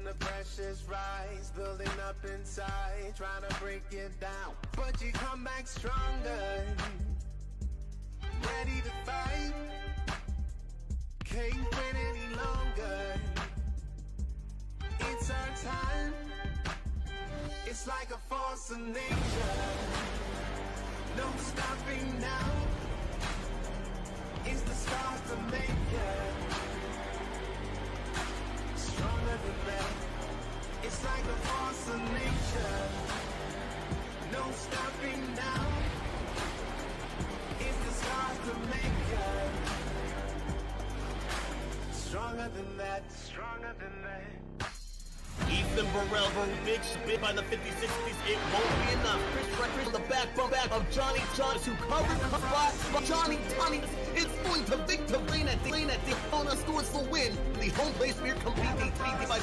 when the pressures rise, building up inside, trying to break it down. But you come back stronger, ready to fight. Can't wait any longer. It's our time. It's like a force of nature. No stopping now. It's the stars to make it. Stronger than that. It's like a force of nature. No stopping now. It's the stars to make it. Stronger than that. Stronger than that. Ethan Burrell, big spin by the 50-60s. It won't be enough. Chris Records on the back of Johnny Jones, who covered Johnny. It's going to Victor Lane at the corner, scores the win. The home place we're competing by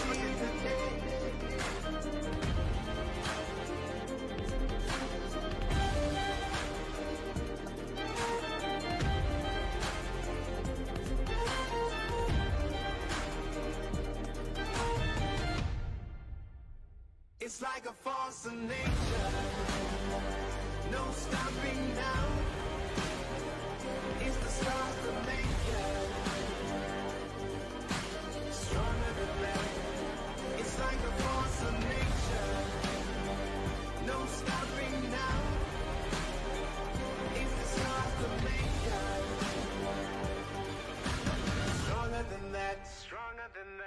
It's like a force of nature. No stopping now. It's the stars to make it. Stronger than that. It's like a force of nature. No stopping now. It's the stars to make it. Stronger than that. Stronger than that.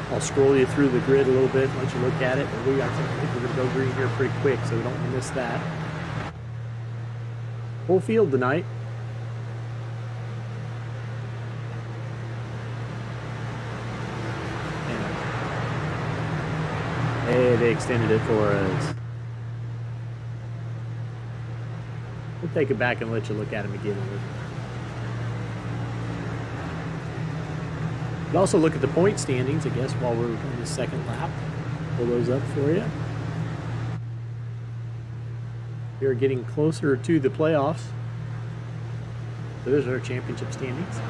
I'll scroll you through the grid a little bit, let you look at it. But I think we're going to go green here pretty quick, so we don't miss that. Full field tonight. Hey, they extended it for us. We'll take it back and let you look at them again. We'll also look at the point standings, I guess, while we're on the second lap. Pull those up for you. We're getting closer to the playoffs. So those are our championship standings.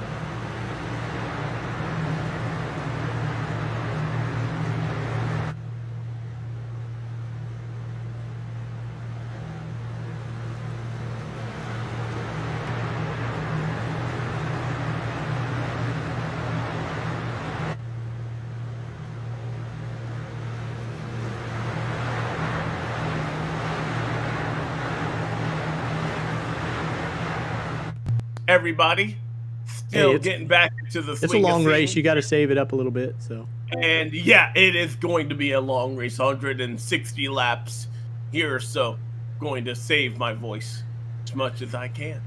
Everybody still getting back into the swing. It's a long race. You got to save it up a little bit. So, and yeah, it is going to be a long race, 160 laps here. So, going to save my voice as much as I can.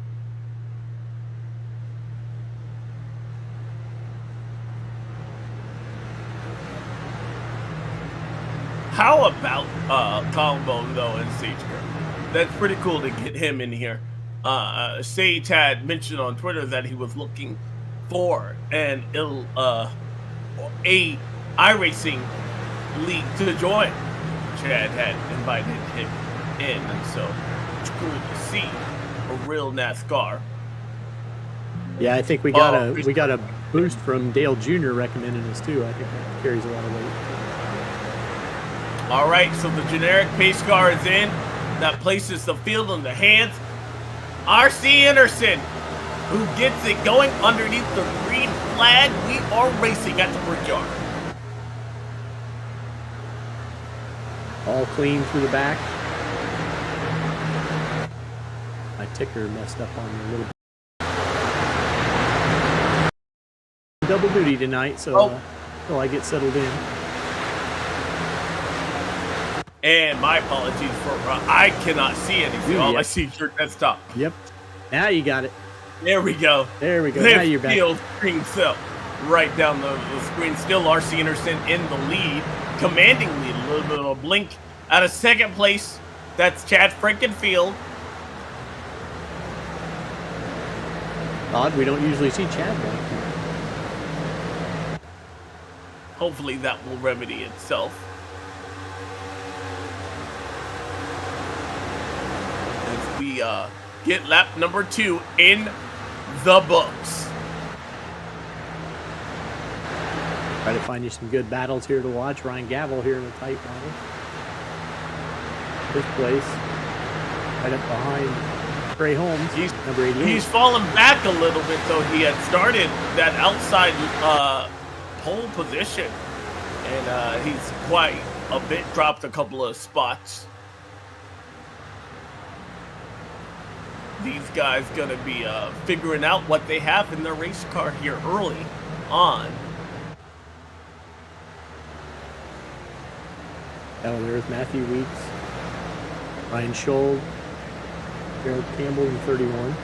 How about Collarbone though and Sage Girl? That's pretty cool to get him in here. Sage had mentioned on Twitter that he was looking for an iRacing league to join. Chad had invited him in, and so it's cool to see a real NASCAR. Yeah, I think we got a boost from Dale Jr. recommending us too. I think that carries a lot of weight. All right, so the generic pace car is in. That places the field in the hands. R.C. Anderson, who gets it going underneath the green flag. We are racing at the Brickyard. All clean through the back. My ticker messed up on me a little bit. Double duty tonight, so till I get settled in. And my apologies for I cannot see anything. All I see is your desktop. Yep. Now you got it. There we go. There we go. Now you're back. Field screen cell right down the screen. Still RC Anderson in the lead, commanding lead. A little bit of a blink out of second place. That's Chad Frankenfield. Odd, we don't usually see Chad back here. Hopefully that will remedy itself. As we get lap number 2 in the books. Try to find you some good battles here to watch. Ryan Gavel here in a tight battle. First place, right up behind Trey Holmes, He's number 88. He's fallen back a little bit, though. He had started that outside pole position, and he's quite a bit dropped a couple of spots. These guys gonna be figuring out what they have in their race car here early on. Oh, there's Matthew Weeks, Ryan Scholl, Gerald Campbell in 31.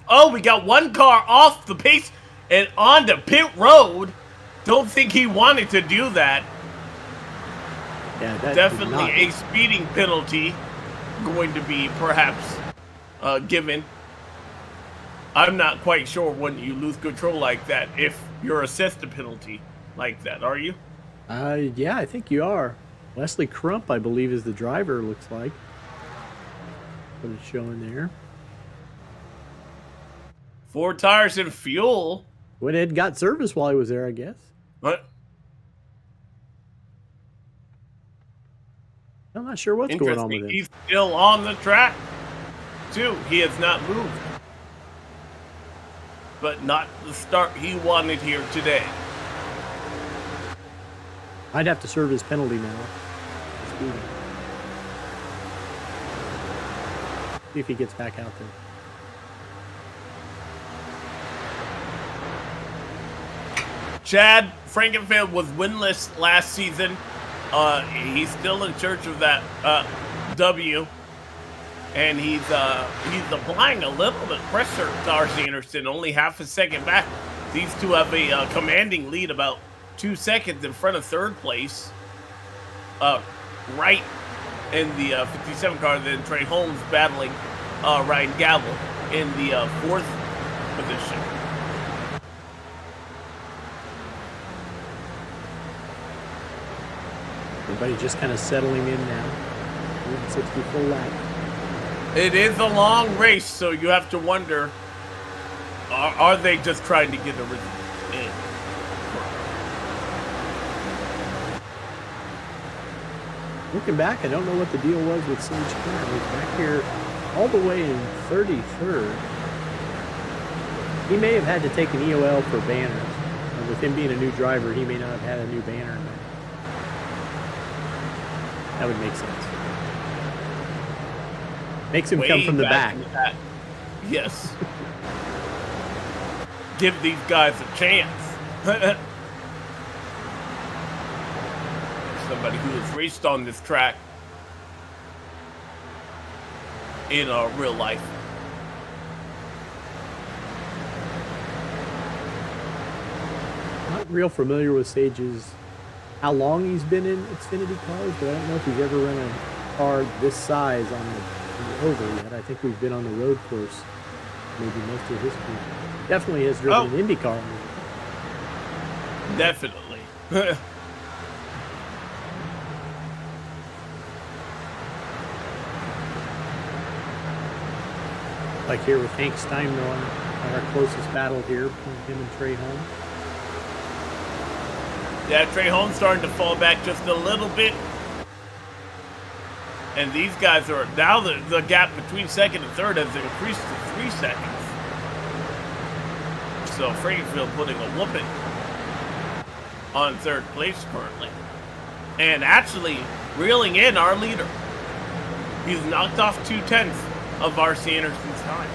Oh, we got one car off the pace and onto pit road. Don't think he wanted to do that. Yeah, that Definitely a speeding penalty going to be perhaps given. I'm not quite sure when you lose control like that if you're assessed a penalty like that, are you? Yeah, I think you are. Wesley Crump, I believe, is the driver, looks like. What it's showing there. 4 tires and fuel. Went ahead and got service while he was there, I guess. What? I'm not sure what's going on with him. He's still on the track, too. He has not moved. But not the start he wanted here today. I'd have to serve his penalty now. See if he gets back out there. Chad Frankenfield was winless last season. He's still in search of that W, and he's applying a little bit of pressure to RC Anderson, only half a second back. These two have a commanding lead, about 2 seconds in front of third place. Right in the 57 car, then Trey Holmes battling Ryan Gavel in the fourth position. Everybody just kind of settling in now. 160 full lap. It is a long race, so you have to wonder, are they just trying to get a rhythm in? Looking back, I don't know what the deal was with Sage Kern. He's back here all the way in 33rd. He may have had to take an EOL for banners. And with him being a new driver, he may not have had a new banner. That would make sense. Makes him come from the back. Yes. Give these guys a chance. Somebody who has raced on this track in real life. Not real familiar with Sage's, how long he's been in Xfinity cars, but I don't know if he's ever run a car this size on the oval yet. I think we've been on the road course maybe most of his career. Definitely has driven an Indy car. Definitely. Like here with Hank Steinmiller, our closest battle here between him and Trey Holmes. Yeah, Trey Holmes starting to fall back just a little bit. And these guys are, now the gap between second and third has increased to 3 seconds. So Frankenfield putting a whooping on third place currently. And actually reeling in our leader. He's knocked off 2/10 of R.C. Anderson's time.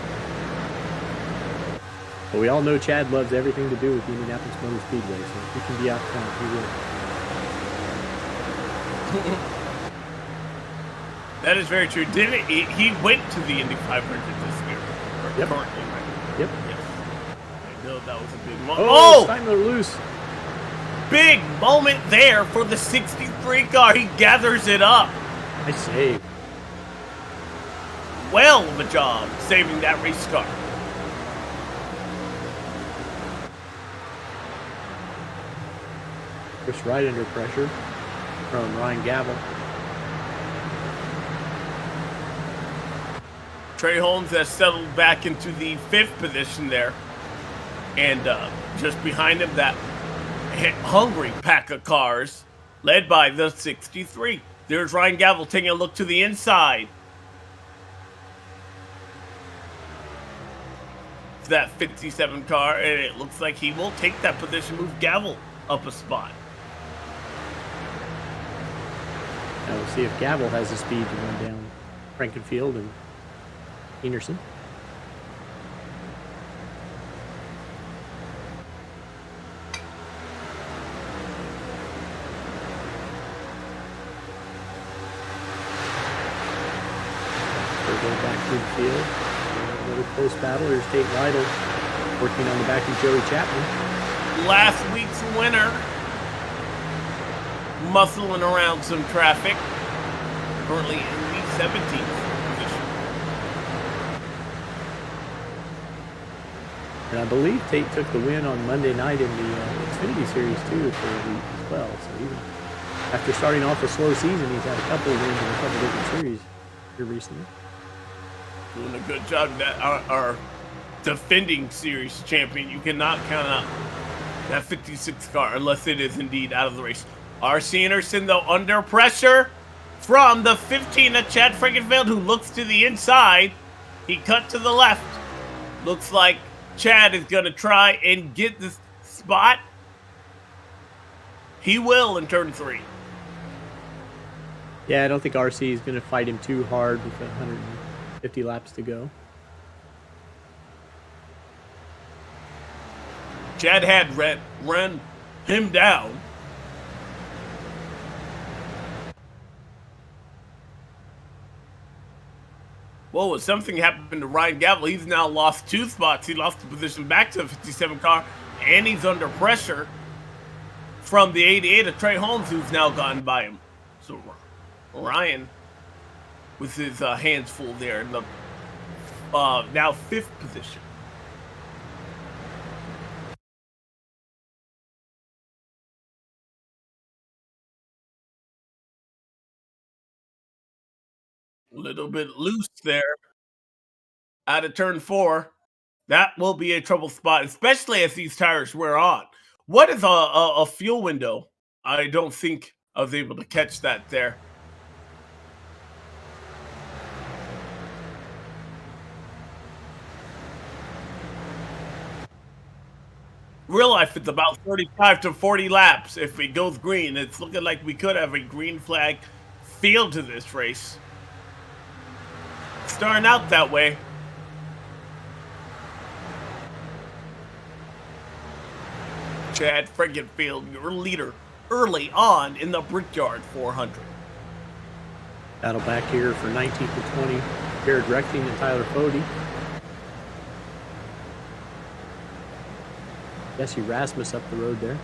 But we all know Chad loves everything to do with the Indianapolis Motor Speedway, so if he can be out front, he will. That is very true. Didn't he went to the Indy 500 this year? Or Yep. currently, right? Yep. Yes. I know that was a big moment. Oh! Steimler loose. Big moment there for the 63 car. He gathers it up. Nice save. Well of a job saving that race car. Just right under pressure from Ryan Gavel. Trey Holmes has settled back into the 5th position there. And just behind him, that hungry pack of cars led by the 63. There's Ryan Gavel taking a look to the inside. That 57 car, and it looks like he will take that position, move Gavel up a spot. Now we'll see if Gavel has the speed to run down Frankenfield and Anderson. Go back through the field. Another close battle. Here's Tate Lytle working on the back of Joey Chapman. Last week's winner, muscling around some traffic, currently in the 17th position. And I believe Tate took the win on Monday night in the Xfinity Series too for the week as well. So even after starting off a slow season, he's had a couple of wins in a couple different series here recently. Doing a good job. That our defending series champion. You cannot count out that 56 car unless it is indeed out of the race. R.C. Anderson, though, under pressure from the 15 of Chad Frankenfield, who looks to the inside. He cut to the left. Looks like Chad is going to try and get this spot. He will in turn 3. Yeah, I don't think RC is going to fight him too hard with 150 laps to go. Chad had run him down. Whoa, something happened to Ryan Gavel. He's now lost 2 spots. He lost the position back to the 57 car, and he's under pressure from the 88 of Trey Holmes, who's now gotten by him. So Ryan, with his hands full there in the now 5th position. A little bit loose there out of turn 4. That will be a trouble spot, especially as these tires wear on. What is a fuel window? I don't think I was able to catch that there. Real life, it's about 35 to 40 laps. If it goes green, it's looking like we could have a green flag field to this race. Starting out that way. Chad Frankenfield, your leader, early on in the Brickyard 400. Battle back here for 19th to 20. Jared Rechting and Tyler Fode. Jesse Rasmus up the road there.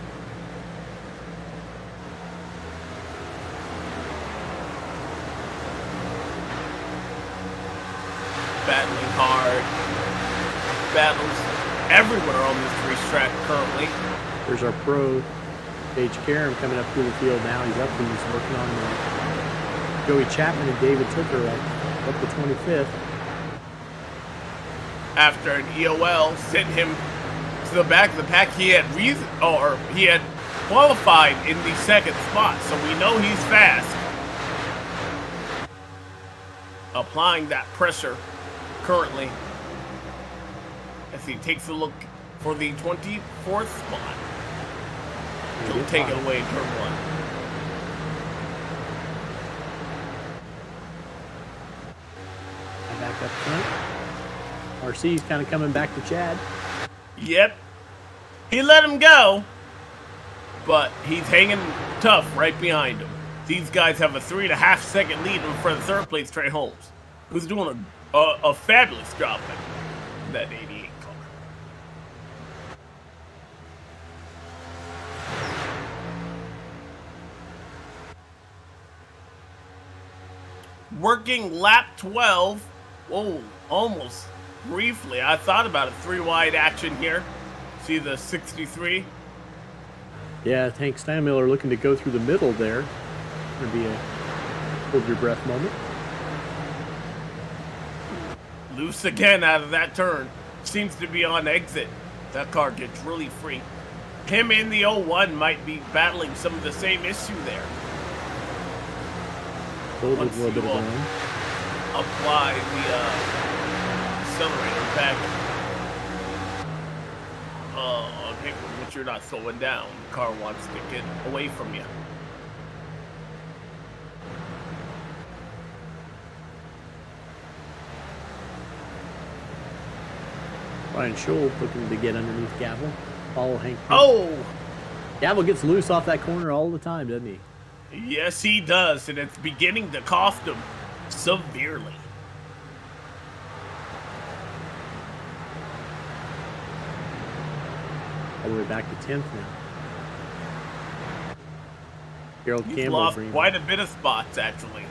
Battling hard. Battles everywhere on this racetrack currently. There's our pro, Paige Karam, coming up through the field now. He's up and he's working on Joey Chapman and David Tooker up to 25th. After an EOL sent him to the back of the pack, he had he had qualified in the 2nd spot, so we know he's fast. Applying that pressure currently as he takes a look for the 24th spot. He'll take it away in turn 1. back up front. RC's kind of coming back to Chad. Yep. He let him go, but he's hanging tough right behind him. These guys have a 3.5 second lead in front of third place Trey Holmes, who's doing a fabulous job in that 88 car. Working lap 12. Whoa, almost briefly. I thought about it. 3 wide action here. See the 63? Yeah, Hank Steinmiller looking to go through the middle there. Would be a hold your breath moment. Loose again out of that turn. Seems to be on exit. That car gets really free. Him in the 01 might be battling some of the same issue there. Hold a little bit of ground. Apply the accelerator back. Okay, but you're not slowing down. The car wants to get away from you. Ryan Scholl looking to get underneath Gavel. Follow Hank. Oh! Gavel gets loose off that corner all the time, doesn't he? Yes, he does, and it's beginning to cost him severely. All the way back to 10th now. Gerald He's Campbell lost quite a bit of spots, actually.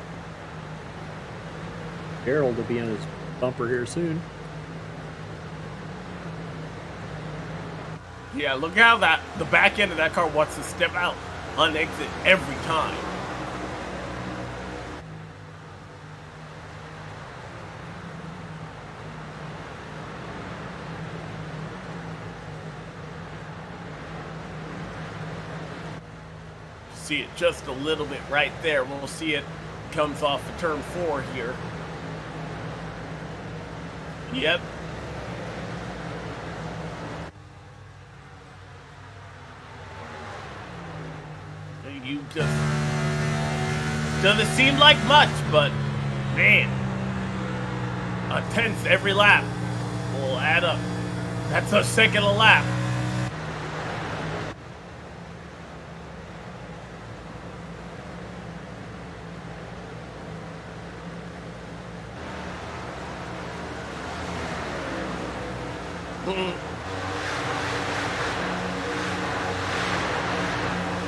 Gerald will be on his bumper here soon. Yeah, look how the back end of that car wants to step out on exit every time. See it just a little bit right there. We'll see it comes off of turn 4 here. Yep. You just doesn't seem like much, but man, a 10th every lap will add up. That's a second a lap.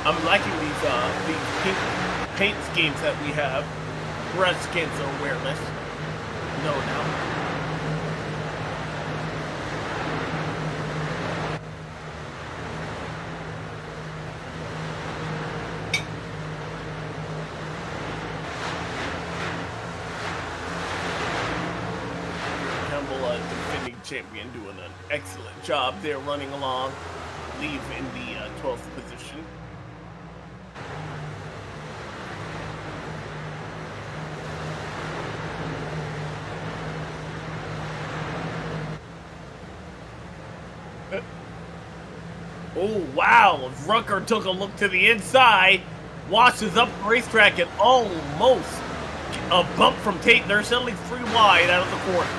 I'm liking these pink paint schemes that we have. Breast cancer awareness. No doubt. Campbell, defending champion, doing an excellent job there, running along. Leave in the 12th position. Oh, wow. Rucker took a look to the inside, washes up the racetrack, and almost a bump from Tate. They're suddenly 3 wide out of the corner.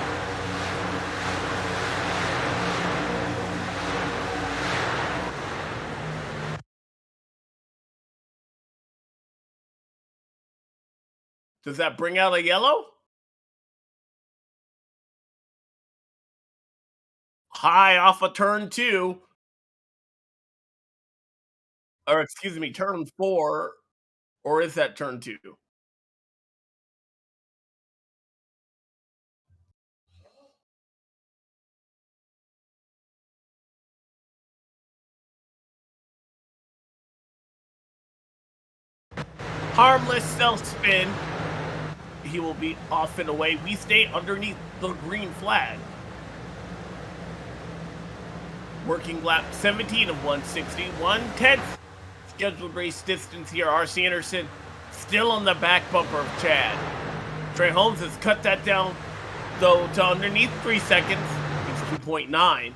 Does that bring out a yellow? High off of turn 2. Or excuse me, turn 4, or is that turn 2? Harmless self-spin. He will be off and away. We stay underneath the green flag. Working lap 17 of 160, 1/10 scheduled race distance here. R.C. Anderson still on the back bumper of Chad. Trey Holmes has cut that down, though, to underneath 3 seconds. It's 2.9.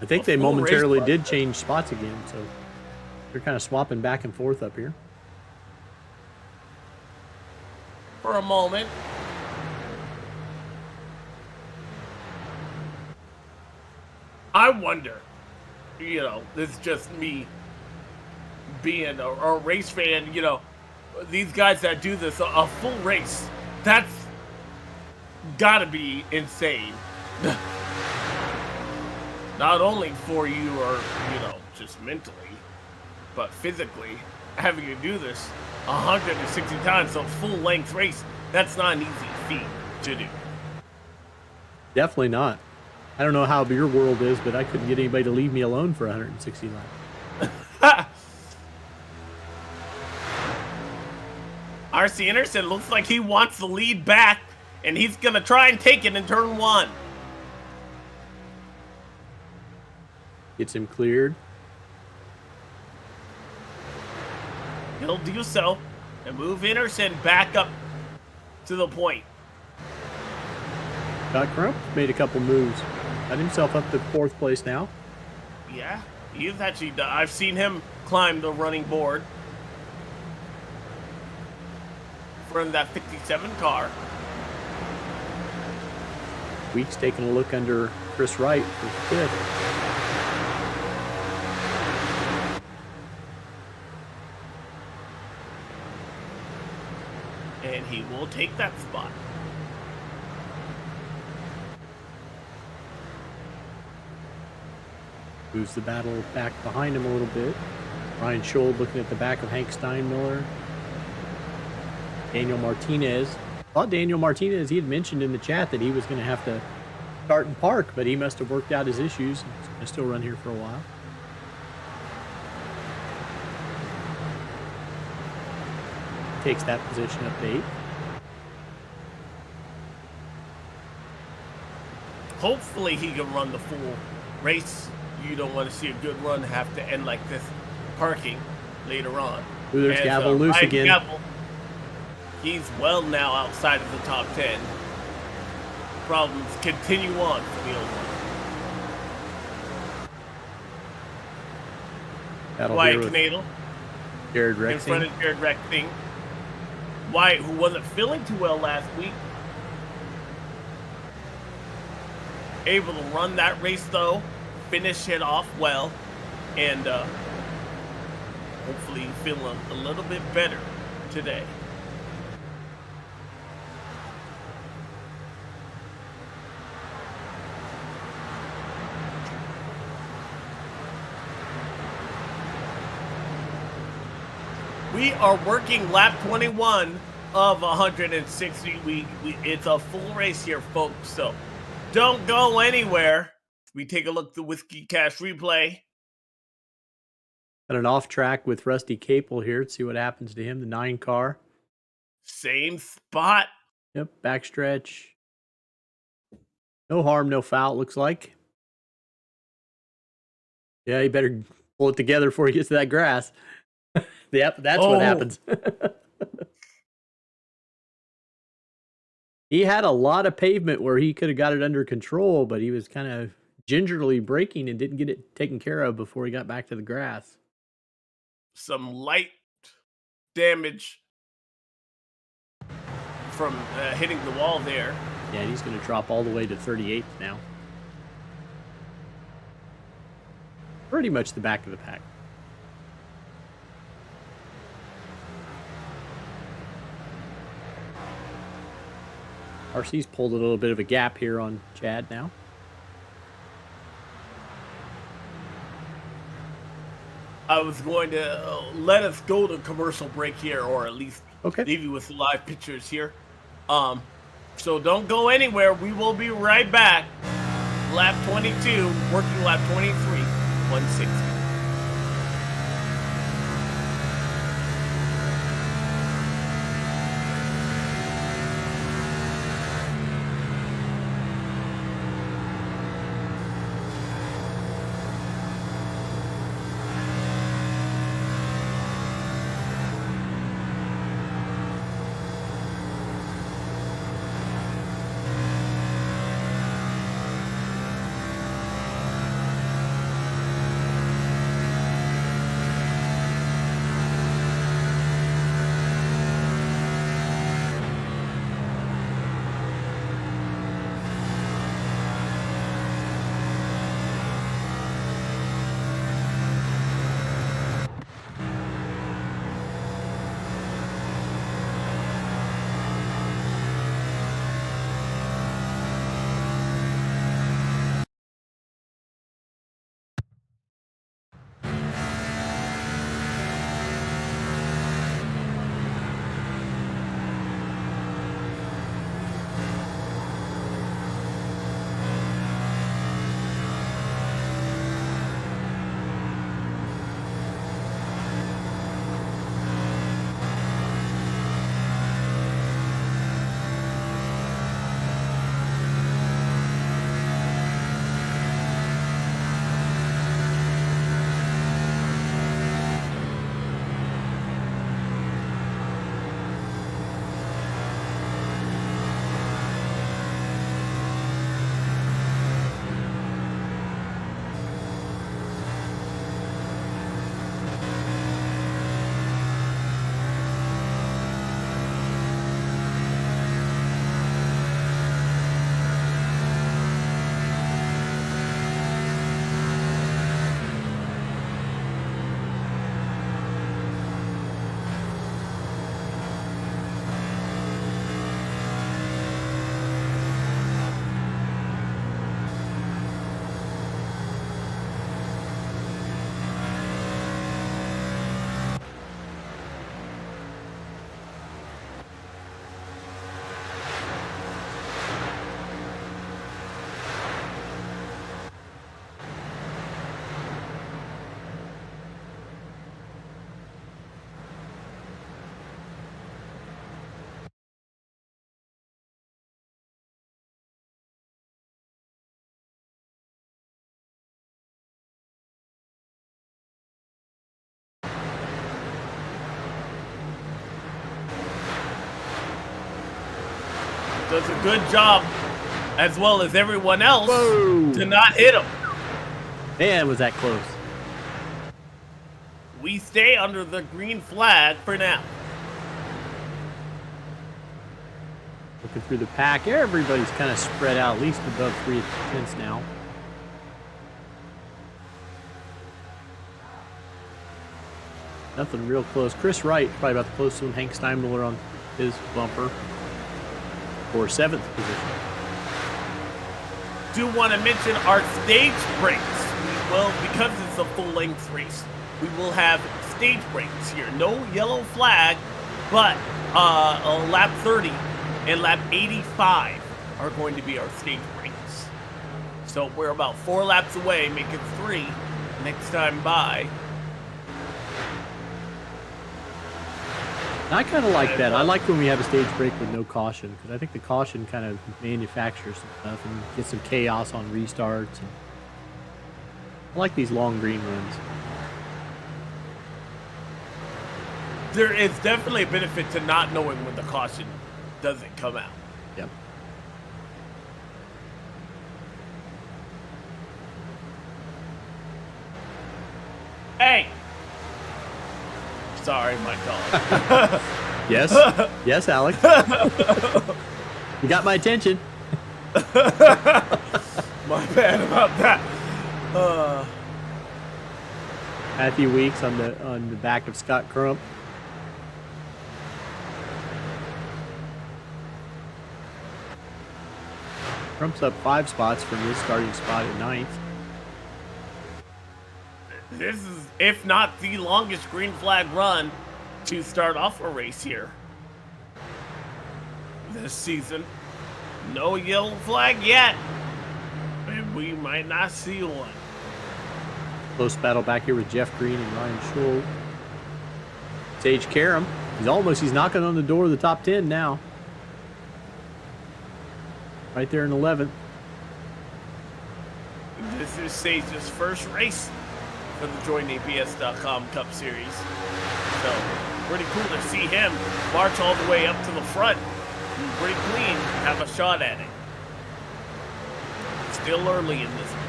I think they momentarily did change spots again, so they're kind of swapping back and forth up here. For a moment. I wonder, you know, this is just me being a race fan, you know, these guys that do this, a full race, that's gotta be insane. Not only for you or, you know, just mentally, but physically, having to do this 160 times, so full length race, that's not an easy feat to do. Definitely not. I don't know how your world is, but I couldn't get anybody to leave me alone for 160 laps. RC Anderson looks like he wants the lead back, and he's going to try and take it in turn 1. Gets him cleared. He'll do so and move Anderson back up to the point. Scott Crump made a couple moves. Got himself up to 4th place now. Yeah, he's actually, I've seen him climb the running board from that 57 car. Weeks taking a look under Chris Wright for 5th. And he will take that spot. Moves the battle back behind him a little bit. Ryan Scholl looking at the back of Hank Steinmiller. Daniel Martinez. Thought Daniel Martinez, he had mentioned in the chat that he was going to have to start and park, but he must have worked out his issues. He's going to still run here for a while. Takes that position up to 8th. Hopefully he can run the full race. You don't want to see a good run have to end like this, parking later on. Ooh, there's Gavel loose Ryan again. Gavel, he's well now outside of the top 10. Problems continue on for the old one. Wyatt Knadel Jared in Rexing. front of Jared Rexing. Wyatt, who wasn't feeling too well last week, able to run that race though, finish it off well, and hopefully feeling a little bit better today. We are working lap 21 of 160. It's a full race here, folks, so don't go anywhere. We take a look at the Whiskey Cash replay. Got an off track with Rusty Capel here. Let's see what happens to him. The 9 car. Same spot. Yep, backstretch. No harm, no foul, looks like. Yeah, he better pull it together before he gets to that grass. Yep, that's what happens. He had a lot of pavement where he could have got it under control, but he was kind of gingerly braking and didn't get it taken care of before he got back to the grass. Some light damage from hitting the wall there. Yeah, and he's going to drop all the way to 38th now. Pretty much the back of the pack. RC's pulled a little bit of a gap here on Chad now. I was going to let us go to commercial break here, or at least leave you with live pictures here. So don't go anywhere. We will be right back. Lap 22, working lap 23, 160. does a good job, as well as everyone else, Whoa. to not hit him. Man, was that close. We stay under the green flag for now. Looking through the pack, everybody's kind of spread out, at least above 3/10 now. Nothing real close. Chris Wright, probably about the closest one. Hank Steinmiller on his bumper for 7th position. Do want to mention our stage breaks. Well, because it's a full-length race, we will have stage breaks here. No yellow flag, but lap 30 and lap 85 are going to be our stage breaks. So we're about 4 laps away, make it 3 next time by. I kind of like that. I like when we have a stage break with no caution, because I think the caution kind of manufactures some stuff and gets some chaos on restarts. And I like these long green runs. There is definitely a benefit to not knowing when the caution doesn't come out. Yep. Hey! Sorry, my dog. Yes. Yes, Alex. You got my attention. My bad about that. Matthew Weeks on the back of Scott Crump. Crump's up 5 spots from his starting spot at 9th. This is, if not the longest green flag run to start off a race here this season. No yellow flag yet, and we might not see one. Close battle back here with Jeff Green and Ryan Schul. Sage Karam. He's knocking on the door of the top 10 now. Right there in 11th. This is Sage's first race for the JoinABS.com Cup Series. So, pretty cool to see him march all the way up to the front. Pretty clean, have a shot at it. Still early in this one.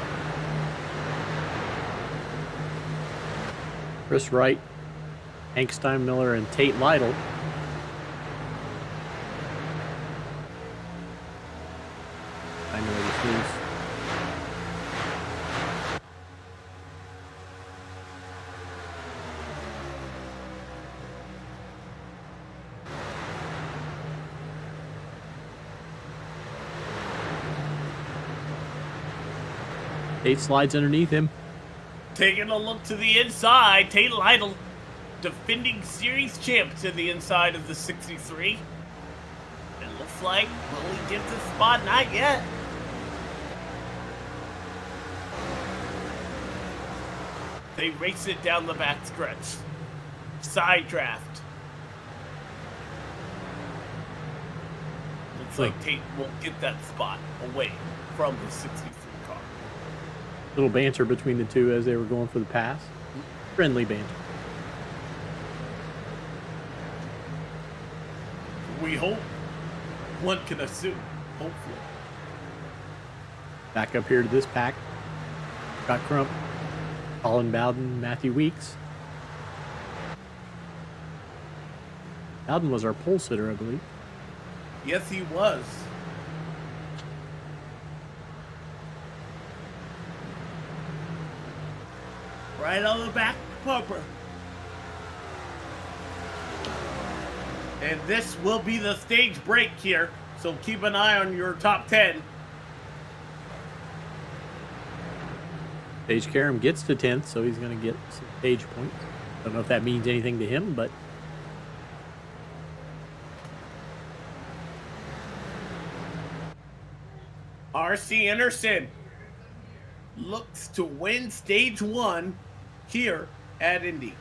Chris Wright, Hank Steinmiller, and Tate Lytle. Steinmiller was loose. Tate slides underneath him. Taking a look to the inside, Tate Lytle, defending series champ, to the inside of the 63. It looks like, will he get the spot? Not yet. They race it down the back stretch. Side draft. Looks like Tate will get that spot away from the 63 car. Little banter between the two as they were going for the pass. Friendly banter. We hope. One can assume. Hopefully. Back up here to this pack. Scott Crump, Colin Bowden, Matthew Weeks. Bowden was our pole sitter, I believe. Yes, he was. Right on the back bumper. And this will be the stage break here, so keep an eye on your top 10. Sage Karam gets to 10th, so he's going to get some stage points. Don't know if that means anything to him, but R.C. Anderson looks to win stage 1 here at Indy.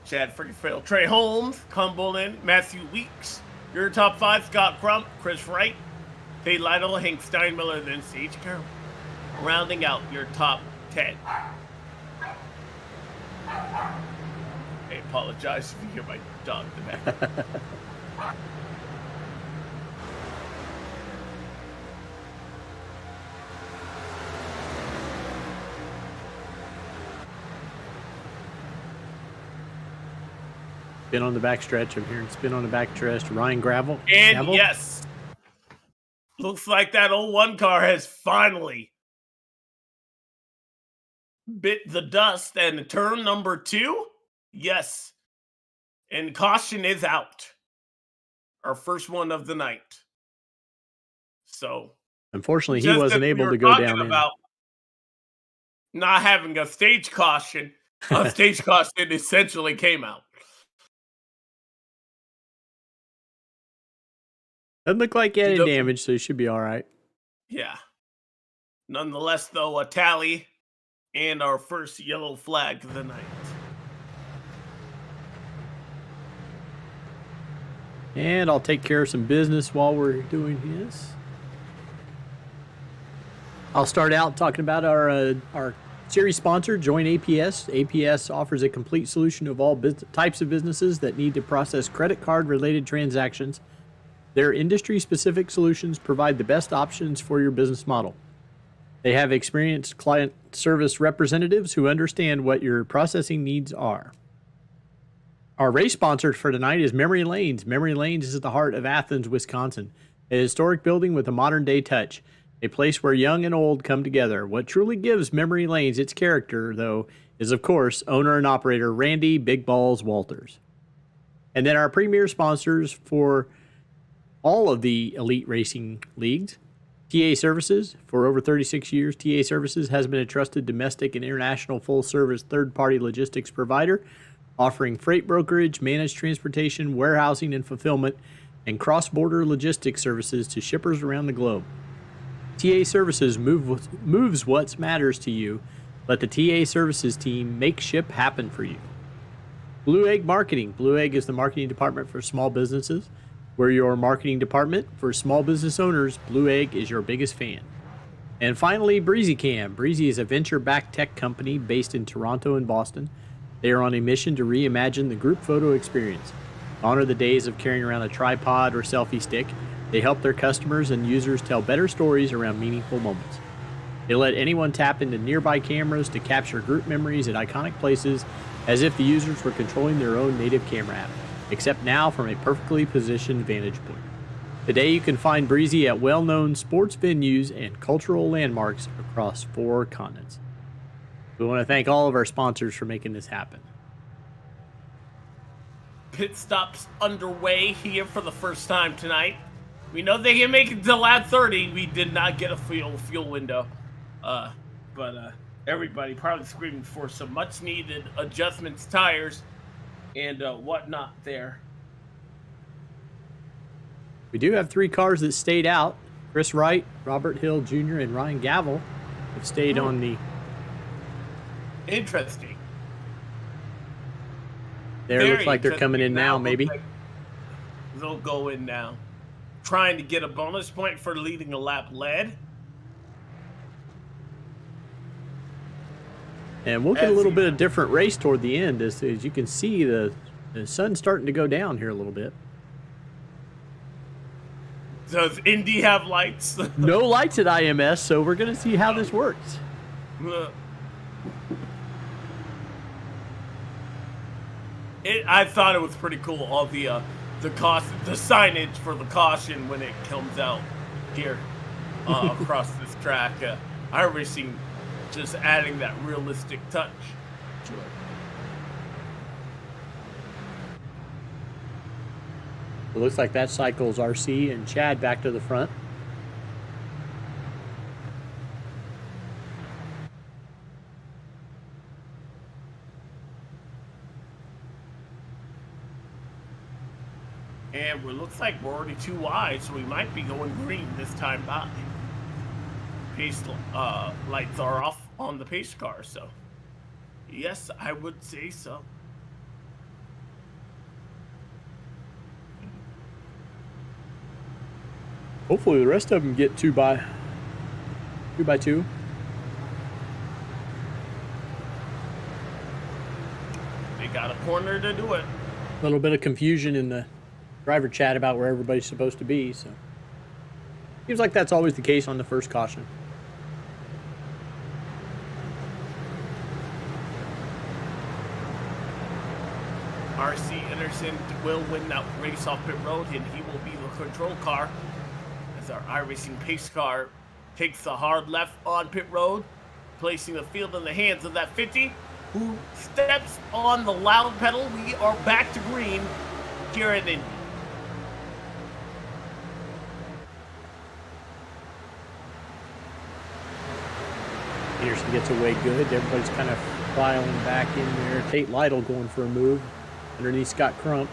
Chad Freefield, Trey Holmes, Cumberland, Matthew Weeks. Your top 5, Scott Crump, Chris Wright, Tate Lytle, Hank Steinmiller, then Sage Karam. Rounding out your top 10. I apologize if you hear my dog in the back. Spin on the back stretch. I'm hearing spin on the back stretch. Ryan Gravel. And Gravel? yes, looks like that 01 car has finally bit the dust. And turn number 2, yes. And caution is out. Our first one of the night. So, unfortunately, he wasn't able to go down about not having a stage caution. A stage caution essentially came out. Doesn't look like he had any damage, so he should be all right. Yeah. Nonetheless, though, a tally and our first yellow flag of the night. And I'll take care of some business while we're doing this. I'll start out talking about our series sponsor, Join APS. APS offers a complete solution of all types of businesses that need to process credit card-related transactions. Their industry-specific solutions provide the best options for your business model. They have experienced client service representatives who understand what your processing needs are. Our race sponsor for tonight is Memory Lanes. Memory Lanes is at the heart of Athens, Wisconsin, a historic building with a modern-day touch, a place where young and old come together. What truly gives Memory Lanes its character, though, is, of course, owner and operator Randy Big Balls Walters. And then our premier sponsors for all of the elite racing leagues, TA Services. For over 36 years, TA Services has been a trusted domestic and international full-service third-party logistics provider, offering freight brokerage, managed transportation, warehousing and fulfillment, and cross-border logistics services to shippers around the globe. TA Services moves what matters to you. Let the TA Services team make ship happen for you. Blue Egg Marketing. Blue Egg is the marketing department for small businesses. We're your marketing department. For small business owners, Blue Egg is your biggest fan. And finally, BreezyCam. Breezy is a venture-backed tech company based in Toronto and Boston. They are on a mission to reimagine the group photo experience. Honor the days of carrying around a tripod or selfie stick. They help their customers and users tell better stories around meaningful moments. They let anyone tap into nearby cameras to capture group memories at iconic places as if the users were controlling their own native camera app, except now from a perfectly positioned vantage point. Today you can find Breezy at well-known sports venues and cultural landmarks across 4 continents. We want to thank all of our sponsors for making this happen. Pit stops underway here for the first time tonight. We know they can make it to lap 30. We did not get a fuel window. But everybody probably screaming for some much-needed adjustments, tires, and whatnot there. We do have 3 cars that stayed out. Chris Wright, Robert Hill Jr., and Ryan Gavel have stayed on the... Interesting. Looks like they're coming in now, maybe. Like they'll go in now. Trying to get a bonus point for leading a lap led. And we'll get a little bit of different race toward the end. As you can see, the sun's starting to go down here a little bit. Does Indy have lights? No lights at IMS, so we're going to see how this works. I thought it was pretty cool. All the signage for the caution when it comes out here across this track. iRacing just adding that realistic touch to it. It looks like that cycles RC and Chad back to the front. And it looks like we're already too wide, so we might be going green this time by. Pace lights are off on the pace car, so yes, I would say so. Hopefully the rest of them get 2 by 2. corner to do it. A little bit of confusion in the driver chat about where everybody's supposed to be, so seems like that's always the case on the first caution. RC Anderson will win that race off pit road, and he will be the control car as our iRacing pace car takes the hard left on pit road, placing the field in the hands of that 50, who steps on the loud pedal. We are back to green here at Indy. Peterson gets away good. Everybody's kind of filing back in there. Tate Lytle going for a move underneath Scott Crump.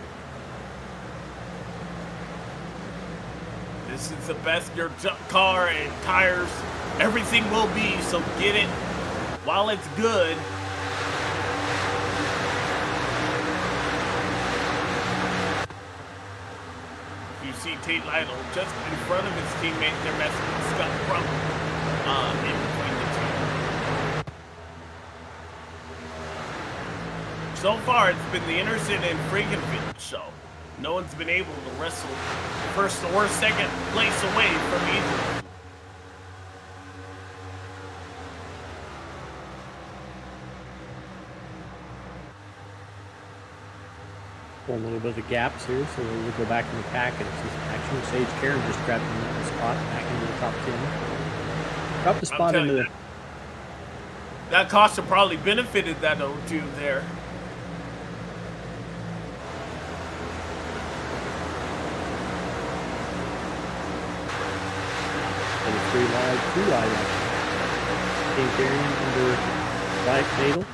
This is the best your car and tires, everything will be, so get it while it's good. You see Tate Lytle just in front of his teammate. They're messing with Scott Crump in between the two. So far, it's been the Anderson and Frankenfield show. No one's been able to wrestle first or second place away from either. A little bit of the gaps here, so we'll go back in the pack and see some action. Sage Karen just grabbed another spot back into the top 10. Dropped the spot into the... That caution probably benefited that O2 there. And a 3 wide, 2 wide. Sage Karen under right Nadel.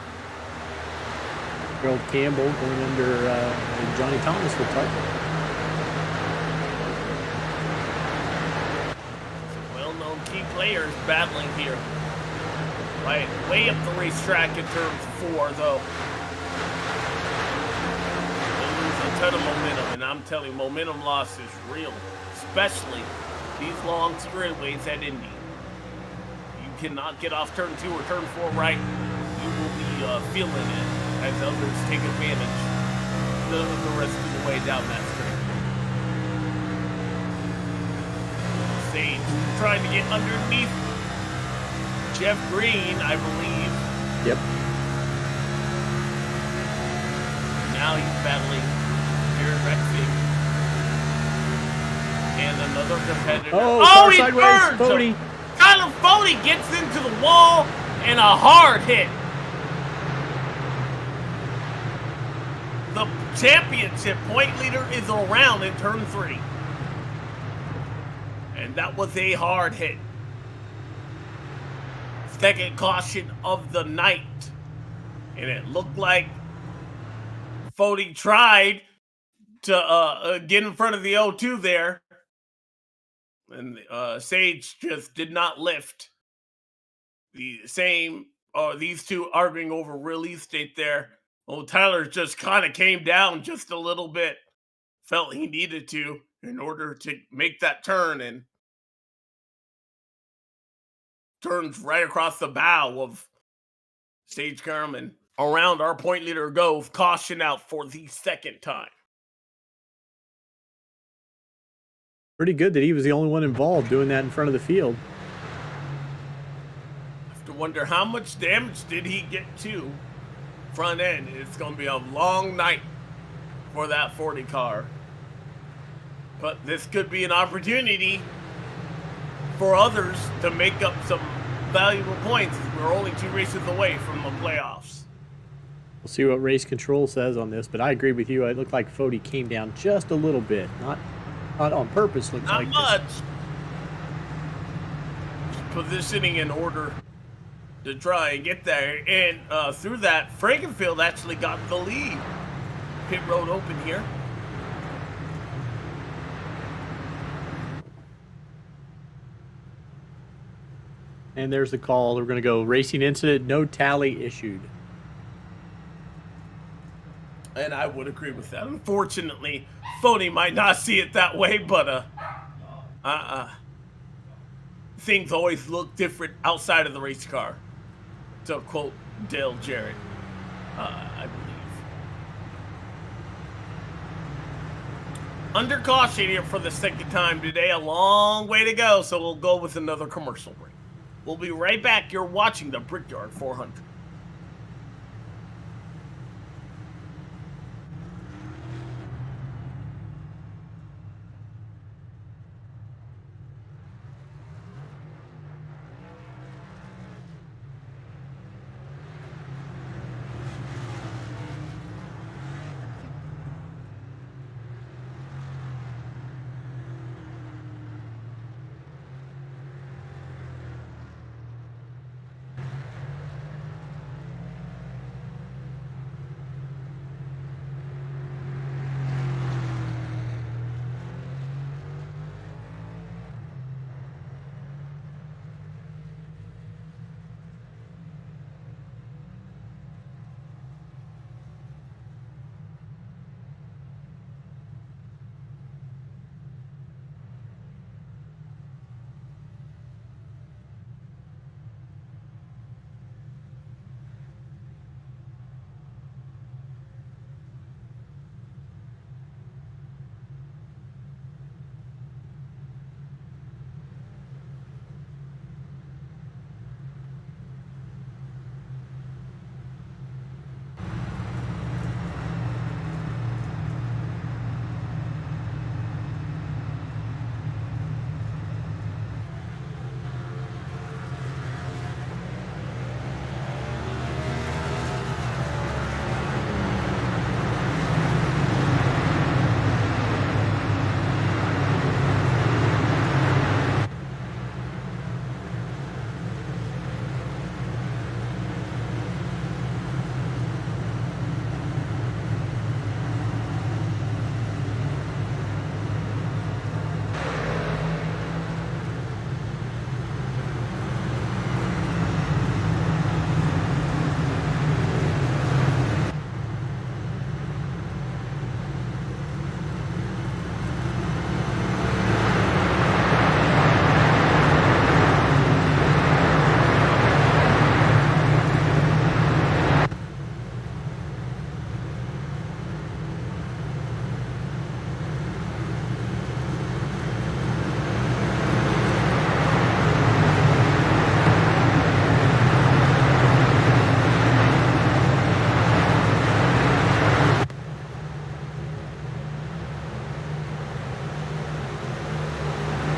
Gerald Campbell going under Johnny Thomas looks like. Some well-known key players battling here. Right, way up the racetrack in turn 4, though. They lose a ton of momentum, and I'm telling you, momentum loss is real, especially these long straightaways at Indy. You cannot get off turn 2 or turn 4 right. You will be feeling it as others take advantage the rest of the way down that straight. Sage trying to get underneath Jeff Green, I believe. Yep. Now he's battling Jared Rexing. And another competitor. Oh, he sideways, burns! Fody. Kyler Fody gets into the wall and a hard hit. The championship point leader is around in turn 3. And that was a hard hit. Second caution of the night. And it looked like Fody tried to get in front of the O2 there. And Sage just did not lift. The same, these two arguing over release date there. Well, Tyler just kind of came down just a little bit. Felt he needed to in order to make that turn, and turns right across the bow of Sage Carman. Around our point leader goes, caution out for the second time. Pretty good that he was the only one involved doing that in front of the field. I have to wonder how much damage did he get to front end. It's going to be a long night for that 40 car. But this could be an opportunity for others to make up some valuable points. We're only 2 races away from the playoffs. We'll see what race control says on this, but I agree with you. It looked like Fody came down just a little bit. Not on purpose, looks Not like. much. Just positioning in order to try and get there. And through that, Frankenfield actually got the lead. Pit road open here. And there's the call. We're going to go racing incident, no tally issued. And I would agree with that. Unfortunately, Fody might not see it that way, but things always look different outside of the race car, to quote Dale Jarrett, I believe. under caution here for the second time today. A long way to go, so we'll go with another commercial break. We'll be right back. You're watching the Brickyard 400.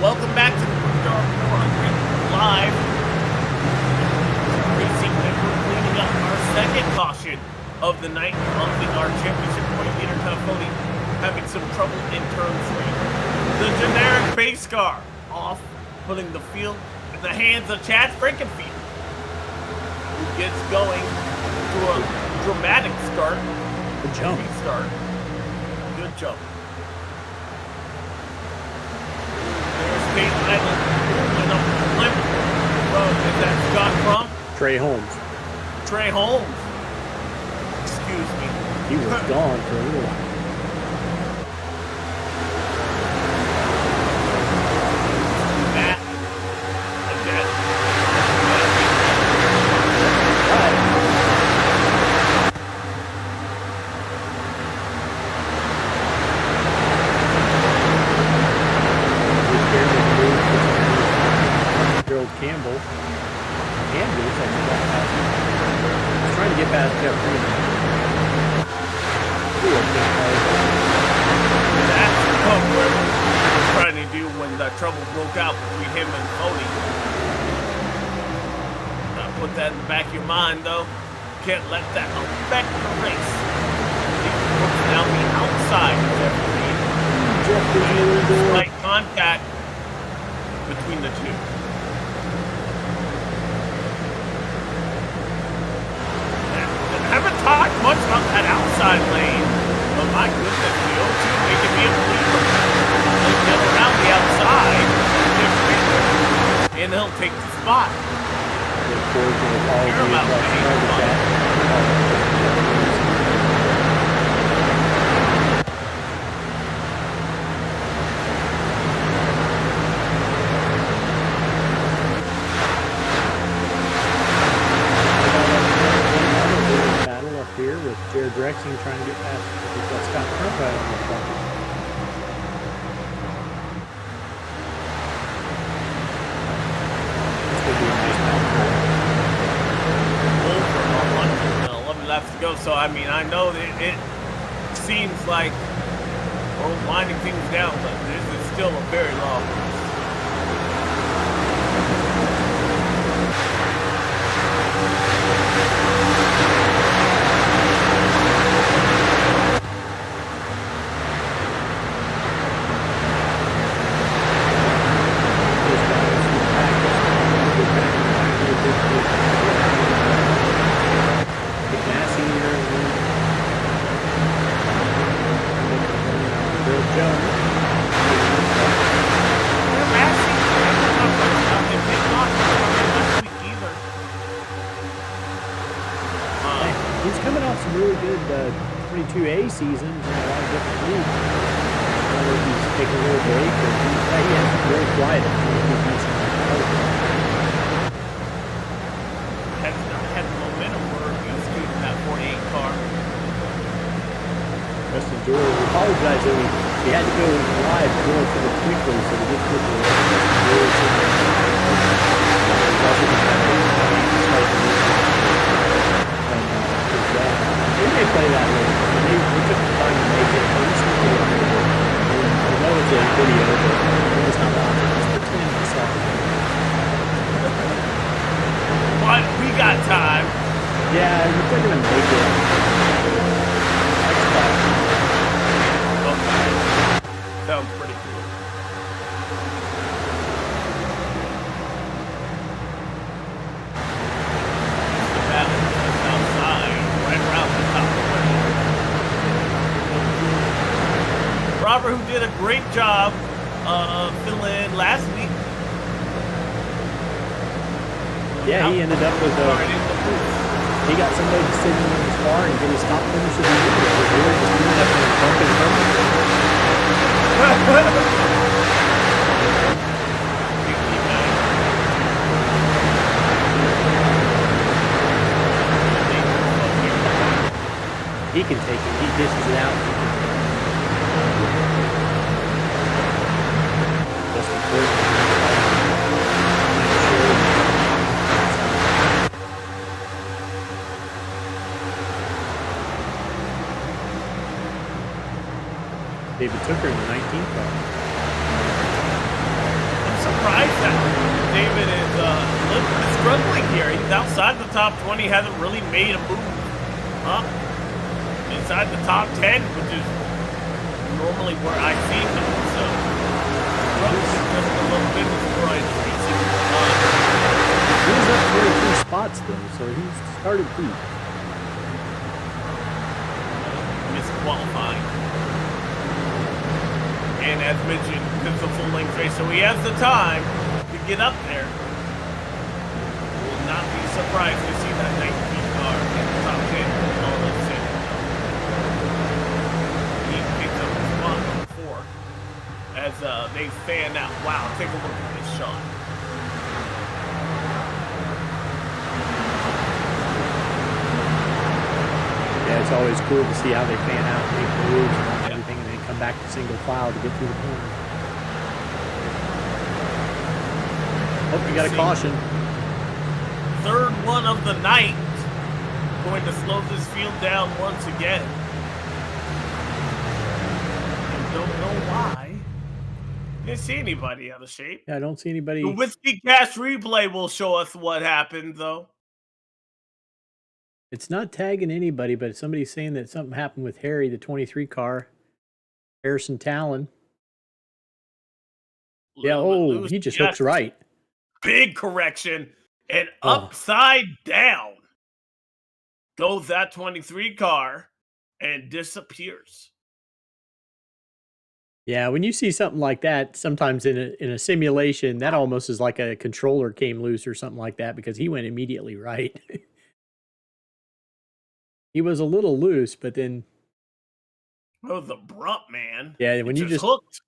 Welcome back to the Brickyard 400 live. Racing that we're cleaning up our second caution of the night, bumping our championship point leader Cafoni, having some trouble in turn 3. The generic base car off, putting the field in the hands of Chad Frankenfield, who gets going to a dramatic start. Good jump. Restart. Good jump. State Island moving up the limp road. Is that Scott Crump? Trey Holmes. Trey Holmes. Excuse me. He was gone for a little while. Matt. Again. Campbell. Andrews, I was trying to get past Jeff Freeman. That's what we're trying to do when the trouble broke out between him and Cody. Now put that in the back of your mind, though. Can't let that affect the race. He looks down the outside of Jeff Freeman. Slight contact between the two. Haven't talked much about that outside lane, but my goodness, the O2 making me a believer. He'll get around the outside, and he'll take the spot. Paramount So I mean, I know that it seems like we're winding things down, but this is still a very long race. He's coming off some really good 22A seasons in a lot of different leagues. Whether he's taking a little break or he has really quiet. Has not had the momentum we're used to in that 48 car. Justin Doyle, we apologize that we had to go live relatively quickly, so we didn't get they may play that way. They took the time to make it. I know it's a video, but we're just not watching. Just pretend we saw it. But we got time. Yeah, they're going to make it. Next time. Okay. Sounds pretty cool. The battle just outside, right around the top. Robert, who did a great job filling in last week. Yeah, he ended up with he got somebody to sit in his car and get his top finish of the year. They were just ended up in a bumping He can take it. He dishes it out. Just important. David took her in the 19th car. I'm surprised that David is a little bit struggling here. He's outside the top 20, hasn't really made a move up inside the top 10, which is normally where I see him. So, struggling just a little bit with Freud's racing. He was up 43 spots though, so he started deep. Missed qualifying. And as mentioned, it's a full-length race, so he has the time to get up there. Will not be surprised to see that 19 car in the top 10 all of a sudden. He picks up the spot number 4 as they fan out. Wow, take a look at this shot. Yeah, it's always cool to see how they fan out, make moves and everything, and then come back to single file to get through the corner. Oh, we got a caution. Third one of the night. Going to slow this field down once again. I don't know why. Didn't see anybody out of shape. Yeah, I don't see anybody. The Whiskey Cash replay will show us what happened, though. It's not tagging anybody, but somebody's saying that something happened with Harry, the 23 car. Harrison Talon. Yeah, oh, he just hooks right. Big correction. And upside down goes that 23 car and disappears. Yeah, when you see something like that, sometimes in a simulation, that almost is like a controller came loose or something like that, because he went immediately right. He was a little loose, but then... Oh, the abrupt, man. Yeah, when you just hooked.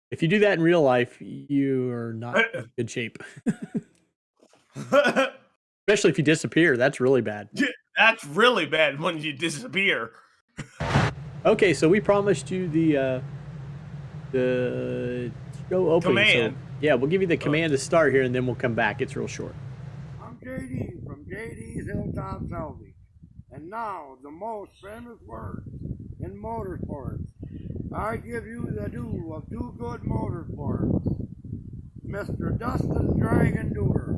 If you do that in real life, you are not in good shape. Especially if you disappear. That's really bad. Yeah, that's really bad when you disappear. Okay, so we promised you the show opening. Command. So, yeah, we'll give you the command to start here, and then we'll come back. It's real short. I'm JD from JD's Hilltop Salvage. And now, the most famous words in motorsports. I give you the due of Do Good Motorsports, Mr. Dustin Dragon Duder.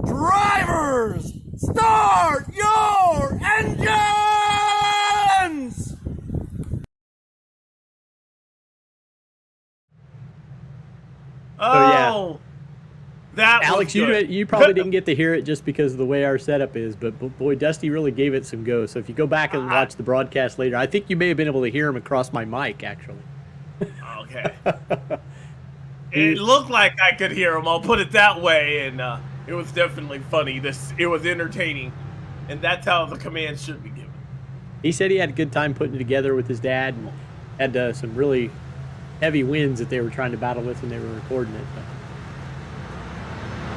Drivers, start your engines! Oh, that Alex, was good. you probably didn't get to hear it just because of the way our setup is, but boy, Dusty really gave it some go. So if you go back and watch the broadcast later, I think you may have been able to hear him across my mic, actually. Okay. It looked like I could hear him, I'll put it that way, and it was definitely funny. It was entertaining, and that's how the commands should be given. He said he had a good time putting it together with his dad and had some really heavy winds that they were trying to battle with when they were recording it. But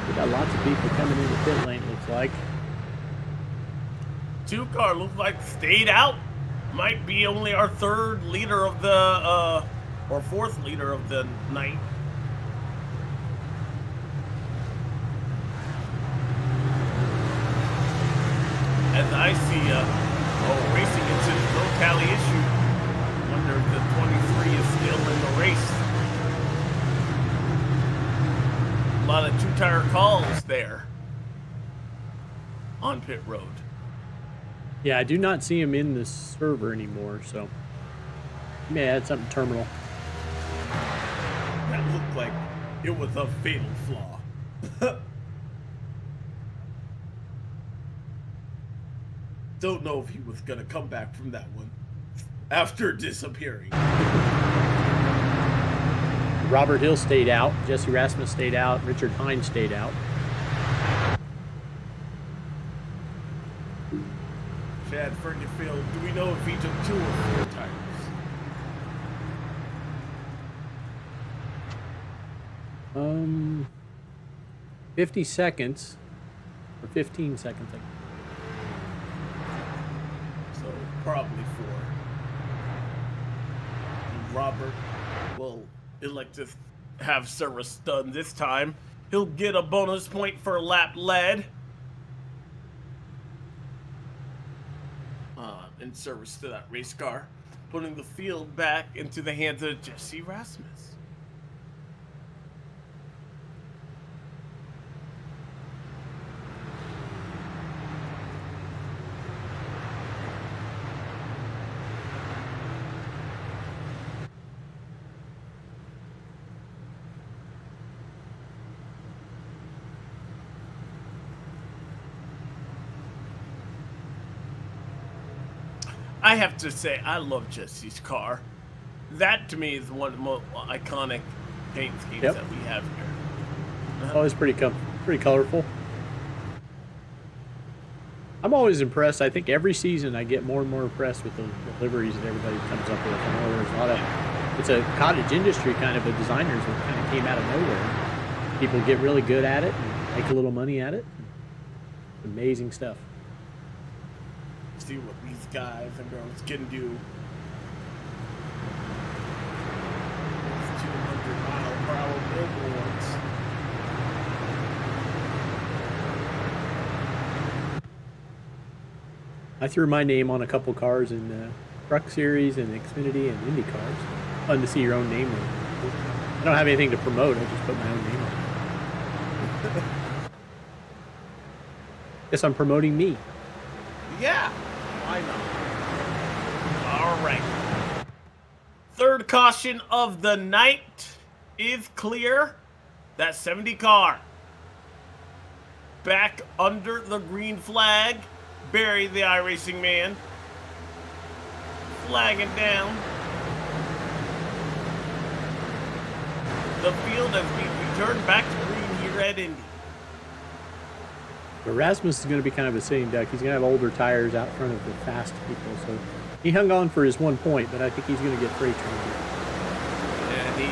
we got lots of people coming in the pit lane, looks like. 2 car looks like stayed out. Might be only our 3rd leader of the, or 4th leader of the night. As I see, racing incident, no tally issue. Wonder if the 23 is still in the race. A lot of 2-tire calls there on pit road. Yeah, I do not see him in the server anymore, so he may have had something terminal. That looked like it was a fatal flaw. Don't know if he was gonna come back from that one after disappearing. Robert Hill stayed out, Jesse Rasmus stayed out, Richard Hines stayed out. Chad Fergufield, do we know if he took 2 or 4 tires? Um, 50 seconds, or 15 seconds, I think. So probably 4. And Robert will elect to have service done this time. He'll get a bonus point for a lap led. In service to that race car, putting the field back into the hands of Jesse Rasmus. I have to say, I love Jesse's car. That, to me, is one of the most iconic paint schemes that we have here. Oh, it's pretty colorful. I'm always impressed. I think every season I get more and more impressed with the liveries that everybody comes up with. I know there's a lot of, it's a cottage industry kind of, designers that kind of came out of nowhere. People get really good at it and make a little money at it. Amazing stuff. See what these guys and girls can do. 200-mile-per-hour billboards. I threw my name on a couple cars in the Truck Series and Xfinity and Indy cars. Fun to see your own name on it. I don't have anything to promote. I just put my own name on it. Guess I'm promoting me. Yeah. Why not? All right. 3rd caution of the night is clear. That 70 car. Back under the green flag. Barry the iRacing man. Flagging down. The field has been returned back to green here at Indy. But Rasmus is going to be kind of a sitting duck. He's going to have older tires out front of the fast people. So he hung on for his 1 point, but I think he's going to get freight trained here. And he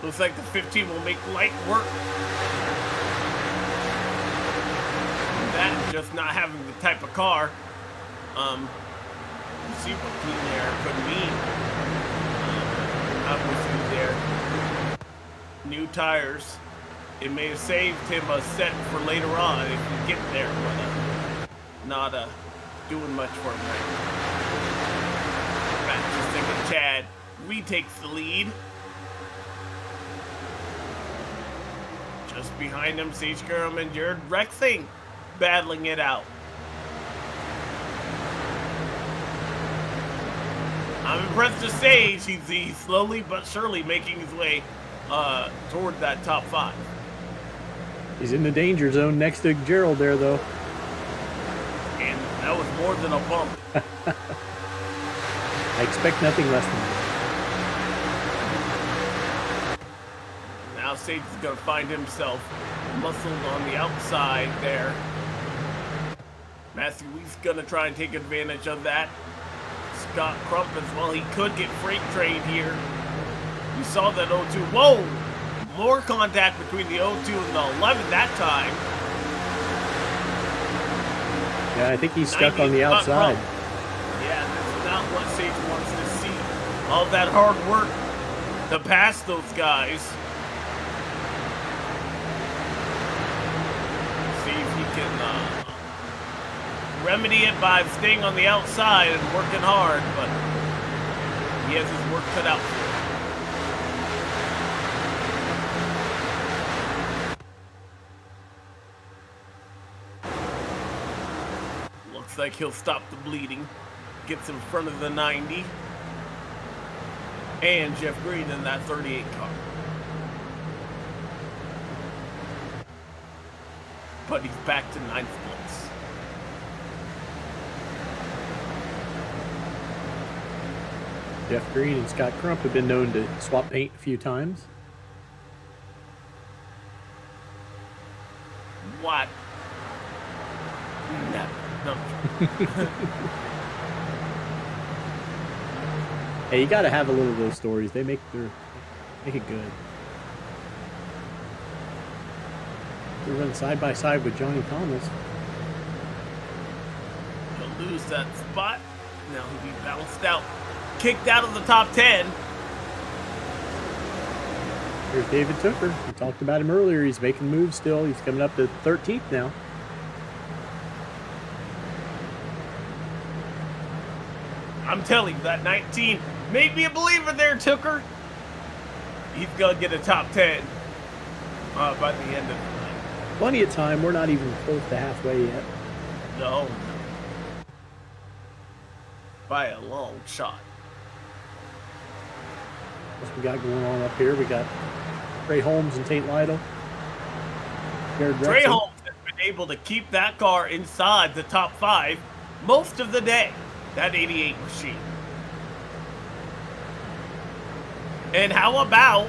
looks like the 15 will make light work. That just not having the type of car. You see what Clean Air could mean. Obviously there. New tires. It may have saved him a set for later on if we get there. But, not doing much for him right now. Matt just thinking Chad retakes the lead. Just behind him, Sage Karam and Jared Rexing battling it out. I'm impressed to say he's slowly but surely making his way toward that top 5. He's in the danger zone next to Gerald there, though. And that was more than a bump. I expect nothing less than that. Now Sage is going to find himself muscled on the outside there. Matthew Lee's going to try and take advantage of that. Scott Crump as well. He could get freight trained here. We saw that 0-2. Whoa! More contact between the 0-2 and the 11 that time. Yeah, I think he's stuck on the outside. Yeah, that's not what Sage wants to see. All that hard work to pass those guys. See if he can remedy it by staying on the outside and working hard, but he has his work cut out for him. Looks like he'll stop the bleeding. Gets in front of the 90. And Jeff Green in that 38 car. But he's back to 9th place. Jeff Green and Scott Crump have been known to swap paint a few times. What? No. Hey, you got to have a little of those stories. They make it good. They run side by side with Johnny Thomas. He'll lose that spot. Now he'll be bounced out, kicked out of the top 10. Here's David Tooker. We talked about him earlier. He's making moves still. He's coming up to 13th now. I'm telling you, that 19 made me a believer there, Tooker. He's going to get a top 10 by the end of the night. Plenty of time. We're not even close to halfway yet. No. By a long shot. What we got going on up here? We got Trey Holmes and Tate Lytle. Trey Holmes has been able to keep that car inside the top 5 most of the day. That 88 machine. And how about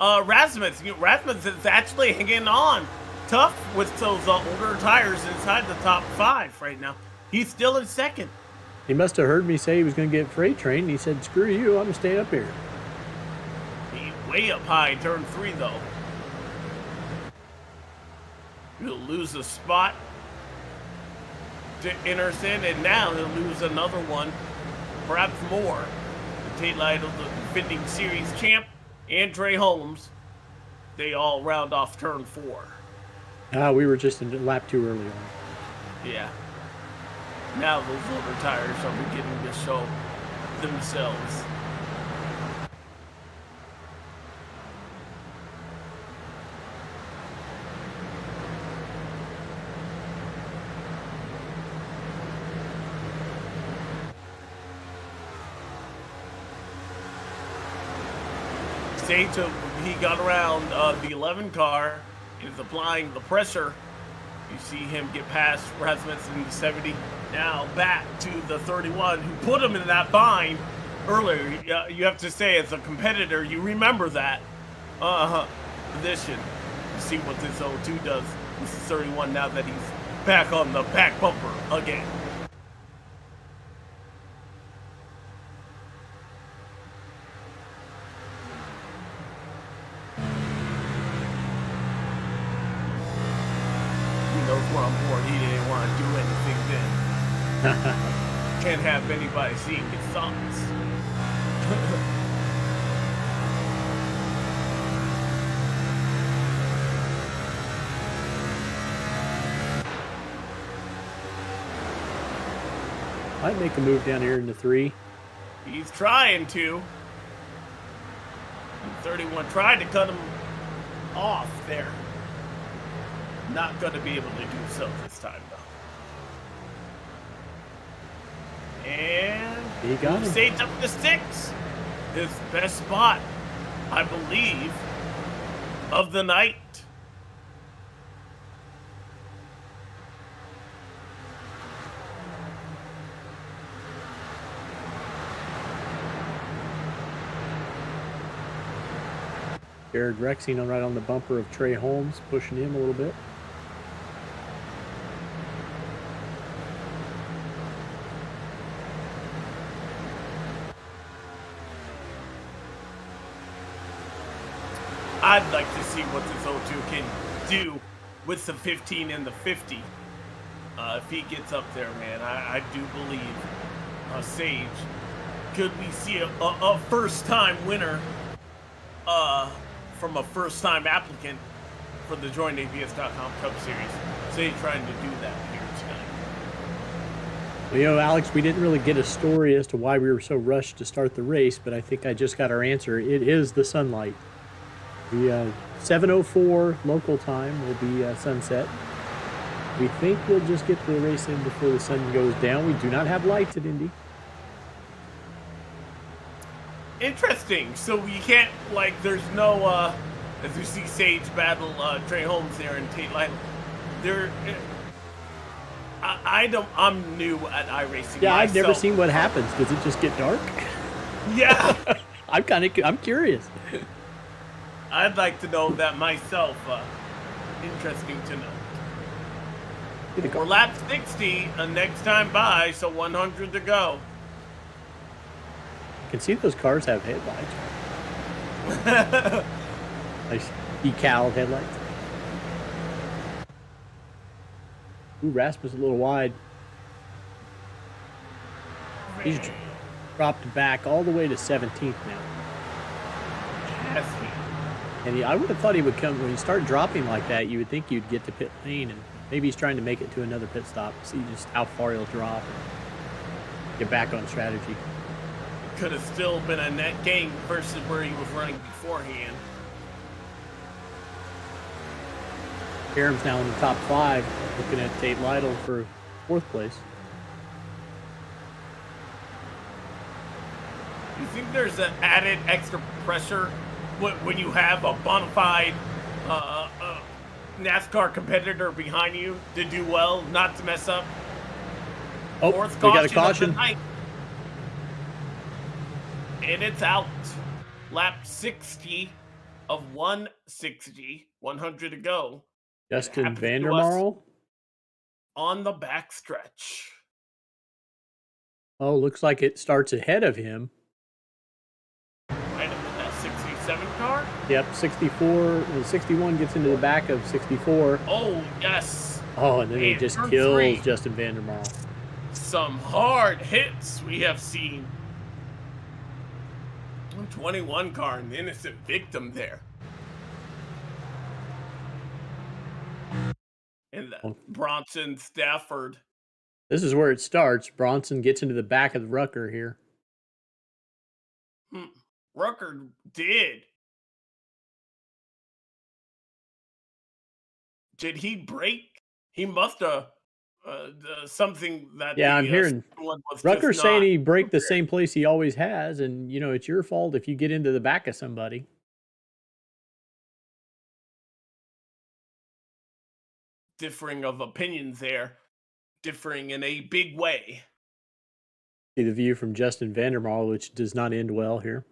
Rasmus? Rasmus is actually hanging on tough with those older tires inside the top 5 right now. He's still in 2nd. He must have heard me say he was going to get freight trained. And he said, "Screw you, I'm going to stay up here." He's way up high in turn 3 though. He'll lose a spot to Interson, and now he'll lose another one, perhaps more. Tate Lytle, the defending series champ, and Trey Holmes, they all round off turn 4. We were just a lap too early on. Yeah. Now those older tires are beginning to show themselves. He got around the 11 car, is applying the pressure. You see him get past Rasmussen in the 70. Now back to the 31, who put him in that bind earlier. You have to say, as a competitor, you remember that position. You see what this 02 does. This is 31 now that he's back on the back bumper again. On board, he didn't want to do anything then. Can't have anybody seeing his thoughts. Might make a move down here into 3. He's trying to. 31 tried to cut him off there. Not going to be able to do so this time, though. And he got him. Sage up to 6. His best spot, I believe, of the night. Jared Rexing right on the bumper of Trey Holmes, pushing him a little bit. I'd like to see what this O2 can do with the 15 and the 50. If he gets up there, man, I do believe Sage. Could we see a first-time winner from a first-time applicant for the JoinABS.com Cup Series? Sage trying to do that here tonight. Well, you know, Alex, we didn't really get a story as to why we were so rushed to start the race, but I think I just got our answer. It is the sunlight. The 7:04 local time will be sunset. We think we'll just get the race in before the sun goes down. We do not have lights at Indy. Interesting. So you can't, like, there's no, as we see Sage battle Trey Holmes there and Tate Lytle. I'm new at iRacing. Yeah, I've never myself. seen what happens. Does it just get dark? Yeah. I'm curious. I'd like to know that myself. Interesting to know. We're lap 60, next time by, so 100 to go. I can see those cars have headlights. Nice decaled headlights. Ooh, Rasmus a little wide. He's dropped back all the way to 17th now. And I would have thought he would come, when you start dropping like that, you would think you'd get to pit lane, and maybe he's trying to make it to another pit stop, see just how far he'll drop and get back on strategy. Could have still been a net gain versus where he was running beforehand. Karam's now in the top 5, looking at Tate Lytle for 4th place. You think there's an added extra pressure when you have a bona fide NASCAR competitor behind you to do well, not to mess up? Oh, Fourth we got a of caution. the night. And it's out. Lap 60 of 160, 100 to go. Justin Vandermarl on the backstretch. Oh, looks like it starts ahead of him. Right up in that 67 car? Yep, 64, 61 gets into the back of 64. Oh, yes. Oh, and then he just kills Justin Vandermarl. Some hard hits we have seen. 21 car, an innocent victim there. And Bronson Stafford. This is where it starts. Bronson gets into the back of the Rucker here. Rucker did. Did he break? He must have something that. Yeah, I'm hearing Rucker saying he braked the same place he always has, and you know it's your fault if you get into the back of somebody. Differing of opinions there, differing in a big way. See the view from Justin Vandermarl, which does not end well here.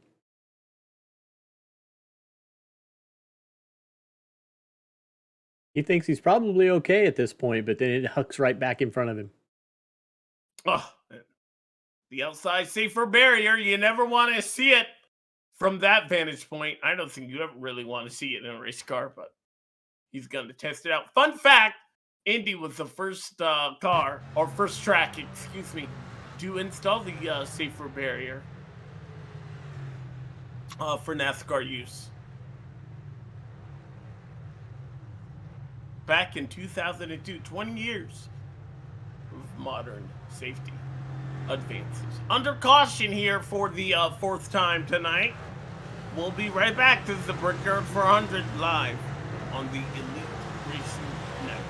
He thinks he's probably okay at this point, but then it hucks right back in front of him. Oh, the outside safer barrier. You never want to see it from that vantage point. I don't think you ever really want to see it in a race car, but he's going to test it out. Fun fact, Indy was the first car, or first track, excuse me, to install the safer barrier for NASCAR use. Back in 2002, 20 years of modern safety. advances. Under caution here for the fourth time tonight. We'll be right back. This is the Brickyard 400 live on the Elite Racing Network.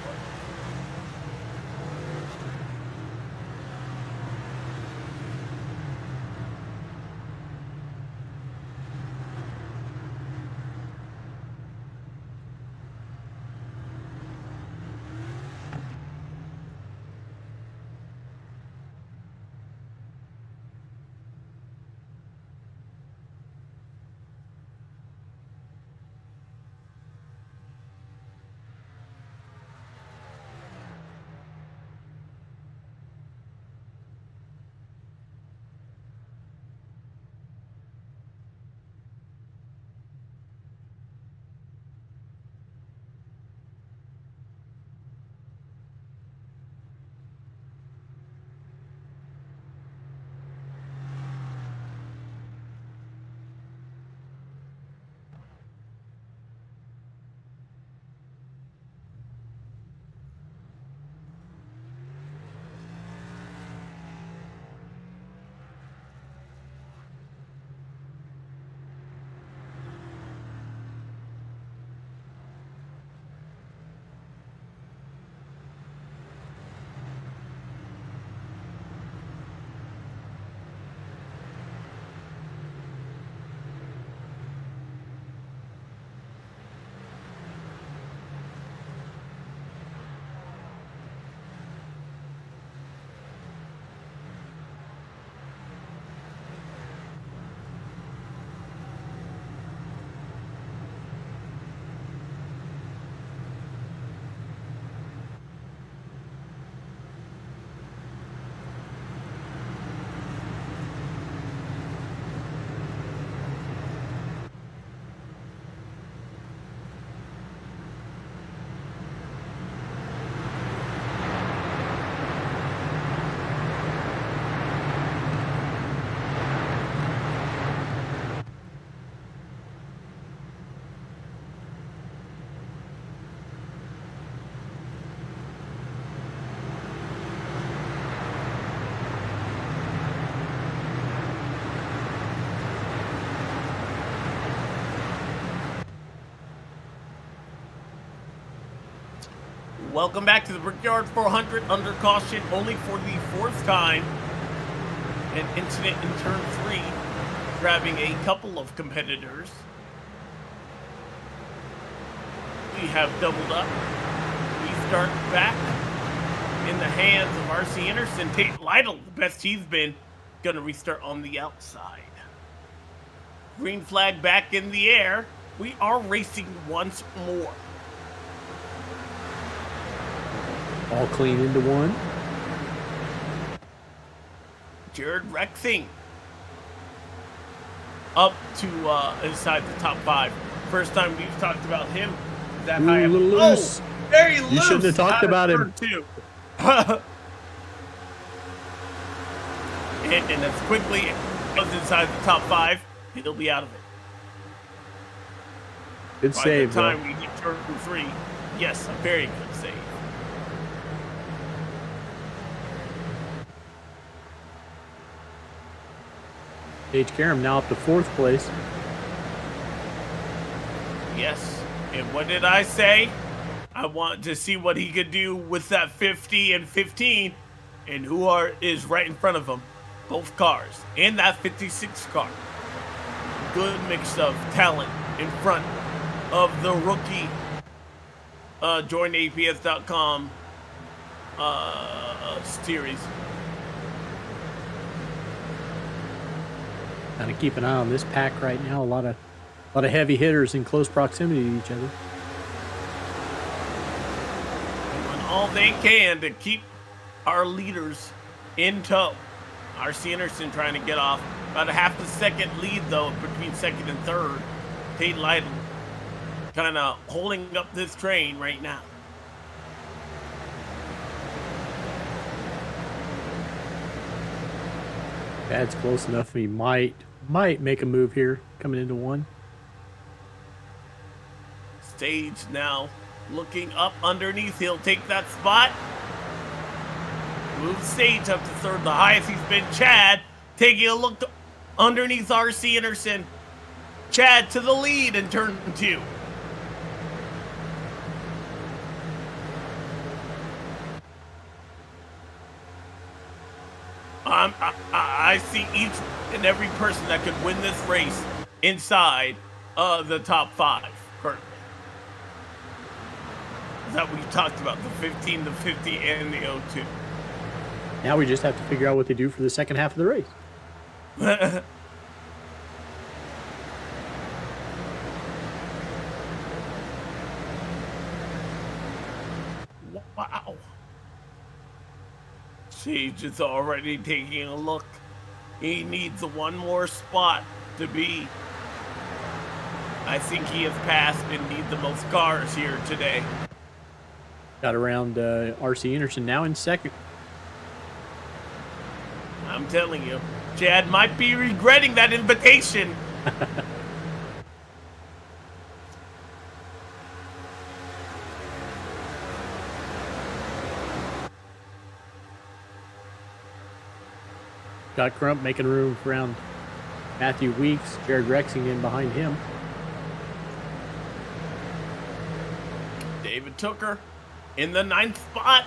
Welcome back to the Brickyard 400 under caution only for the fourth time. An incident in turn 3, grabbing a couple of competitors. We have doubled up. We start back in the hands of R.C. Anderson. Tate Lytle, the best he's been, gonna restart on the outside. Green flag back in the air. We are racing once more. All clean into one. Jared Rexing up to inside the top 5. First time we've talked about him that high. A little loose. Very loose. You shouldn't have talked about him. and as quickly goes inside the top 5, he'll be out of it. Good save, by the time we get turn 3, yes, a very good save. H. Karam now up to 4th place. Yes, and what did I say? I want to see what he could do with that 50 and 15, and who is right in front of him. Both cars, and that 56 car. Good mix of talent in front of the rookie joinaps.com series. Kind of keep an eye on this pack right now. A lot of heavy hitters in close proximity to each other. Doing all they can to keep our leaders in tow. R.C. Anderson trying to get off. About a half a second lead, though, between 2nd and 3rd. Tate Lytle kind of holding up this train right now. That's close enough. He might make a move here coming into 1. Stage now looking up underneath. He'll take that spot. move Sage up to third, the highest he's been. Chad taking a look underneath RC Anderson. Chad to the lead in turn 2. I see each and every person that could win this race inside the top 5 currently. That we talked about, the 15, the 50, and the 02. Now we just have to figure out what they do for the second half of the race. Wow. Sage is already taking a look. He needs one more spot to be. I think he has passed and need the most cars here today. Got around RC Anderson now in second. I'm telling you, Chad might be regretting that invitation. Got Crump making room around Matthew Weeks, Jared Rexing in behind him. David Tooker in the 9th spot.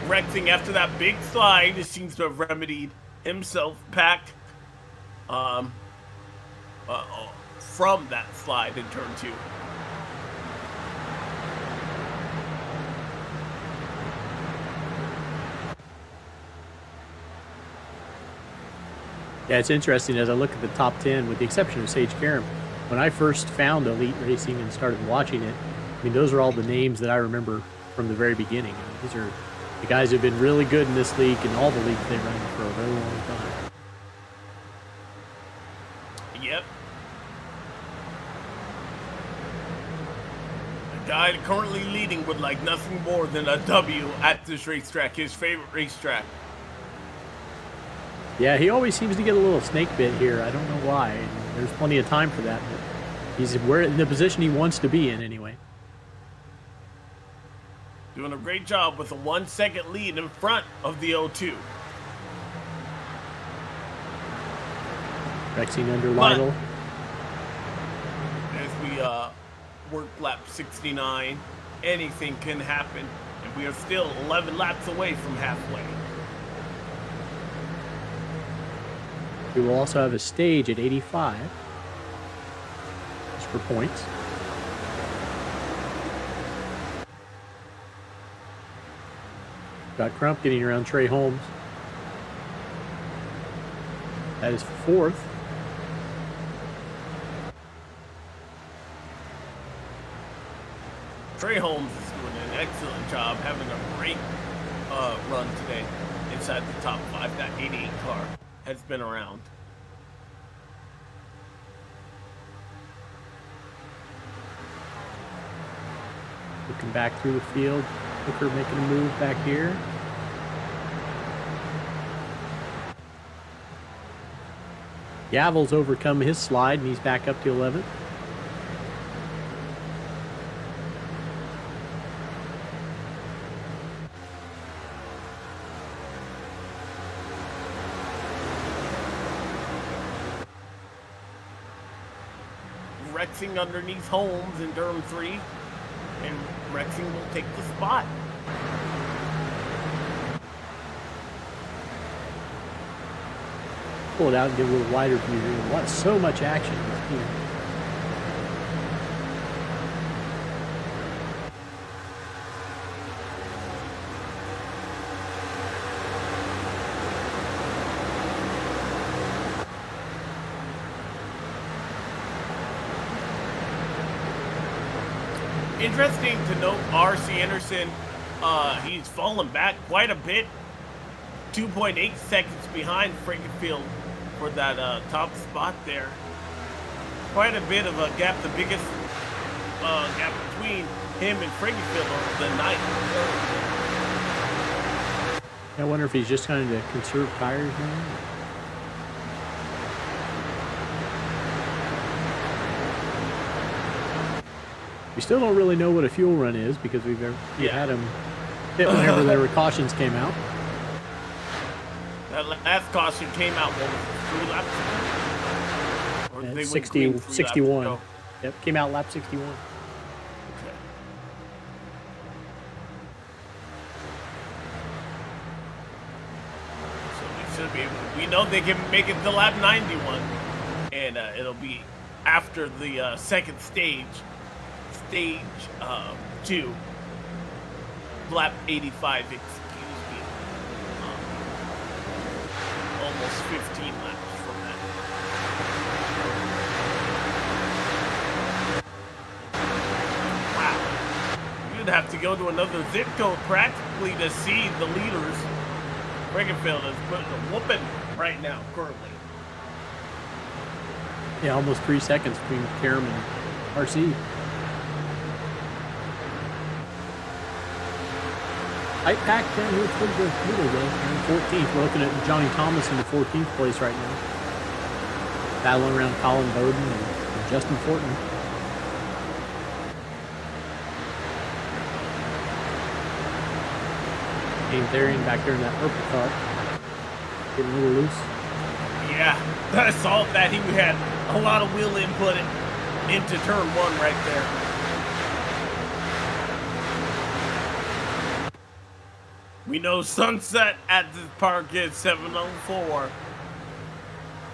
Rexing after that big slide, he seems to have remedied himself back from that slide in turn 2. Yeah, it's interesting as I look at the top 10, with the exception of Sage Karam. When I first found Elite Racing and started watching it, I mean, those are all the names that I remember from the very beginning. I mean, these are the guys who have been really good in this league and all the leagues they run for a very long time. Yep. The guy currently leading would like nothing more than a W at this racetrack, his favorite racetrack. Yeah, he always seems to get a little snake bit here. I don't know why. There's plenty of time for that, but he's in the position he wants to be in anyway. Doing a great job with a 1 second lead in front of the 02. Rexing under Lytle. As we work lap 69, anything can happen, and we are still 11 laps away from halfway. We will also have a stage at 85, just for points. Got Crump getting around Trey Holmes. That is 4th. Trey Holmes is doing an excellent job, having a great run today inside the top 5. That 88 car has been around. Looking back through the field. Hooker making a move back here. Yavel's overcome his slide and he's back up to 11th. Rexing underneath Holmes in turn 3, and Rexing will take the spot. Pull it out and get a little wider view here. So much action in this team. Interesting to note, RC Anderson, he's fallen back quite a bit. 2.8 seconds behind Frankenfield for that top spot there. Quite a bit of a gap, the biggest gap between him and Frankenfield of the night. I wonder if he's just trying to conserve tires now. We still don't really know what a fuel run is because we had them hit whenever their cautions came out. That last caution came out, what was it, 3 laps ago? Or they went green 3 61. laps ago? Yep, came out lap 61. Okay. So we should be able to, we know they can make it to lap 91, and it'll be after the second stage, stage 2, lap 85, excuse me. Almost 15 laps from that. Wow. You'd have to go to another zip code practically to see the leaders. Brickyard is putting a whooping right now, currently. Yeah, almost 3 seconds between Karam and RC. Tight pack down here towards the middle though. 14th. We're looking at Johnny Thomas in the 14th place right now. Battling around Colin Bowden and Justin Fortin. Game Therian back there in that purple car. Getting a little loose. Yeah, I saw that he had a lot of wheel input into turn 1 right there. We know sunset at this park is 7:04,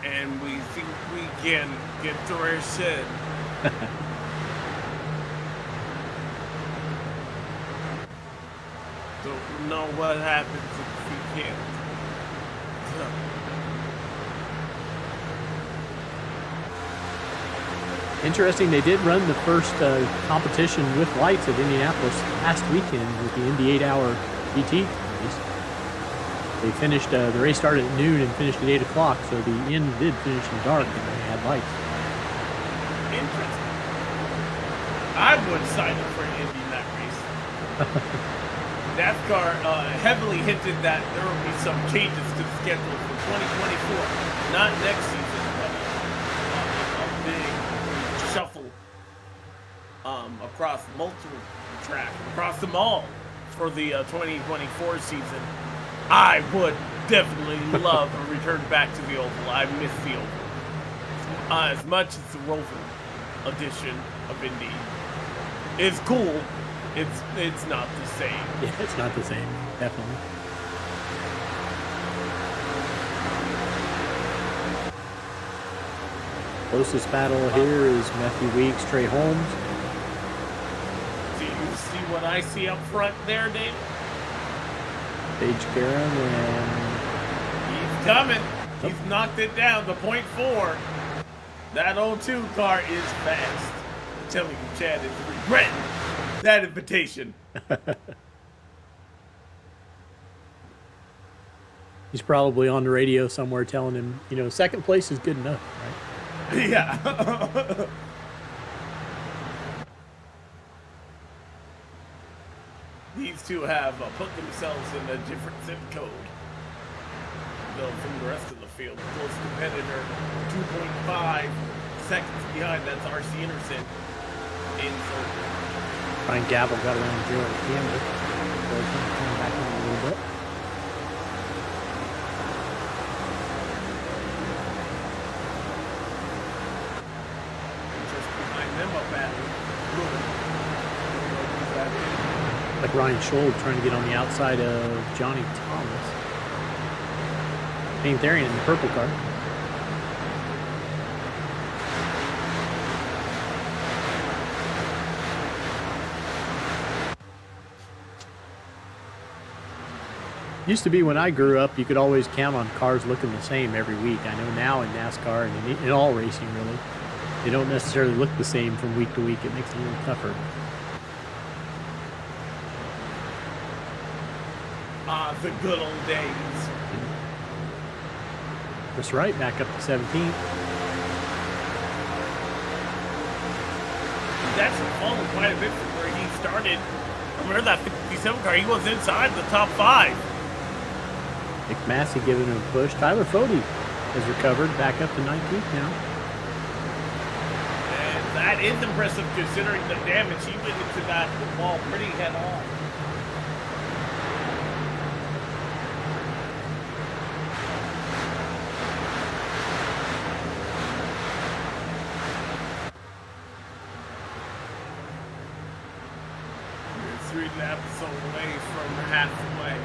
and we think we can get to our shed. Don't know what happens if we can't. Interesting, they did run the first competition with lights at Indianapolis last weekend with the Indy 8-hour GT race. They finished, the race started at noon and finished at 8 o'clock, so the end did finish in dark and they had lights. Interesting. I would sign up for an Indy in that race. NASCAR heavily hinted that there will be some changes to the schedule for 2024. Not next season, but a big shuffle across multiple tracks, across them all for the 2024 season. I would definitely love a return back to the Oval. I miss the Oval. As much as the Rover edition of Indy is cool, it's not the same. Yeah, it's not the same, definitely. Closest battle here is Matthew Weeks, Trey Holmes. Do you see what I see up front there, Dave? Paige Karam and... He's coming. He's knocked it down to .4. That 02 car is fast. I'm telling you, Chad is regretting that invitation. He's probably on the radio somewhere telling him, you know, second place is good enough, right? Yeah. These two have put themselves in a different zip code from the rest of the field. Close competitor, 2.5 seconds behind. That's RC Anderson in third. Ryan Gavel got around Joe Campbell. Coming back on a little bit. Just behind them up at Like Ryan Scholl trying to get on the outside of Johnny Thomas. Payne Therian in the purple car. Used to be when I grew up, you could always count on cars looking the same every week. I know now in NASCAR and in all racing really, they don't necessarily look the same from week to week. It makes it a little tougher. The good old days. Chris Wright back up to 17th. He's actually fallen quite a bit from where he started. Remember that 57 car? He was inside the top 5. Nick Massey giving him a push. Tyler Fody has recovered back up to 19th now. And That is impressive considering the damage he went into that wall pretty head on. We're 3 laps away from halfway.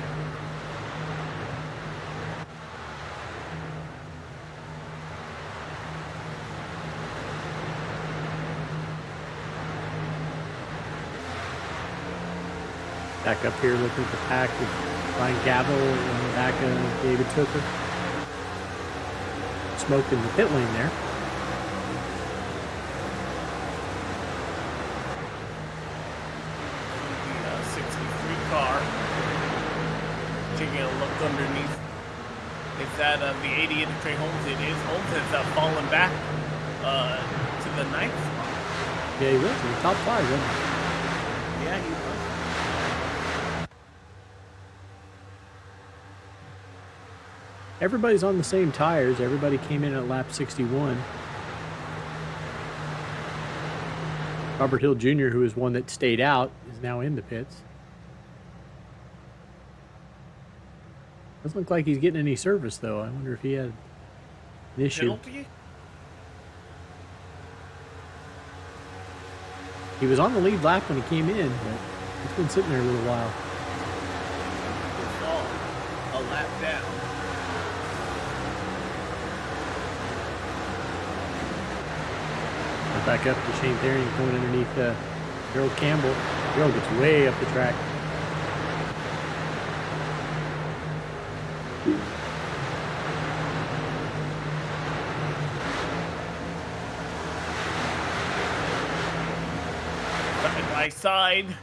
Back up here looking at the pack with Ryan Gavel in the back of David Tooker. Smoke in the pit lane there. The 63 car. Taking a look underneath. Is that the 88 of Trey Holmes? It is. Holmes has fallen back to the 9th spot. Yeah, he was in the top 5, wasn't he? Yeah, he was. Everybody's on the same tires. Everybody came in at lap 61. Robert Hill Jr., who is one that stayed out, is now in the pits. Doesn't look like he's getting any service, though. I wonder if he had an issue. Penalty? He was on the lead lap when he came in, but he's been sitting there a little while. It's all a lap down. Back up to Shane Therian going underneath Gerald Campbell. Gerald gets way up the track. Side by side.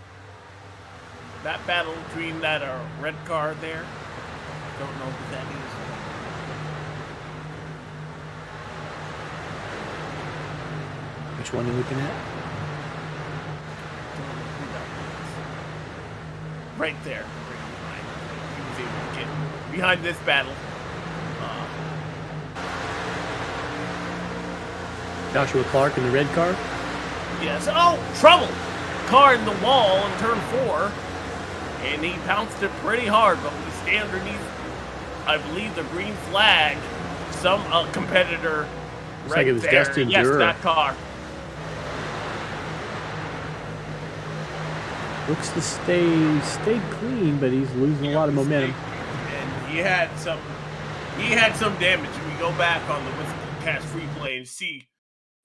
That battle between that red car there. Don't know who that is. Which one are you looking at? Right there. Right behind. He was able to get behind this battle. Joshua Clark in the red car. Yes. Oh, trouble! Car in the wall in turn 4. And he pounced it pretty hard, but we stay underneath, I believe, the green flag. Some competitor Looks right like it was there. Dustin Yes, Durer. that car. Looks to stay clean, but he's losing a lot of momentum. And he had some damage. If we go back on the Whiskey Free Play and see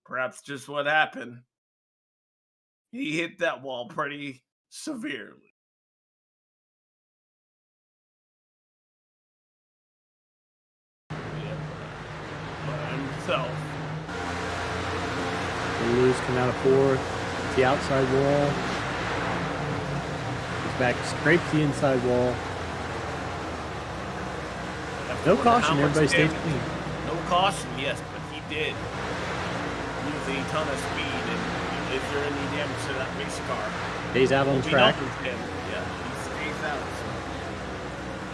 perhaps just what happened. He hit that wall pretty severely. Yeah, by himself. Lewis coming out of 4th. The outside wall. He's back, scrapes the inside wall. No caution, everybody stays clean. No caution, yes, but he did lose a ton of speed. And is there any damage to that race car? Stays out on the track. Yeah, he stays out. So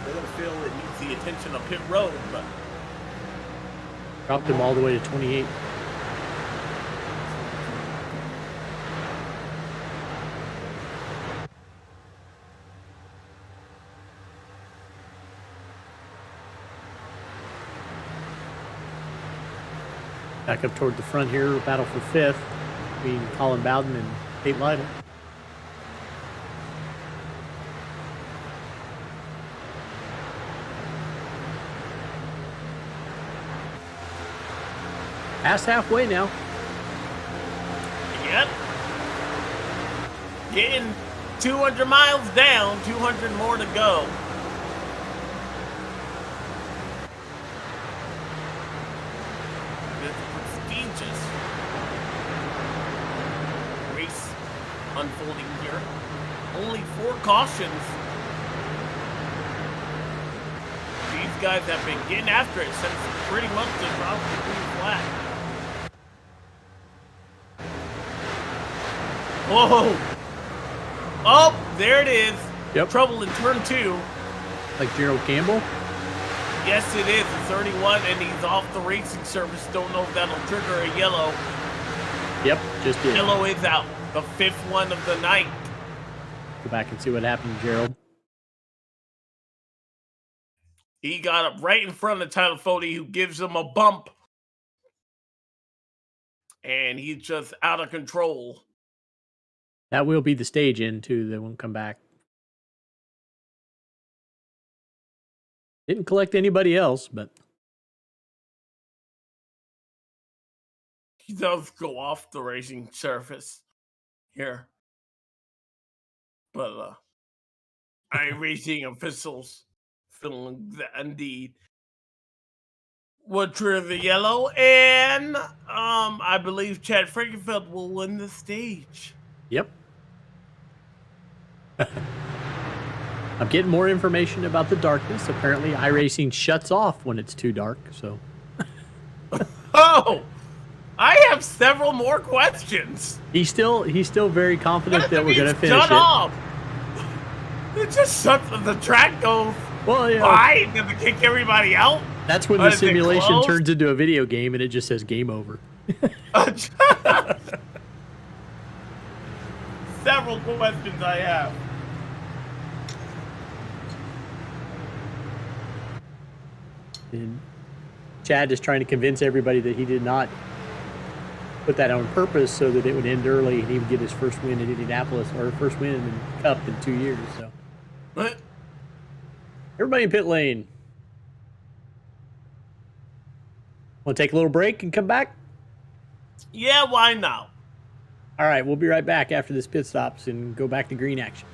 they're going to feel it needs the attention of pit road, but Dropped him all the way to 28. Back up toward the front here, battle for 5th between Colin Bowden and Tate Lytle. Past halfway now. yep. Getting 200 miles down, 200 more to go. Prestigious race unfolding here. Only 4 cautions. These guys have been getting after it since pretty much the drop of the green flag. Whoa! Oh, there it is. Yep. Trouble in turn 2. Like Gerald Campbell. Yes, it is. It's 31, and he's off the racing surface. Don't know if that'll trigger a yellow. Yep, just did. Yellow is out. The 5th one of the night. Go back and see what happened to Gerald. He got up right in front of Tyler Fody, who gives him a bump. And he's just out of control. That will be the stage end, too. They won't come back. Didn't collect anybody else, but... He does go off the racing surface here. But iRacing officials feeling that indeed would trigger the yellow, and I believe Chad Frankenfeld will win the stage. Yep. I'm getting more information about the darkness. Apparently, iRacing shuts off when it's too dark, so... Oh! I have several more questions. He's still very confident that we're going to finish shut it. Off. It just shuts the track goes. Well, yeah. Why? Does it kick everybody out? That's when the simulation turns into a video game and it just says game over. Several questions I have. And Chad is trying to convince everybody that he did not put that on purpose so that it would end early and he would get his first win in Indianapolis, or first win in the Cup in 2 years. So, What? Everybody in pit lane. Want to take a little break and come back? Yeah, why not? All right, we'll be right back after this pit stops and go back to green action.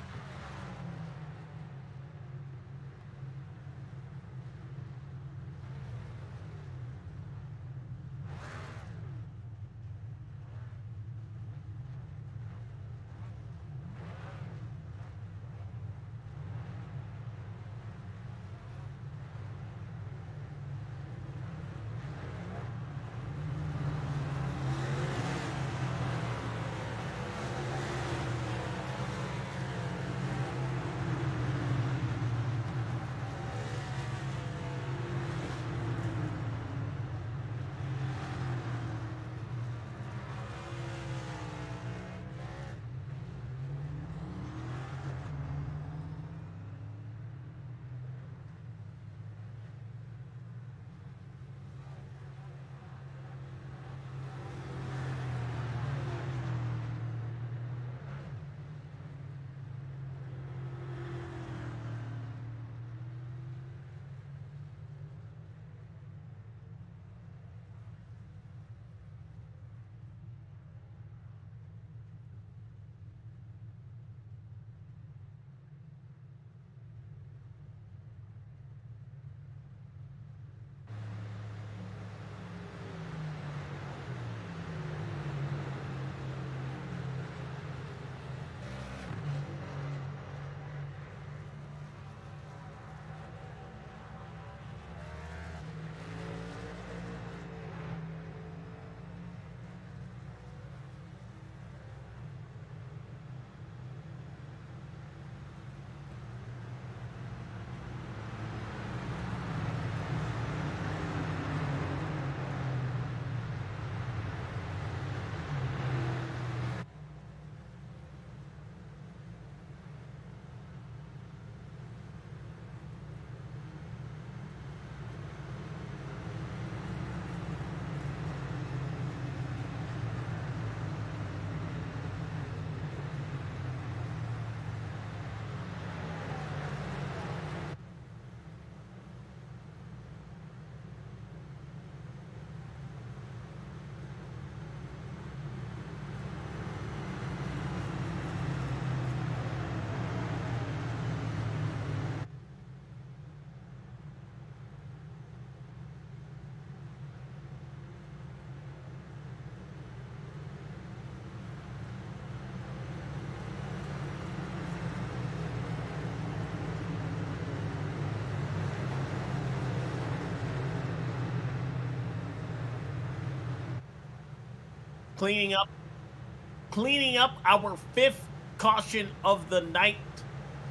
Cleaning up our 5th caution of the night.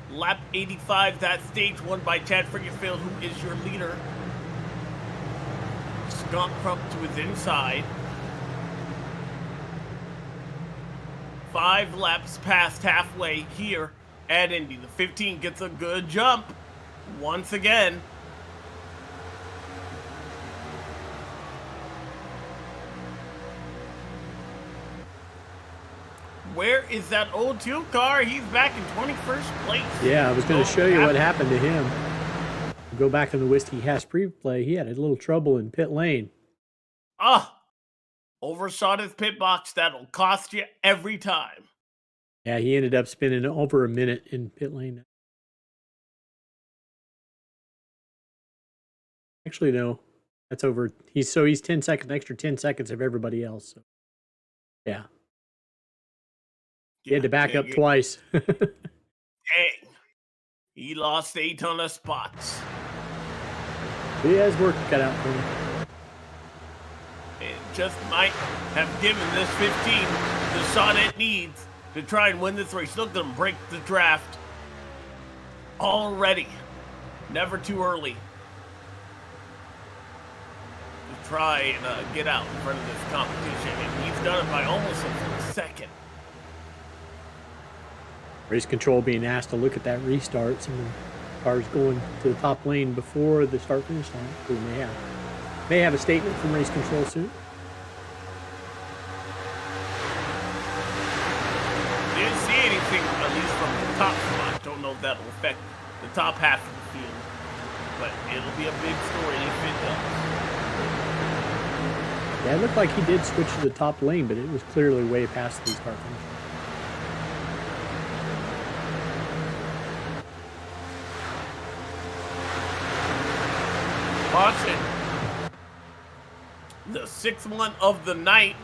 Lap 85, that stage won by Chad Frickenfield, who is your leader. Scott Crump to his inside. 5 laps past halfway here at Indy. The 15 gets a good jump once again. Where is that old teal car? He's back in 21st place. Yeah, I was going to show you what happened to him. Go back in the Whiskey Hash pre-play. He had a little trouble in pit lane. Overshot his pit box. That'll cost you every time. Yeah, he ended up spending over a minute in pit lane. Actually, no. That's over. He's 10 seconds, extra 10 seconds of everybody else. So. Yeah. He had to back up twice. Dang. He lost 8 ton of spots. He has work cut out for him. It just might have given this 15 the shot it needs to try and win this race. Look at him break the draft already. Never too early to try and get out in front of this competition. And he's done it by almost a second. Race control being asked to look at that restart. Some of the cars going to the top lane before the start-finish line. We may have a statement from race control soon. Didn't see anything, at least from the top spot. Don't know if that'll affect the top half of the field, but it'll be a big story if it does. Yeah, it looked like he did switch to the top lane, but it was clearly way past the start-finish line. Caution. The 6th one of the night.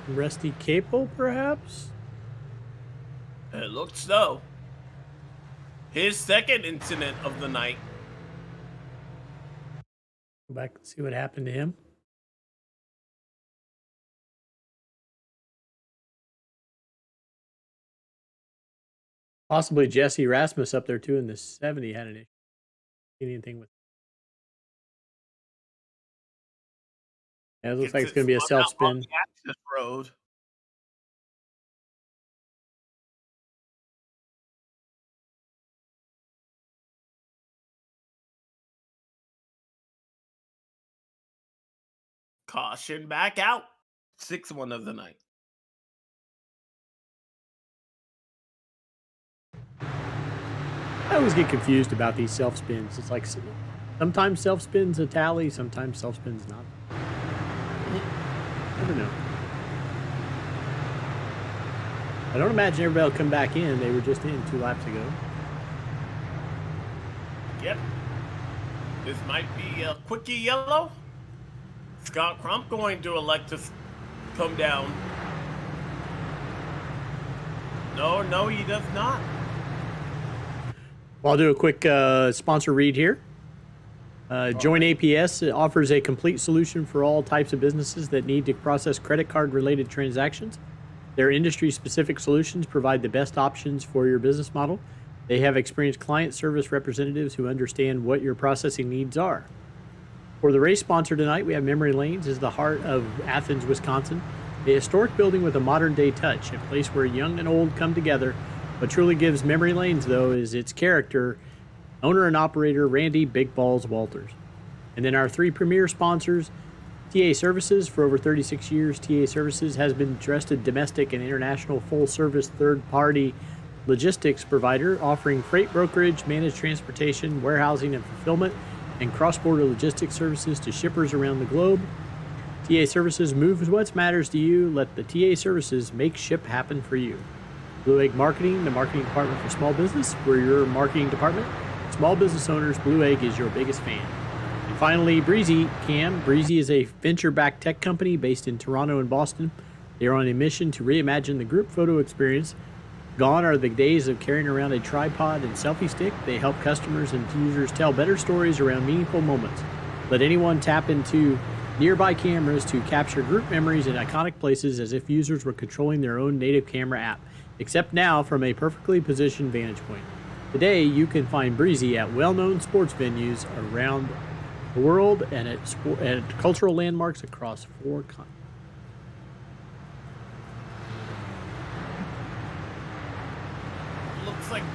Rusty Capel, perhaps? It looks so. His 2nd incident of the night. Go back and see what happened to him. Possibly Jesse Rasmus up there too in the 70 had an issue. Anything with. Yeah, it looks like it's going to be a self-spin. Road. Caution back out. 6th one of the night. I always get confused about these self-spins. It's like sometimes self-spin's a tally, sometimes self-spin's not. I don't know. I don't imagine everybody will come back in. They were just in 2 laps ago. Yep. This might be a quickie yellow. Scott Crump going to elect to come down. No, he does not. Well, I'll do a quick sponsor read here. Join APS offers a complete solution for all types of businesses that need to process credit card related transactions. Their industry specific solutions provide the best options for your business model. They have experienced client service representatives who understand what your processing needs are. For the race sponsor tonight, we have Memory Lanes is the heart of Athens, Wisconsin. A historic building with a modern day touch, a place where young and old come together. What truly gives Memory Lanes, though, is its character. Owner and operator Randy Big Balls Walters. And then our 3 premier sponsors, TA Services. For over 36 years, TA Services has been trusted domestic and international full-service third-party logistics provider offering freight brokerage, managed transportation, warehousing and fulfillment, and cross-border logistics services to shippers around the globe. TA Services moves what matters to you. Let the TA Services make ship happen for you. Blue Egg Marketing, the marketing department for small business. We're your marketing department. Small business owners, Blue Egg is your biggest fan. And finally, Breezy Cam. Breezy is a venture-backed tech company based in Toronto and Boston. They are on a mission to reimagine the group photo experience. Gone are the days of carrying around a tripod and selfie stick. They help customers and users tell better stories around meaningful moments. Let anyone tap into nearby cameras to capture group memories in iconic places as if users were controlling their own native camera app, except now from a perfectly positioned vantage point. Today, you can find Breezy at well-known sports venues around the world and at cultural landmarks across 4 continents.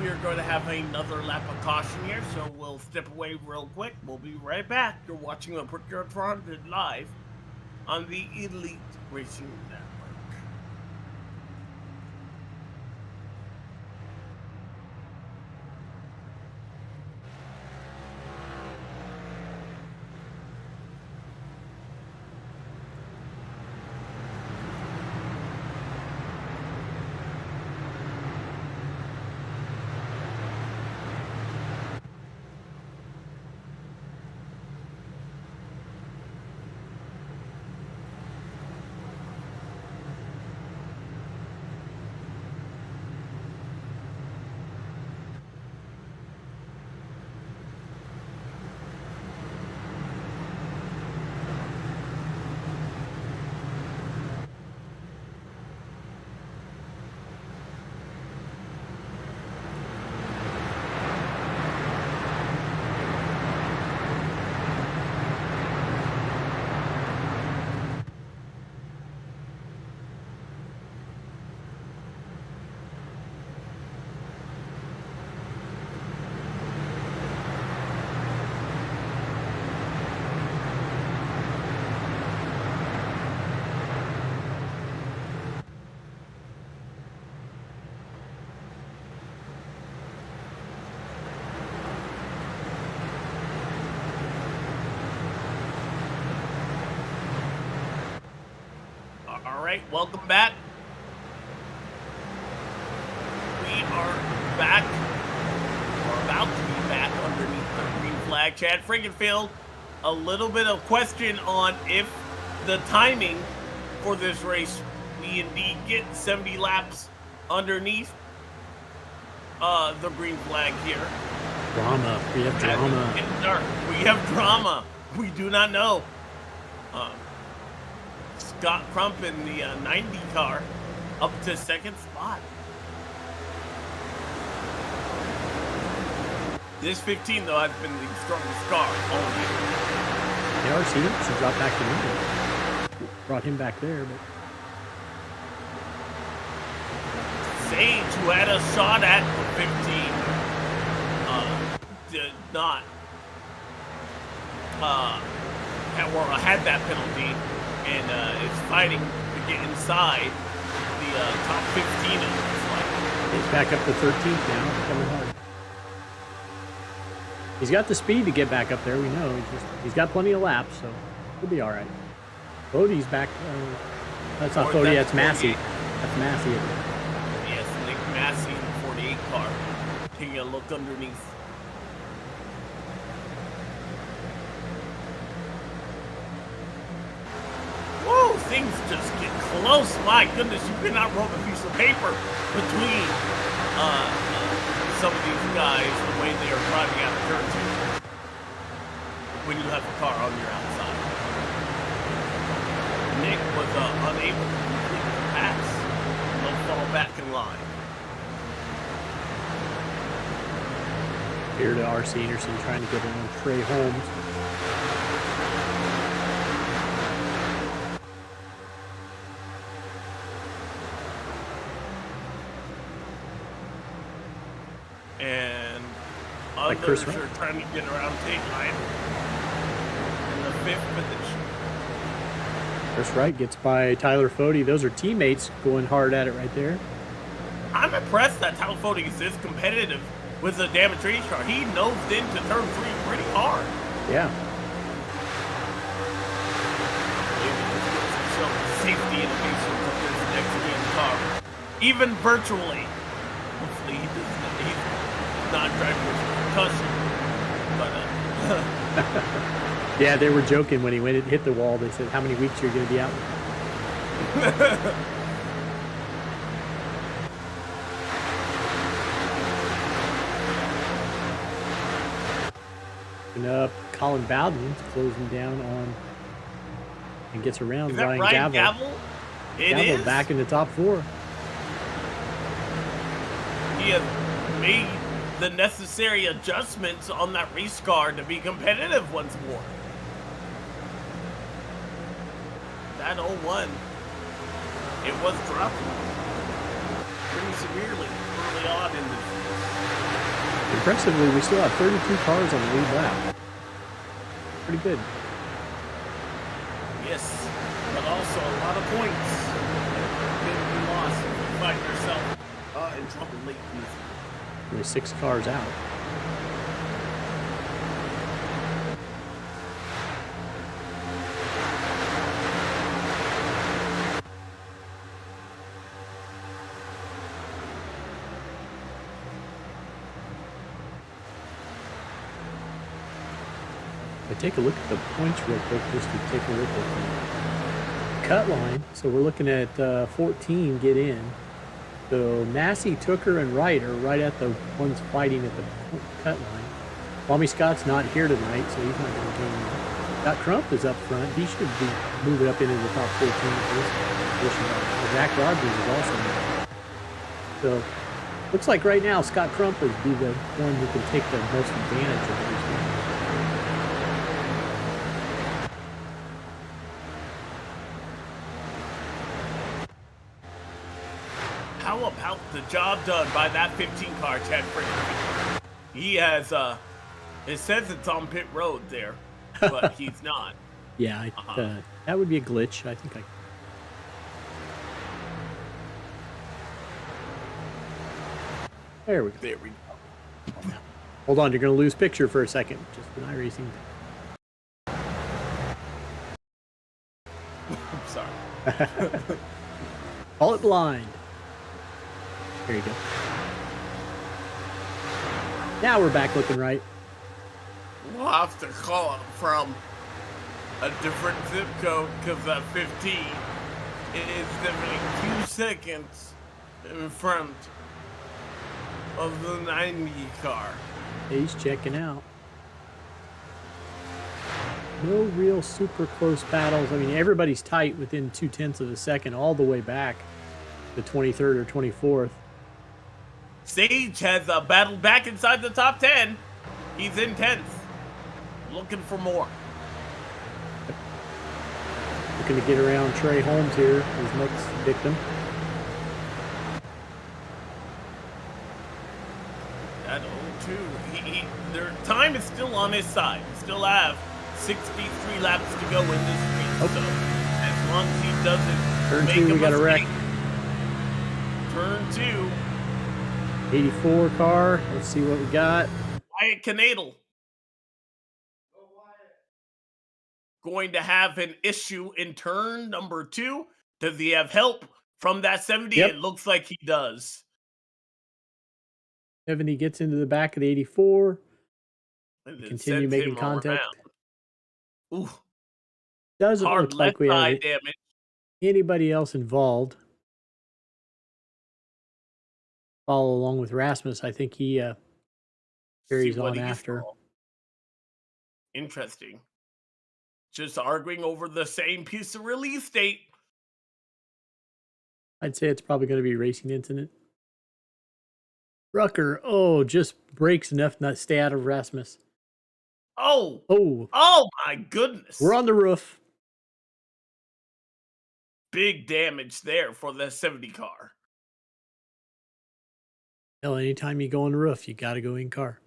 we are going to have another lap of caution here, so we'll step away real quick. We'll be right back. You're watching the Brickyard live on the Elite Racing Network. Alright, welcome back. We are back, or about to be back underneath the green flag. Chad Frankenfield, a little bit of question on if the timing for this race, we indeed get 70 laps underneath the green flag here. Drama. We have drama. We have drama. We do not know. Scott Crump in the 90 car up to second spot. This 15, though, has been the strongest car all year. The RC should drop back to me. Brought him back there, but Sage, who had a shot at the 15, did not had that penalty. And is fighting to get inside the top 15 of this fight. He's back up to 13th now, coming hard. He's got the speed to get back up there, we know. He's got plenty of laps, so he'll be all right. Bodie's back. That's not Bodie, that's Massey. That's Massey. Yes, Nick Massey in the 48 car. Taking a look underneath. Whoa, things just get close. My goodness, you cannot rub a piece of paper between some of these guys the way they are driving out of turn two when you have a car on your outside. Nick was unable to complete the pass. He'll fall back in line. Here to RC Anderson trying to get in on Trey Holmes. And others are trying to get around tape line in the 5th position. Chris Wright gets by Tyler Fode. Those are teammates going hard at it right there. I'm impressed that Tyler Fode is this competitive with the damaged race car. He nosed into turn 3 pretty hard. Yeah. So safety innovations of this next game car, even virtually. Hopefully he's not driving with concussion, but yeah, they were joking when he went and hit the wall. They said, "How many weeks are you going to be out?" And Colin Bowden's closing down on and gets around is that Ryan Gavel. Gavel? It Gavel is back in the top 4. He has made the necessary adjustments on that race car to be competitive once more. That 01, it was dropped. pretty severely early on in this. Impressively, we still have 32 cars on the lead lap. Pretty good. Yes, but also a lot of points can be lost if you find yourself in trouble late in this. Only 6 cars out. Take a look at the points real quick, just to take a look at the cut line. So we're looking at 14 get in. So Massey, Tooker, and Wright are right at the ones fighting at the cut line. Tommy Scott's not here tonight, so he's not going to join in. Scott Crump is up front. He should be moving up into the top 14 for this position. Zach Rogers is also there. So looks like right now Scott Crump would be the one who can take the most advantage of these things. How about the job done by that 15 car, Chad Fraser? He has, it says it's on pit road there, but he's not. Yeah, that would be a glitch. I think There we go. There we go. Hold on, you're going to lose picture for a second. Just an iRacing. I'm sorry. Call it blind. There you go. Now we're back looking right. We'll have to call it from a different zip code because that 15 is definitely 2 seconds in front of the 90 car. He's checking out. No real super close battles. I mean, everybody's tight within 0.2 of a second all the way back to 23rd or 24th. Sage has battled back inside the top 10. He's in 10th. Looking for more. Looking to get around Trey Holmes here, his next victim. That 02. Their time is still on his side. We still have 63 laps to go in this race. So as long as he doesn't Turn make 2, a we got a wreck. mistake. Turn 2. 84 car. Let's see what we got. Wyatt Canadle. Going to have an issue in turn number 2. Does he have help from that 70? Yep. It looks like he does. 70 gets into the back of the 84. And then Continue sends making him contact. around. Ooh, Doesn't hard look like left we have eye damage. anybody else involved. Follow along with Rasmus. I think he carries See what on he after. saw. Interesting. Just arguing over the same piece of release date. I'd say it's probably going to be a racing incident. Rucker, just breaks enough not stay out of Rasmus. Oh my goodness. We're on the roof. Big damage there for the 70 car. Hell, anytime you go on the roof, you got to go in car.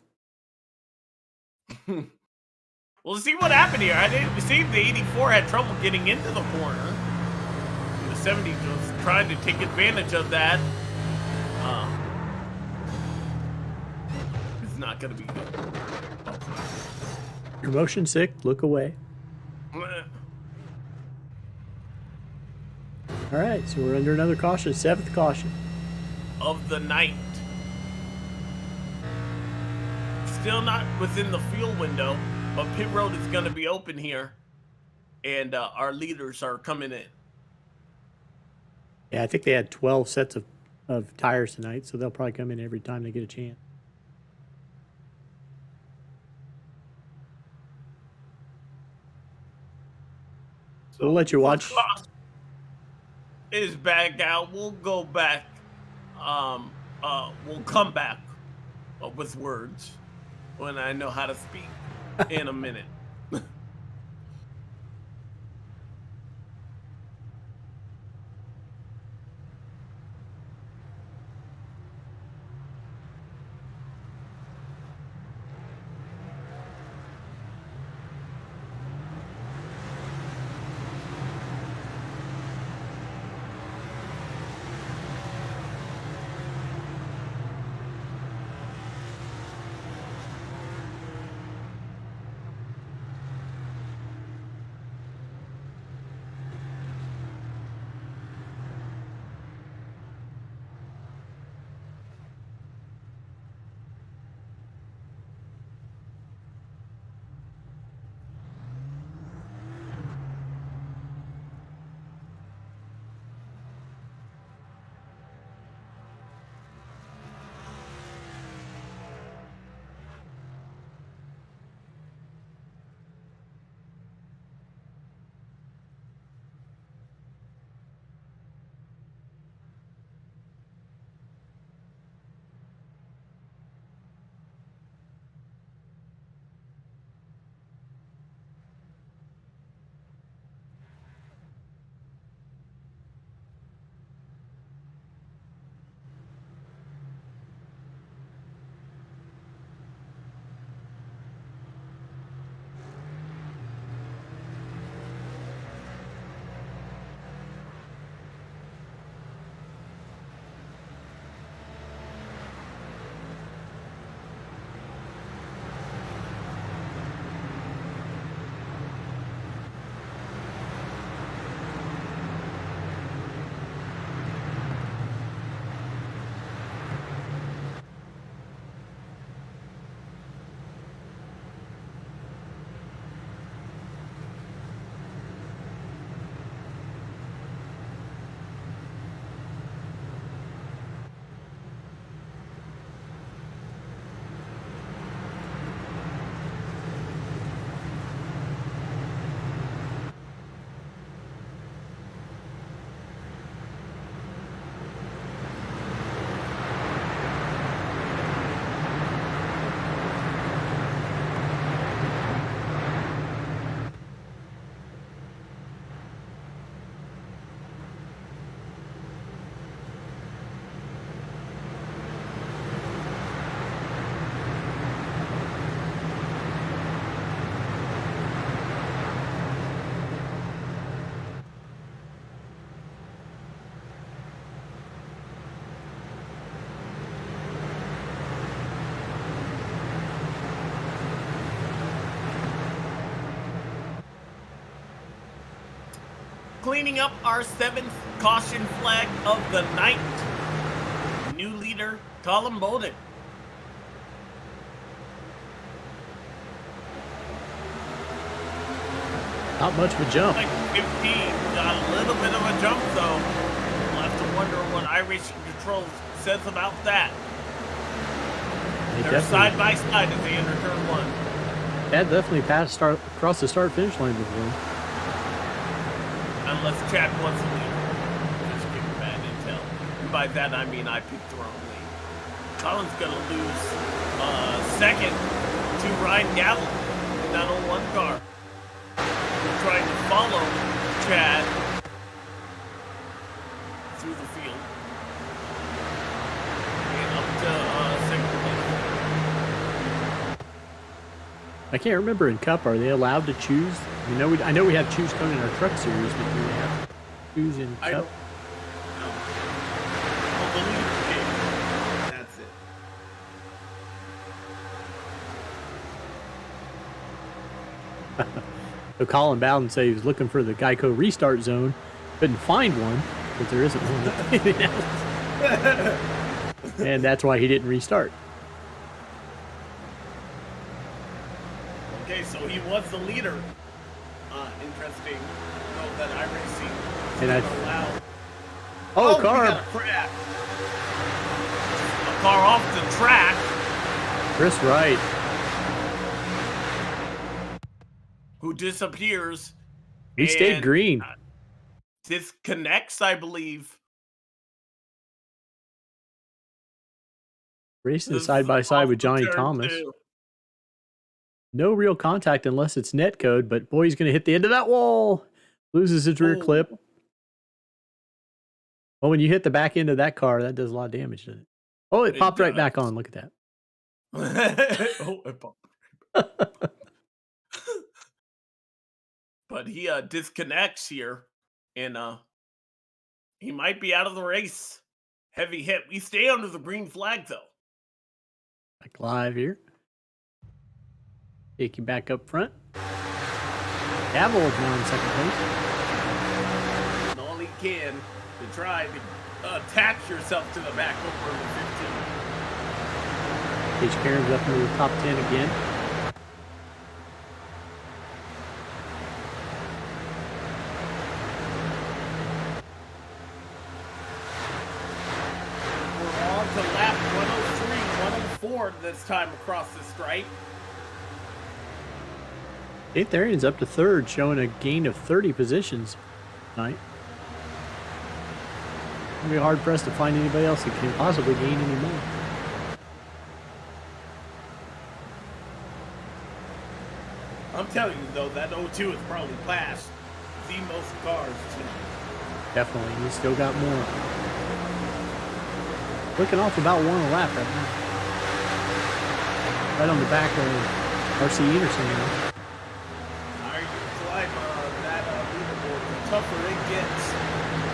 We'll see what happened here. I didn't see the 84 had trouble getting into the corner. The 70 was trying to take advantage of that. It's not going to be good. You're motion sick. Look away. All right, so we're under another caution. 7th caution. Of the night. Still not within the fuel window, but pit road is going to be open here, and our leaders are coming in. Yeah, I think they had 12 sets of tires tonight, so they'll probably come in every time they get a chance. So we'll let you watch. Is back out. We'll go back. We'll come back with words when I know how to speak in a minute. cleaning up our 7th caution flag of the night. New leader, Colin Bowden. Not much of a jump. Like 15, got a little bit of a jump though. We'll have to wonder what iRacing Controls says about that. They're side by side as they enter turn 1. That definitely passed across the start-finish line before. Unless Chad wants to lead. Just giving bad intel. And by that I mean I picked the wrong lead. Colin's gonna lose second to Ryan Gallo in that 01 car. We're trying to follow Chad through the field. And up to second place. I can't remember in Cup, are they allowed to choose? I know we have choose code in our truck series, but do they have to choose in I Cup? don't know. Well, the leader pick. That's it. So Colin Bowden said he was looking for the Geico restart zone, couldn't find one, but there isn't one. And that's why he didn't restart. Okay, so he was the leader. Interesting. Note that iRacing And didn't allow. Oh, we car. got a crash. A car off the track. Chris Wright. Who disappears. He stayed green. Disconnects, I believe. Racing side by side with Johnny Turn Thomas. 2. No real contact unless it's net code, but boy, he's going to hit the end of that wall. Loses his rear clip. Well, when you hit the back end of that car, that does a lot of damage to it. Oh, it popped right back on. Look at that. Oh, it popped. But he disconnects here, and he might be out of the race. Heavy hit. We stay under the green flag, though. Like live here. Take you back up front. Gavel now in second place. And all he can to try to attach yourself to the back over the 15. H. Cairns up into the top 10 again. We're on to lap 103, 104 this time across the stripe. Dave Therian's up to third, showing a gain of 30 positions tonight. It'll be hard pressed to find anybody else that can possibly gain any more. I'm telling you, though, that 02 is probably past the most cars tonight. Definitely, he's still got more. Looking off about one a lap right now. Right on the back of RC Anderson now. The tougher it gets.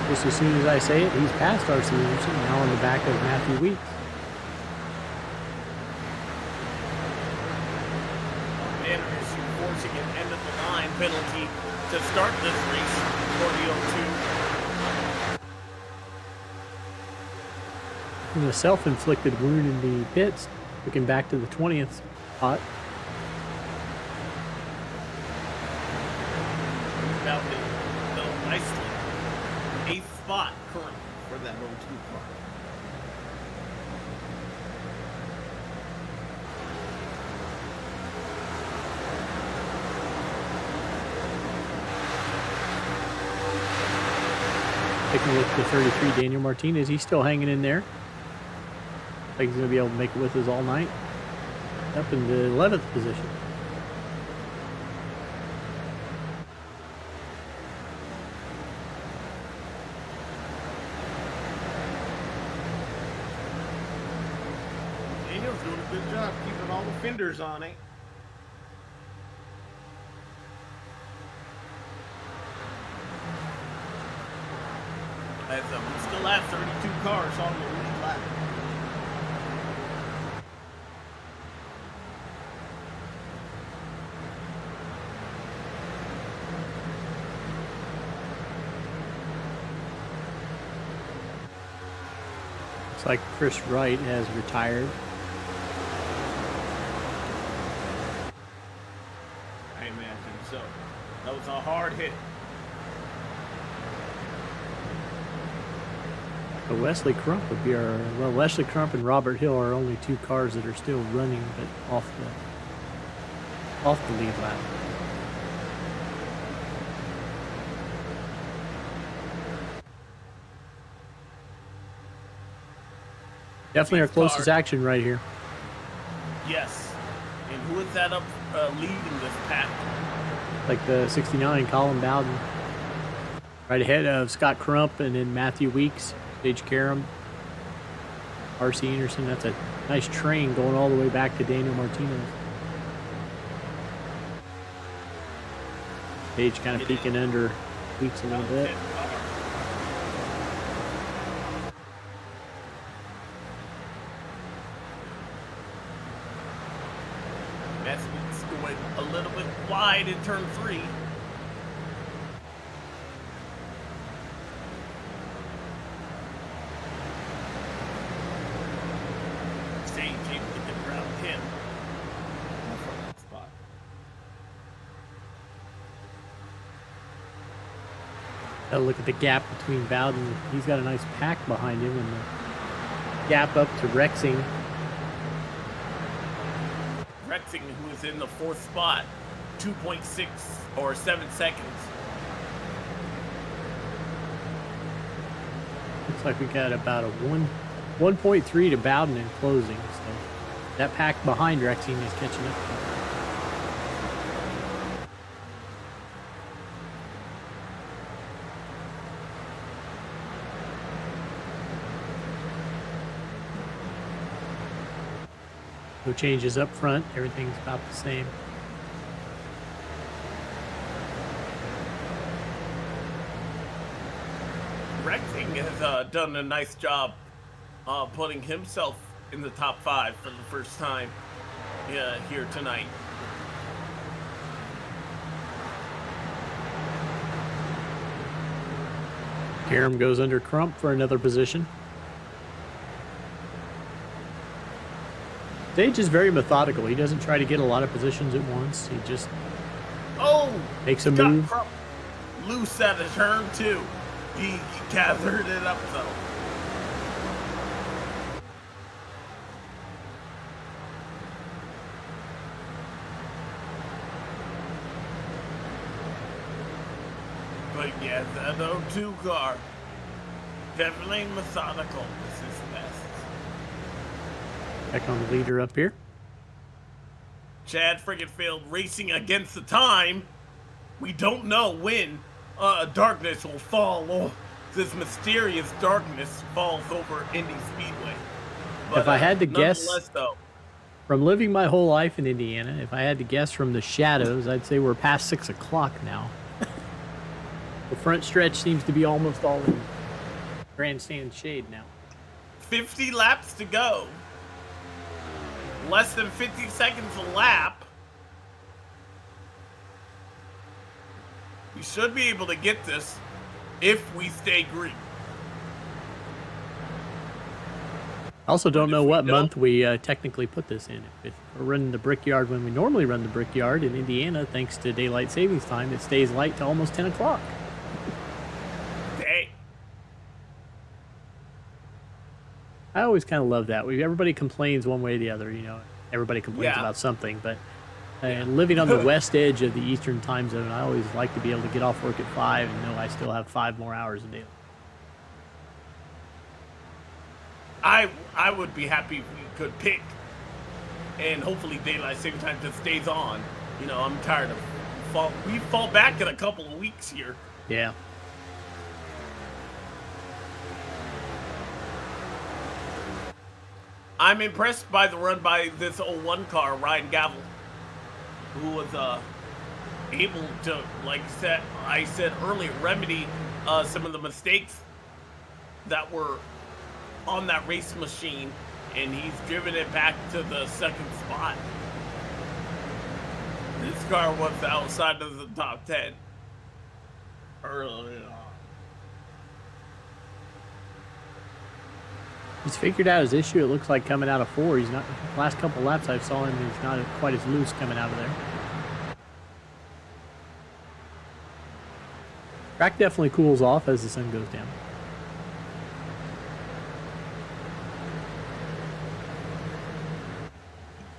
Just as soon as I say it, he's past RC Anderson, now on the back of Matthew Weeks. Anderson forcing an end of the line penalty to start this race for the 02. And a self-inflicted wound in the pits, looking back to the 20th spot. Now nicely. 8th spot currently for that 02 car. Taking a look at the 33, Daniel Martinez. He's still hanging in there. I think he's going to be able to make it with us all night. Up in the 11th position. Daniel's doing a good job keeping all the fenders on it. We still have 32 cars on the lead lap. Looks like Chris Wright has retired. I imagine so. That was a hard hit. So Wesley Crump would be our, well, Wesley Crump and Robert Hill are only two cars that are still running, but off the lead lap. Definitely our closest action right here. Yes. And who is that up leading this pack? Like the 69, Colin Bowden. Right ahead of Scott Crump and then Matthew Weeks, Sage Karam, R.C. Anderson. That's a nice train going all the way back to Daniel Martinez. Sage kind of peeking under Weeks a little bit. Matthew's going a little bit wide in turn 3. Sage able to get around him. Spot. Look at the gap between Bowden. He's got a nice pack behind him, and the gap up to Rexing. Rexing, who is in the 4th spot, 2.6 or 7 seconds. Looks like we got about a 1.3 to Bowden in closing. So that pack behind Rexing is catching up. No changes up front. Everything's about the same. Rexing has done a nice job putting himself in the top 5 for the first time here tonight. Karam goes under Crump for another position. Sage is very methodical. He doesn't try to get a lot of positions at once. He just makes a move. Crump loose at a turn 2. He gathered it up though. But yeah, that 02 car, definitely methodical. This is best. Back on the leader up here. Chad Frickenfield racing against the time. We don't know when darkness will fall. Oh, this mysterious darkness falls over Indy Speedway. But, if I had to guess, though, from living my whole life in Indiana, if I had to guess from the shadows, I'd say we're past 6 o'clock now. The front stretch seems to be almost all in grandstand shade now. 50 laps to go. Less than 50 seconds a lap. We should be able to get this if we stay green. I also don't know what month we technically put this in. If we're running the Brickyard when we normally run the Brickyard in Indiana, thanks to daylight savings time, it stays light to almost 10 o'clock. Dang. I always kind of love that. Everybody complains one way or the other, you know. Everybody complains Yeah. about something, but living on the west edge of the Eastern time zone, I always like to be able to get off work at 5 and know I still have 5 more hours a day. I would be happy if we could pick, and hopefully daylight saving time just stays on. You know, I'm tired of we fall back in a couple of weeks here. Yeah. I'm impressed by the run by this 01 car, Ryan Gavel, who was able to, like I said earlier, remedy some of the mistakes that were on that race machine, and he's driven it back to the 2nd spot. This car was outside of the top 10 early on. He's figured out his issue. It looks like coming out of 4. He's not. Last couple laps I saw him, he's not quite as loose coming out of there. Track definitely cools off as the sun goes down.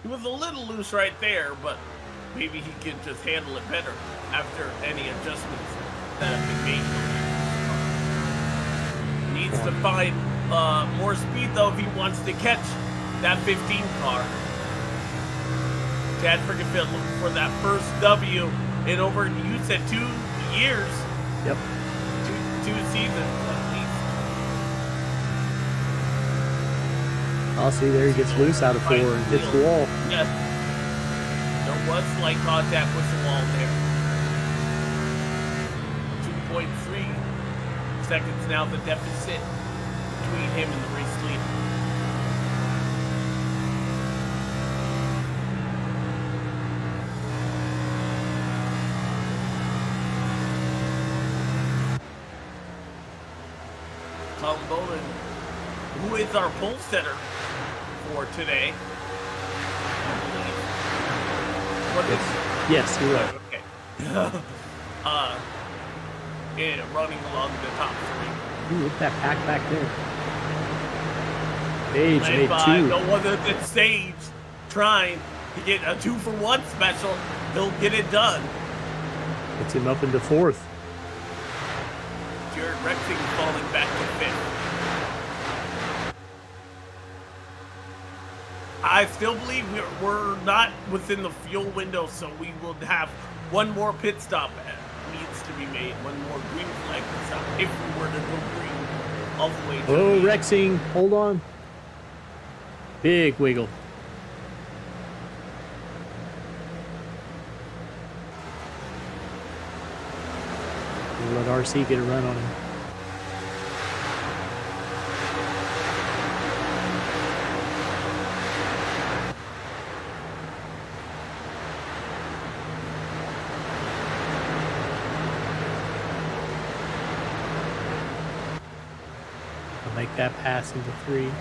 He was a little loose right there, but maybe he could just handle it better after any adjustments that have been made. Needs to find more speed, though, if he wants to catch that 15 car. Chad Frickenfield looking for that first W in over, you said 2 years. Yep. Two seasons at least. I'll see there he gets loose out of 4 and hits the wall. Yes. There was slight contact with the wall there. 2.3 seconds now the deficit between him and the race leader. Tom Bowden, who is our pole setter for today, I believe. What is Yes, you're right. Okay. Yeah, running along the top 3. Ooh, look at that pack back there. Page Led made by 2. no other than Sage, trying to get a 2-for-1 special. He'll get it done. Gets him up into 4th. Jared Rexing falling back to 5th. I still believe we're not within the fuel window, so we will have one more pit stop that needs to be made. One more green flag pit stop if we were to go green all the way to Oh, the Rexing, hold on. Big wiggle. We'll let RC get a run on him. I'll make that pass into 3.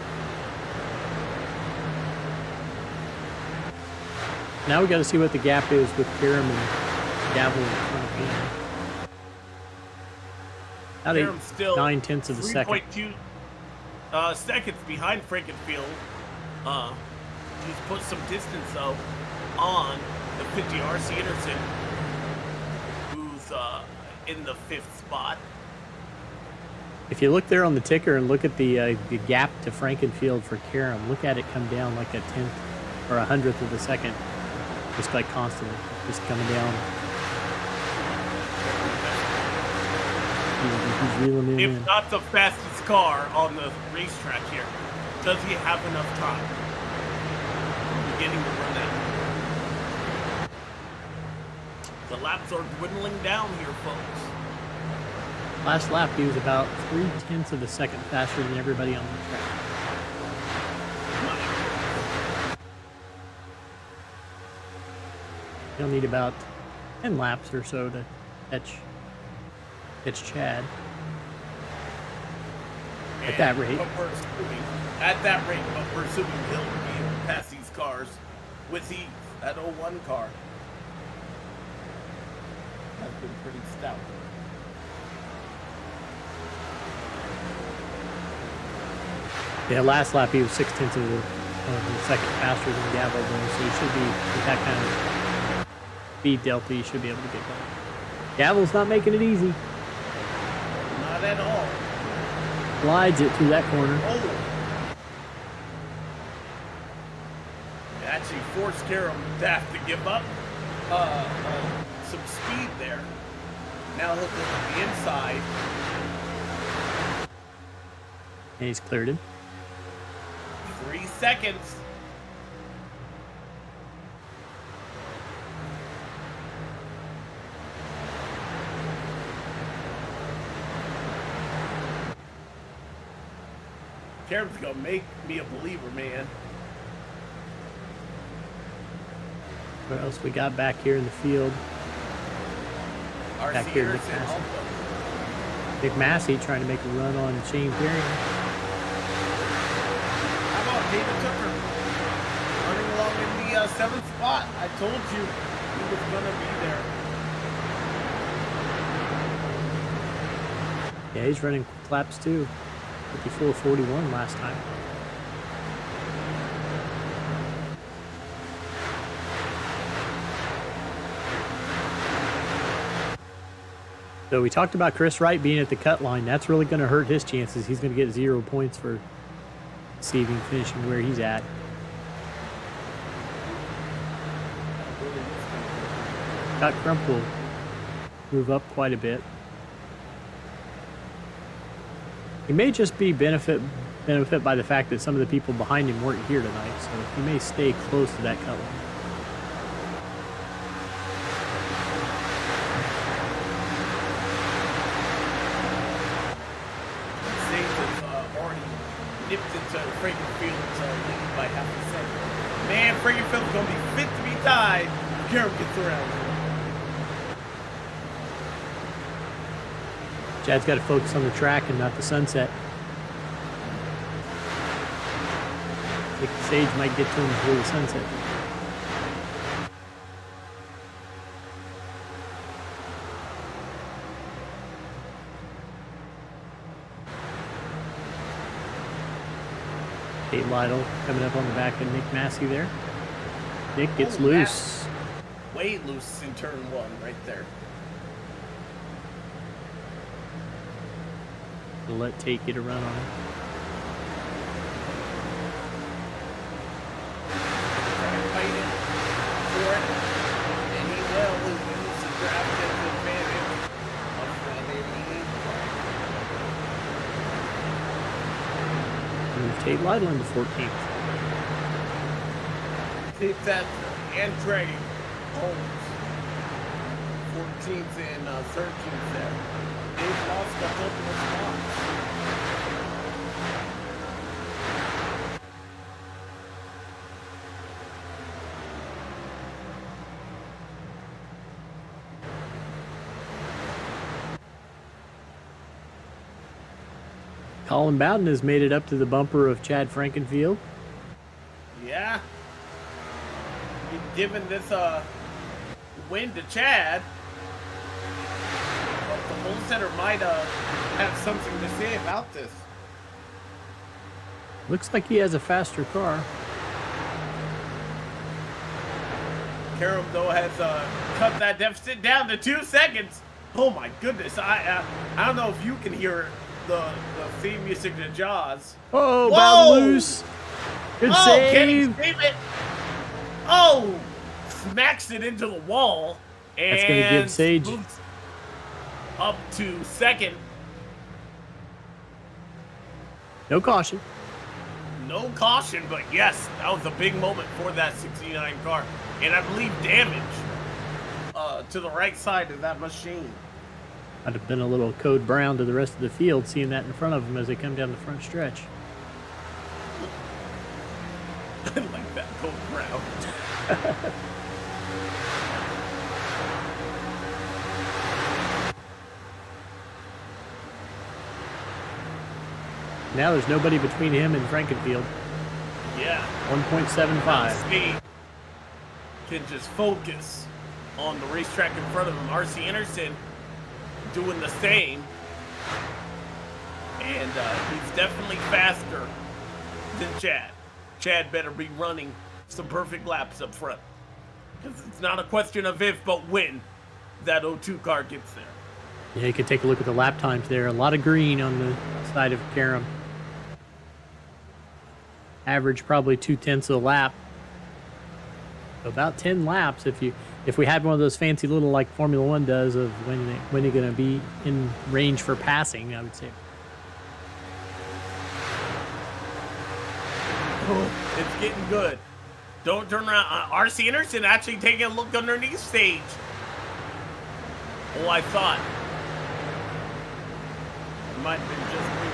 Now we got to see what the gap is with Karam and Gavel in front of him. About Karam's still 9/10 of a second. 3.2 seconds behind Frankenfield. He's put some distance though on the 50 RC Anderson, who's in the 5th spot. If you look there on the ticker and look at the gap to Frankenfield for Karam, look at it come down like a 10th or 100th of a second, just like constantly, just coming down. He's reeling in. If not the fastest car on the racetrack here, does he have enough time? Beginning to run out. The laps are dwindling down here, folks. Last lap, he was about 3/10 of a second faster than everybody on the track. He'll need about 10 laps or so to catch Chad. At that rate. But we're assuming he'll be able to pass these cars with ease. That 01 car has been pretty stout. Yeah, last lap he was 6/10 of a second faster than Gavel, though, so he should be, with that kind of speed delta, he should be able to get by. Gavel's not making it easy. Not at all. Glides it through that corner. Oh. It actually forced Karam to have to give up some speed there. Now he'll go to the inside. And he's cleared him. 3 seconds. Karam's gonna make me a believer, man. What else we got back here in the field? Back here, Nick Massey. Nick Massey trying to make a run on Shane Perry. David Tucker running along in the 7th spot. I told you he was going to be there. Yeah, he's running laps too. 54-41 last time. So we talked about Chris Wright being at the cut line. That's really going to hurt his chances. He's going to get 0 points for finishing where he's at. Scott Crump will move up quite a bit. He may just be benefit by the fact that some of the people behind him weren't here tonight, so he may stay close to that cut line. Nipped into Frankenfield's lead by half a second. Man, Frankenfield's going to be fit to be tied. Garrett gets around. Chad's got to focus on the track and not the sunset. I think Sage might get to him before the sunset. Kate Lytle coming up on the back of Nick Massey there. Nick gets loose. Way loose in turn 1 right there. We'll let Tate get a run on him. Trying to fight it for it. And he will use the grab advantage of that 88. Move Tate Lytle into 14th. Tate Thatcher and Trey Holmes. 14th and 13th there. They've lost a couple of spots. Colin Bowden has made it up to the bumper of Chad Frankenfield. Yeah. Given this win to Chad, the pole setter might have something to say about this. Looks like he has a faster car. Karam, though, has cut that deficit down to 2 seconds. Oh my goodness! I don't know if you can hear the theme music to Jaws. Oh, Bowden loose. Good save. Can he save it? Oh, smacks it into the wall. And that's going to give Sage up to 2nd. No caution. No caution, but yes, that was a big moment for that 69 car. And I believe damage to the right side of that machine. I'd have been a little code brown to the rest of the field, seeing that in front of them as they come down the front stretch. I like that code brown. Now there's nobody between him and Frankenfield. Yeah. 1.75. Speed can just focus on the racetrack in front of him. R.C. Anderson doing the same. And he's definitely faster than Chad. Chad better be running some perfect laps up front. Because it's not a question of if, but when that 02 car gets there. Yeah, you can take a look at the lap times there. A lot of green on the side of Karam. Average probably 0.2 of a lap. About 10 laps if we had one of those fancy little like Formula One does of when you're going to be in range for passing, I would say. Oh, it's getting good. Don't turn around. R.C. Anderson actually taking a look underneath Sage. Oh, I thought. It might have been just brief.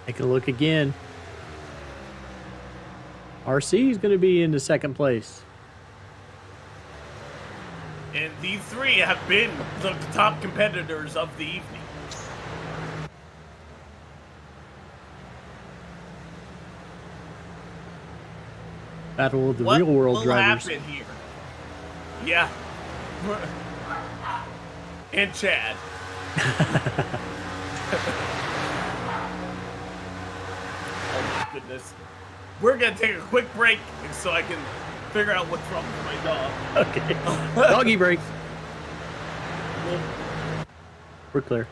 Take a look again. RC is going to be in the second place. And these three have been the top competitors of the evening. Battle of the real world drivers. What will happen here? Yeah. And Chad. Oh my goodness. We're going to take a quick break so I can figure out what's wrong with my dog. Okay. Doggy break. We're clear.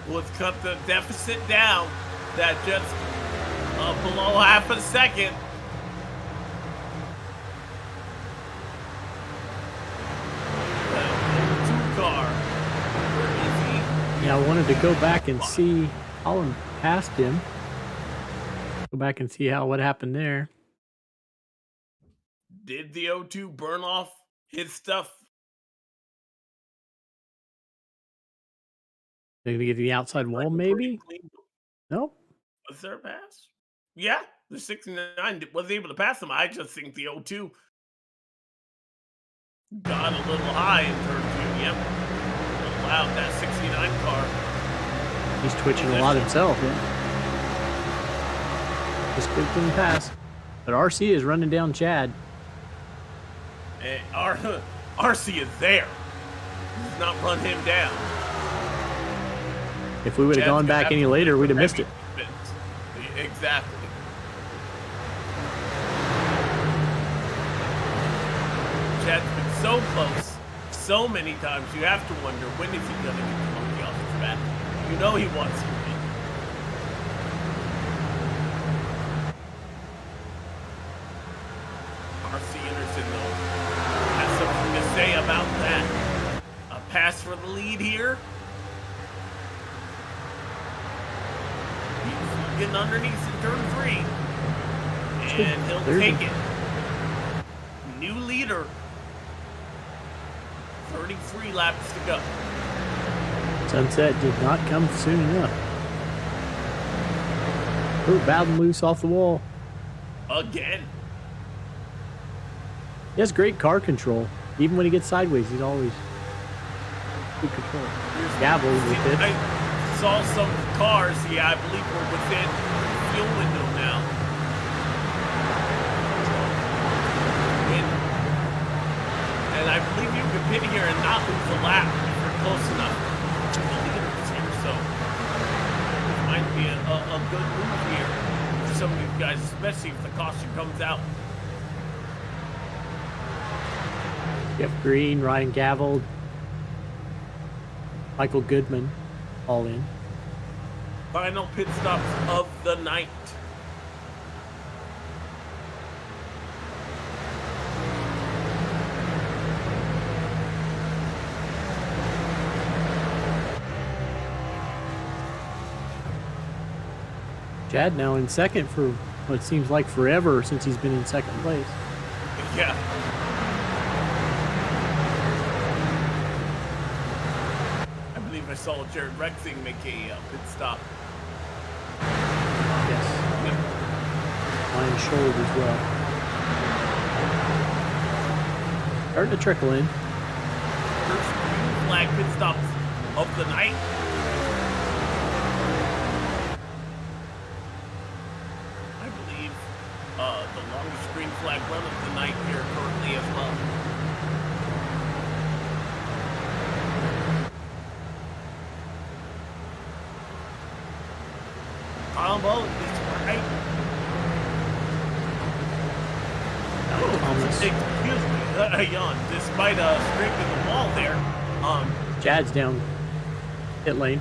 Let's cut the deficit down. That just below half a second. Car. Where is he? Yeah, I wanted to go back and see. Colin passed him. Go back and see what happened there. Did the O2 burn off his stuff? They're gonna get to the outside wall, maybe? Nope. Was there a pass? Yeah, the 69 was able to pass him. I just think the O2 got a little high in turn 2. Yep. Allowed that 69 car. He's twitching a lot himself, yeah. Just couldn't pass. But RC is running down Chad. And RC is there. He's not run him down. If we would have gone back any later, we'd have missed it. Exactly. Chad's been so close so many times, you have to wonder, when is he going to get the monkey off his back? You know he wants to win. R.C. Anderson, though, has something to say about that. A pass for the lead here. Getting underneath in turn 3, and he'll take it. New leader. 33 laps to go. Sunset did not come soon enough. We're bowing loose off the wall. Again. He has great car control. Even when he gets sideways, he's always good control. Gavel with it. I saw some cars, I believe were within the fuel window now. And I believe you can pit here and not lose a lap if you're close enough to the leaders here. So it might be a good move here for some of these guys, especially if the caution comes out Jeff Green, Ryan Gavold, Michael Goodman, all in. Final pit stops of the night. Chad now in second for what seems like forever since he's been in second place. Yeah. I believe I saw Jared Rexing make a pit stop. Yes. Ryan Schold as well. Starting to trickle in. First green flag pit stops of the night. I believe the longest green flag run of the night here currently as well. Combo is right. Excuse me, yawn. Despite scraping the wall there, Chad's down pit lane.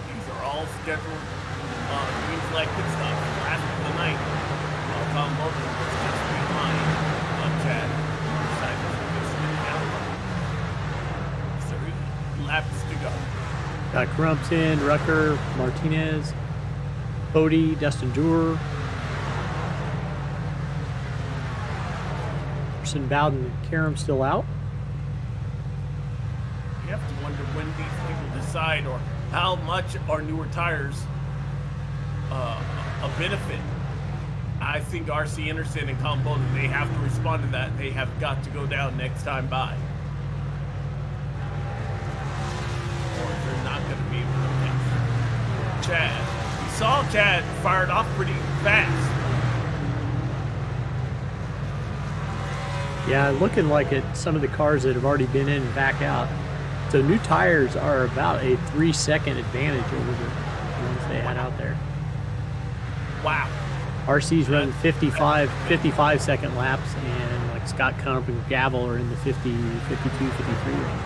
these are all scheduled green flag pit stops last of the night. Tom Logan was just behind Chad. Decided to spin out. 3 laps to go. Got Crumps in, Rucker, Martinez, Cody, Dustin Dewar, Anderson, Bowden, and Karam still out. You have to wonder when these people decide or how much are newer tires a benefit. I think RC Anderson and Colin Bowden, they have to respond to that. They have got to go down next time by. Or they're not going to be able to catch Chad. We saw Chad fired off pretty fast. Yeah, looking like it, some of the cars that have already been in and back out. So new tires are about a 3-second advantage over the ones they had out there. Wow. RC's running 55 second laps, and like Scott Kump and Gavel are in the 50, 52, 53 range.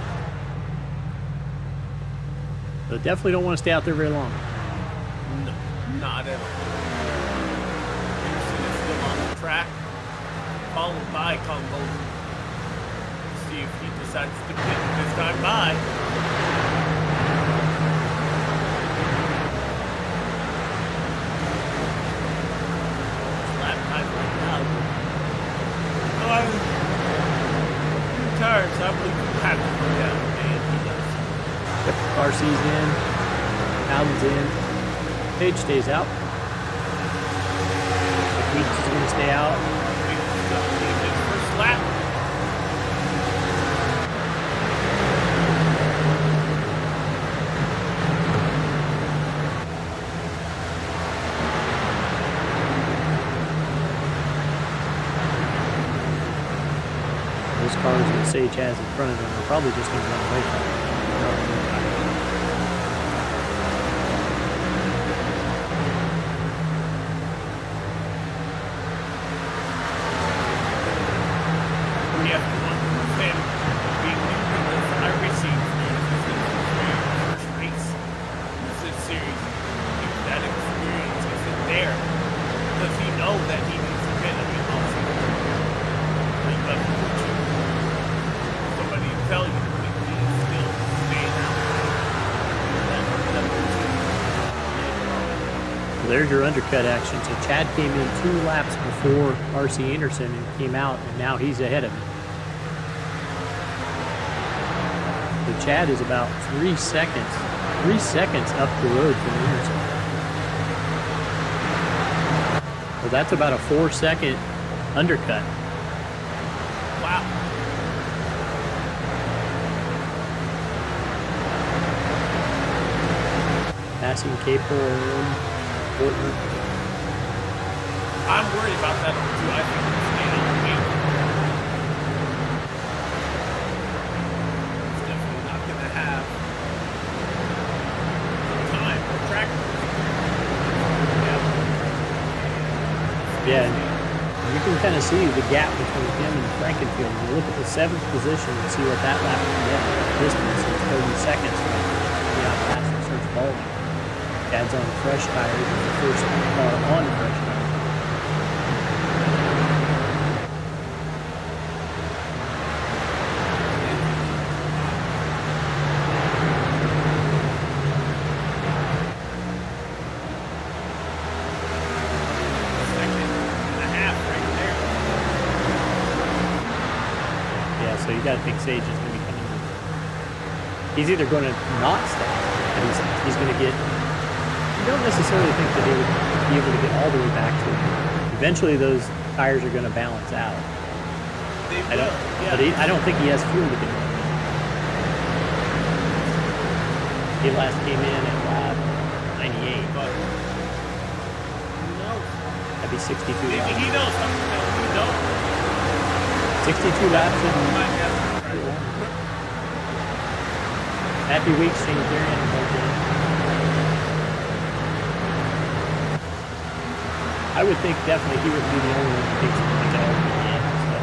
So definitely don't want to stay out there very long. No, not at all. Anderson is still on the track, followed by Colin Bowden. See if he decides to pit this time by. Lap time right now. Two tires, I believe you have to go down, and he does. Yep, RC's in, Bowden's in, Page stays out. Weeks is going to stay out. First lap. Those cars that Sage has in front of him are probably just going to run away from him. There's your undercut action. So Chad came in 2 laps before RC Anderson and came out, and now he's ahead of him. So Chad is about 3 seconds up the road from Anderson. So that's about a 4-second undercut. Wow. Passing Capel. I'm worried about that too. I think it's staying on the main. It's definitely not going to have time or track. Yeah, you you can kind of see the gap between him and Frankenfield. When you look at the 7th position and see what that lap can get. Distance is 30 seconds from past the search bowling. Chad's on fresh tires. It's the first car on fresh tires. So you got to think Sage is going to be coming in. He's either going to not stop, and he's going to get. You don't necessarily think that he would be able to get all the way back to it. Eventually, those tires are going to balance out. I don't think he has fuel to get. He last came in at lap 98. But who knows? That'd be 62. Maybe he knows something that we don't. 62 laps in Happy Week, St. Darian. I would think definitely he would be the only one who thinks he can all the end. So.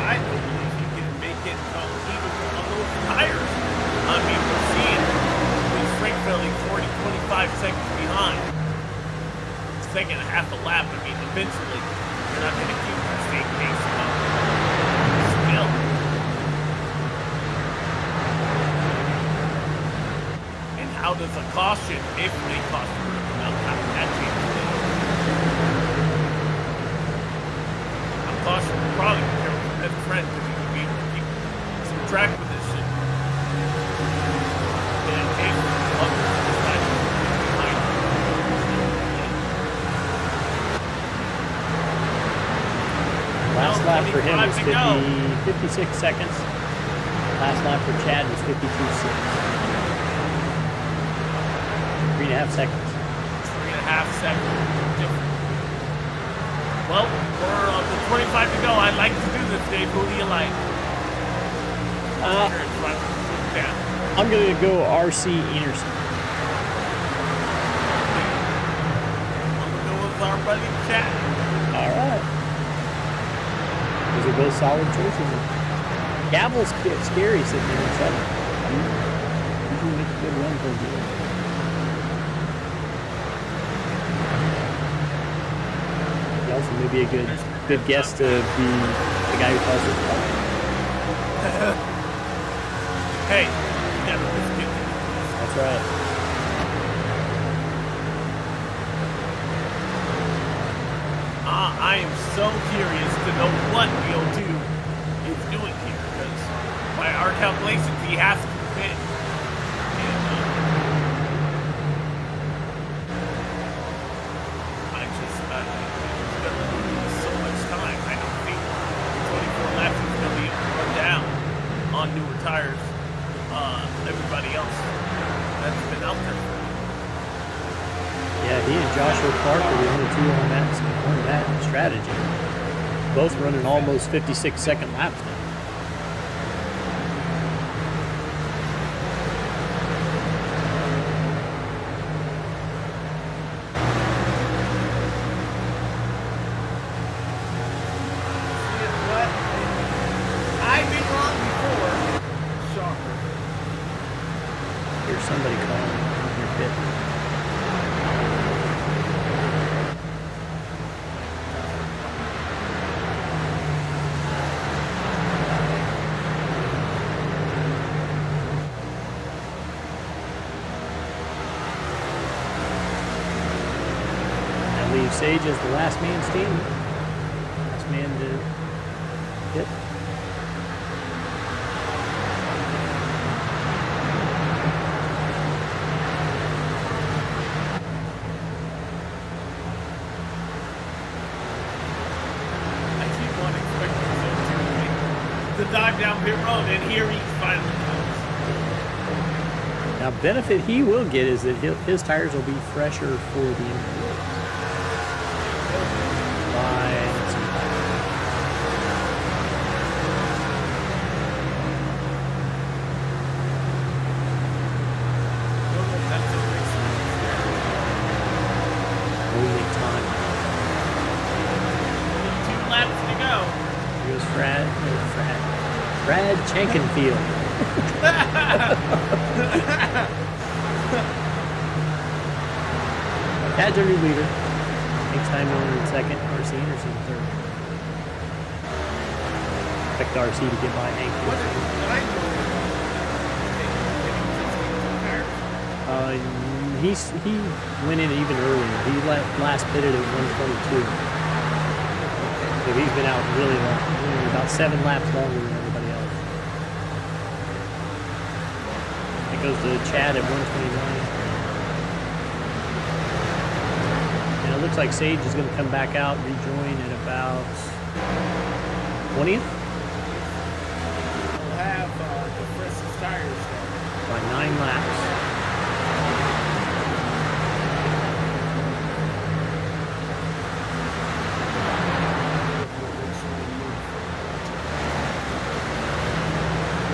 I don't believe he can make it even on those tires. I mean, we're seeing with Frank Felly 40, 25 seconds behind. Second half a lap. I mean, eventually. You're not going to keep the same pace still. And how does a caution, if a caution would come out, how does that change things? A caution would probably be careful with his friend because he would be able to keep some track position. And if others decide to get behind him. Last lap for him was 56 seconds. Last lap for Chad was 52.6. 3.5 seconds. 3.5 seconds. Well, for the 25 to go, I'd like to do this, Dave. Who do you like? I'm going to go RC Enerson. I'm going to go with our buddy Chad. All right. Those are both solid choices. Gavel's scary sitting there in 7th. Usually makes a good run for him. He also may be a good guest to be the guy who calls it. Hey, never miss it. That's right. I am so curious to know what VO2 is doing here, because by our calculations, he has to win. And he's going to lose so much time. I don't think 24 laps is going to be able to run down on newer tires. Everybody else that's been out there. Yeah, he and Joshua Clark are the only two on that strategy. Both running almost 56-second laps now. What? I've been wrong before. Shocker. Here's somebody calling on your pit. Sage is the last man standing. Last man to hit. I keep on expecting the dive down pit road, and here he finally comes. Now, benefit he will get is that his tires will be fresher for the end. Brad Chankenfield. Chad's our new leader. Next time Miller in second, RC Anderson in third. Expect RC to get by Hank. He went in even earlier. He last pitted at 122. So he's been out really long, about 7 laps longer than everybody else. It goes to Chad at 129. And it looks like Sage is going to come back out, rejoin at about 20th. We'll have the freshest tires By 9 laps.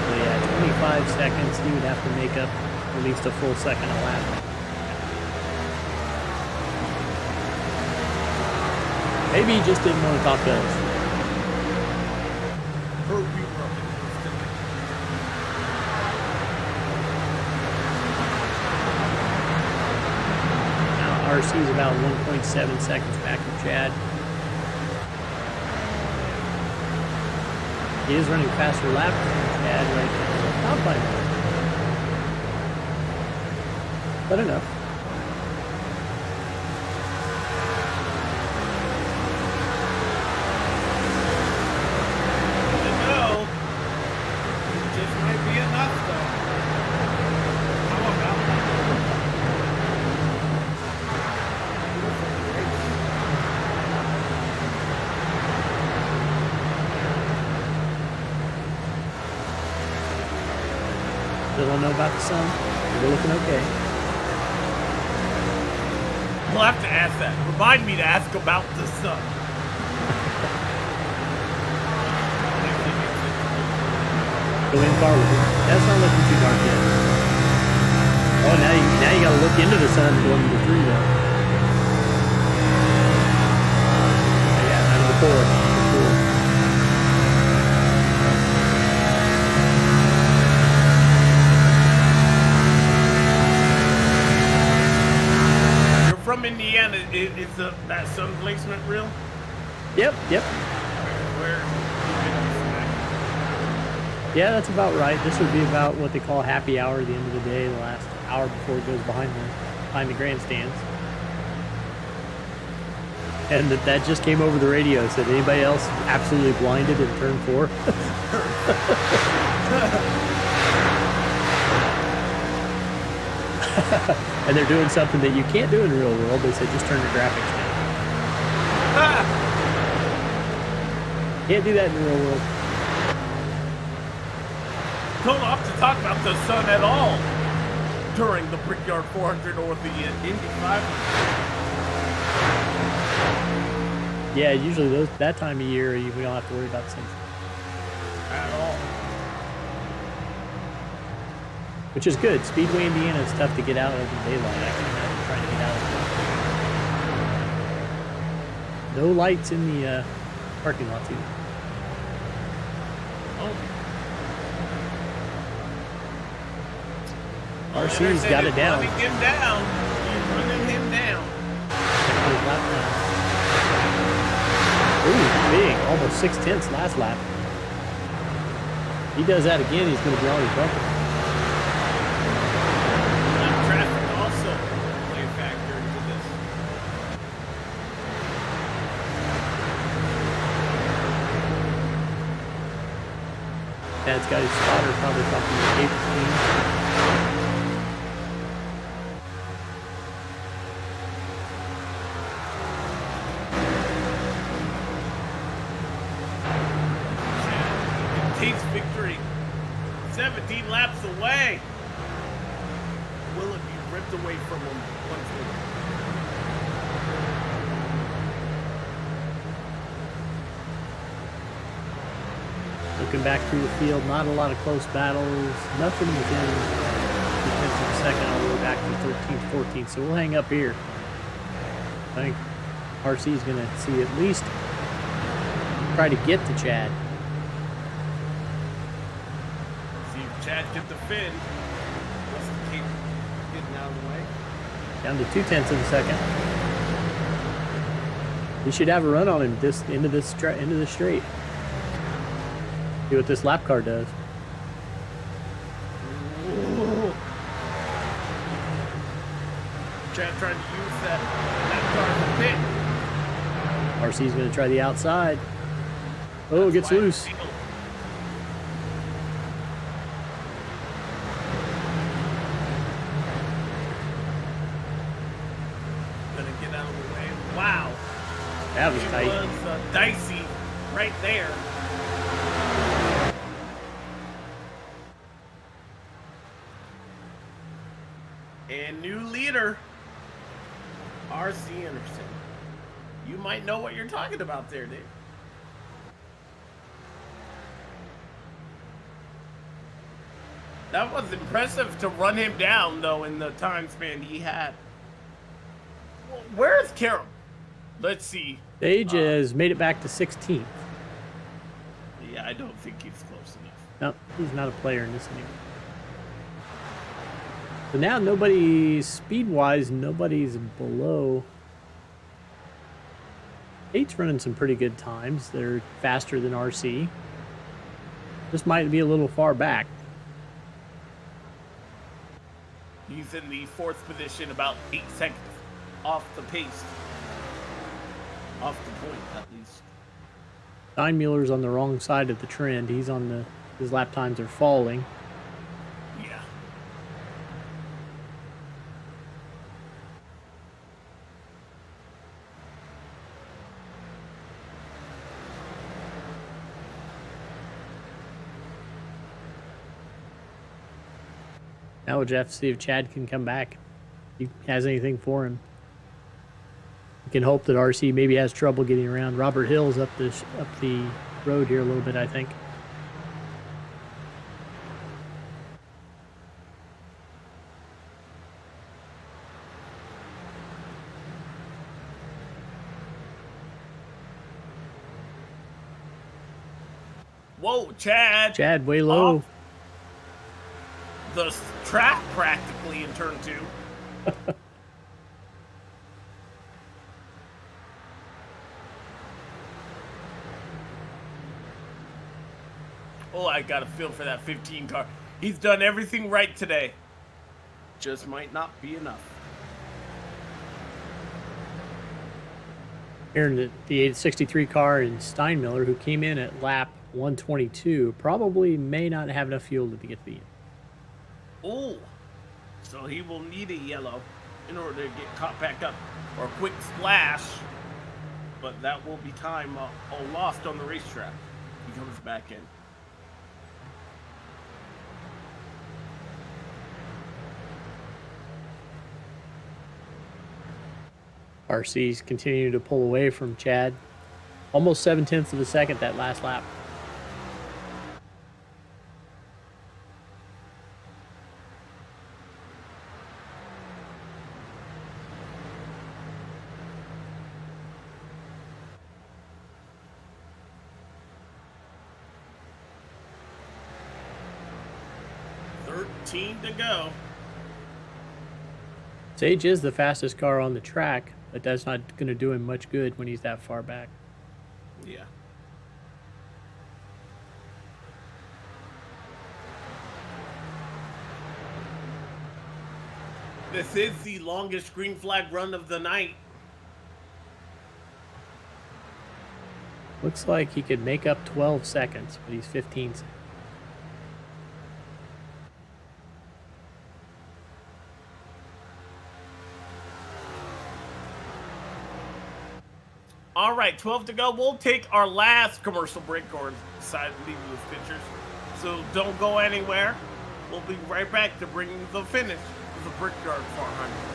So yeah, 25 seconds. He would have to make up at least a full second a lap. Maybe he just didn't want to talk to us. RC is about 1.7 seconds back from Chad. He is running faster laps than Chad right now. Not by much. But enough. just might be enough, though. How about that? Still don't know about the sun. We're looking okay. We'll have to ask that. Remind me to ask about the sun. Go in far with it. That's not looking too dark yet. Oh, now you got to look into the sun going into 3 though. Yeah, out of the 4. From Indiana, is that sun placement real? Yep. Where? Yeah, that's about right. This would be about what they call happy hour at the end of the day, the last hour before it goes behind the grandstands. And that just came over the radio. Said anybody else absolutely blinded in turn 4? And they're doing something that you can't do in the real world. They said just turn the graphics down. Can't do that in the real world. Don't have to talk about the sun at all during the Brickyard 400 or the Indy 500. Yeah, usually that time of year we don't have to worry about sunshine At all. which is good. Speedway, Indiana is tough to get out of in daylight. I can imagine trying to get out. No lights in the parking lots either. RC's got it down. Running him down. He's running him down. Ooh, big. Almost 6/10 last lap. He does that again, he's going to be on his bumper. Traffic also play a factor into this. Dad's got his spotter probably talking to the 8th. Victory 17 laps away. Will it be ripped away from him once more? Looking back through the field, not a lot of close battles, nothing within 2/10 of a second all the way back to 13th, 14th, so we'll hang up here. I think RC is going to see at least try to get to Chad. Chad can defend. Just keep getting out of the way. Down to 0.2 of a second. We should have a run on him into the straight. See what this lap car does. Ooh. Chad trying to use that car to pit. RC's going to try the outside. Oh, it gets loose. Gonna get out of the way. Wow. That was tight. It was dicey right there. And new leader, R.C. Anderson. You might know what you're talking about there, Dave. That was impressive to run him down, though, in the time span he had. Where's Karam? Let's see. Sage has made it back to 16th. Yeah, I don't think he's close enough. No, he's not a player in this anymore. So now nobody's, speed-wise, nobody's below. Eight's running some pretty good times. They're faster than RC. This might be a little far back. He's in the 4th position, about 8 seconds off the pace. Off the point, at least. Steinmuller's on the wrong side of the trend. He's on the, his lap times are falling. Yeah. Now we'll just have to see if Chad can come back. If he has anything for him. We can hope that RC maybe has trouble getting around. Robert Hill's up the road here a little bit, I think. Whoa, Chad. Chad way low. Off the track practically in turn 2. Oh, I got a feel for that 15 car. He's done everything right today. Just might not be enough. Here in the 863 car in Steinmiller, who came in at lap 122, probably may not have enough fuel to get to the end. Oh, so he will need a yellow in order to get caught back up, or a quick splash, but that will be time lost on the racetrack. He comes back in. RC's continuing to pull away from Chad. Almost 0.7 of a second that last lap. To go. Sage is the fastest car on the track, but that's not going to do him much good when he's that far back. Yeah. This is the longest green flag run of the night. Looks like he could make up 12 seconds, but he's 15 seconds. All right, 12 to go. We'll take our last commercial break or decide to leave you with pictures. So don't go anywhere. We'll be right back to bring the finish of the Brickyard 400.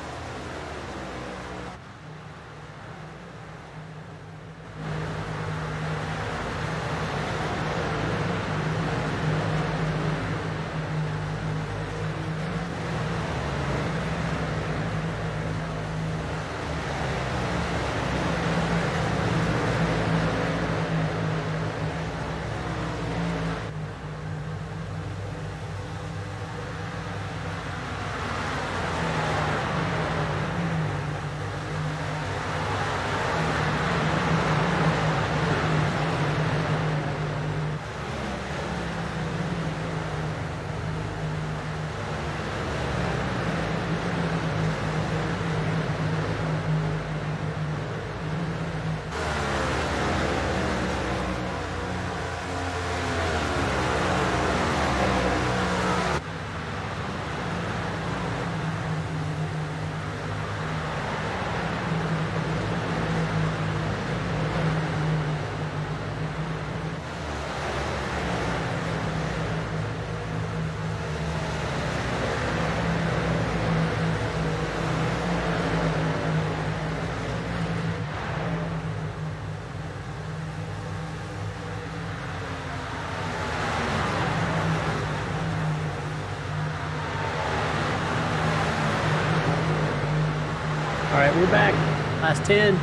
right, we're back. Last 10.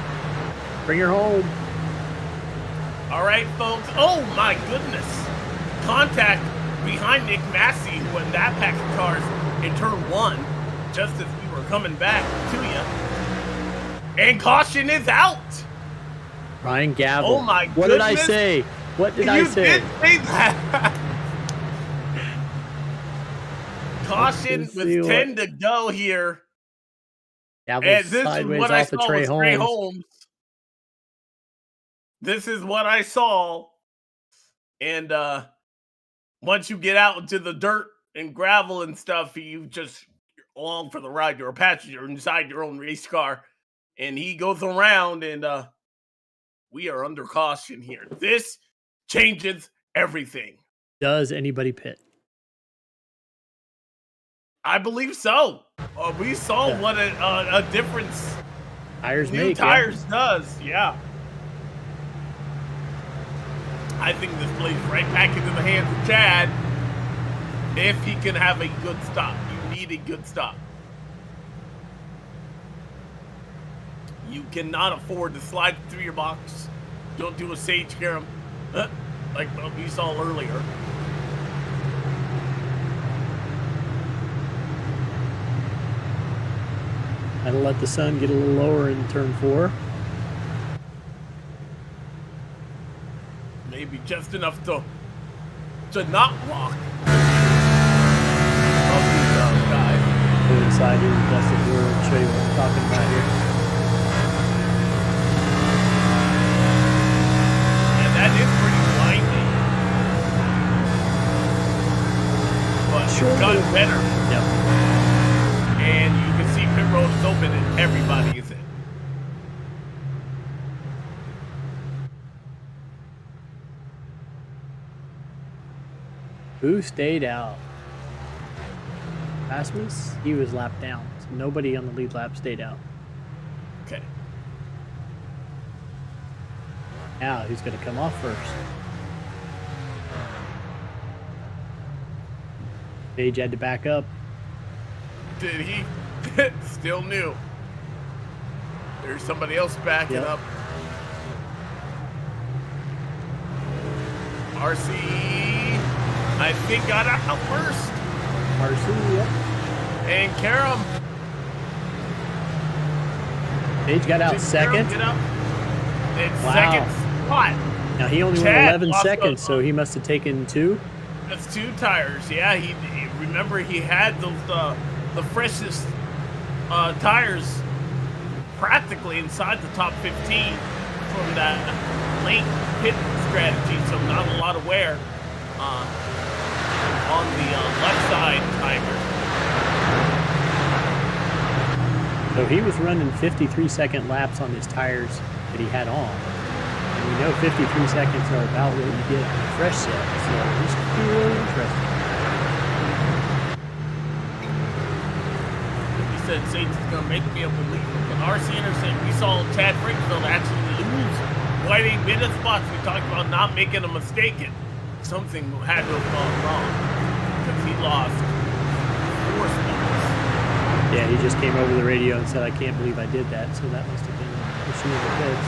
Bring her home. All right, folks. Oh, my goodness. Contact behind Nick Massey, who won that pack of cars in turn 1, just as we were coming back to you. And caution is out. Ryan Gavel. Oh, my goodness. What did I say? What did I say? You did say that. Caution with 10 to go here. Gavel And this is sideways what I off of saw Trey with Trey Holmes. Holmes. This is what I saw. And once you get out into the dirt and gravel and stuff, you just along for the ride. You're a passenger inside your own race car. And he goes around, and we are under caution here. This changes everything. Does anybody pit? I believe so. We saw what a difference tires new make. Tires does. Yeah. I think this plays right back into the hands of Chad if he can have a good stop. You need a good stop. You cannot afford to slide through your box. Don't do a sage carom like we saw earlier. That'll let the sun get a little lower in turn 4. Maybe just enough to not block. Guys. Go inside here, Dustin, and show you what I'm talking about here. And that is pretty blinding. But it's gotten better. Yep. And you can see pit road is open and everybody is in. Who stayed out? Rasmus, he was lapped down. So nobody on the lead lap stayed out. Okay. Now who's going to come off first? Page had to back up. Did he? Still new. There's somebody else backing up. RC, I think, got out first. RC, yep. And Karam. Page got out second. Get out in second spot. Now he only went 11 seconds, so he must have taken 2. That's 2 tires. Yeah, he remember he had those the freshest tires practically inside the top 15 from that late pit strategy, so not a lot of wear on the left side tires. So he was running 53-second laps on his tires that he had on. And we know 53 seconds are about what you get on a fresh set, so this could be really interesting. Said Sage is going to make me a believer. But RC Anderson, we saw Chad Brinkfield actually lose quite a bit of spots. We talked about not making a mistake. Something had to have gone wrong because he lost 4 spots. Yeah, he just came over the radio and said, I can't believe I did that. So that must have been pushing the pits.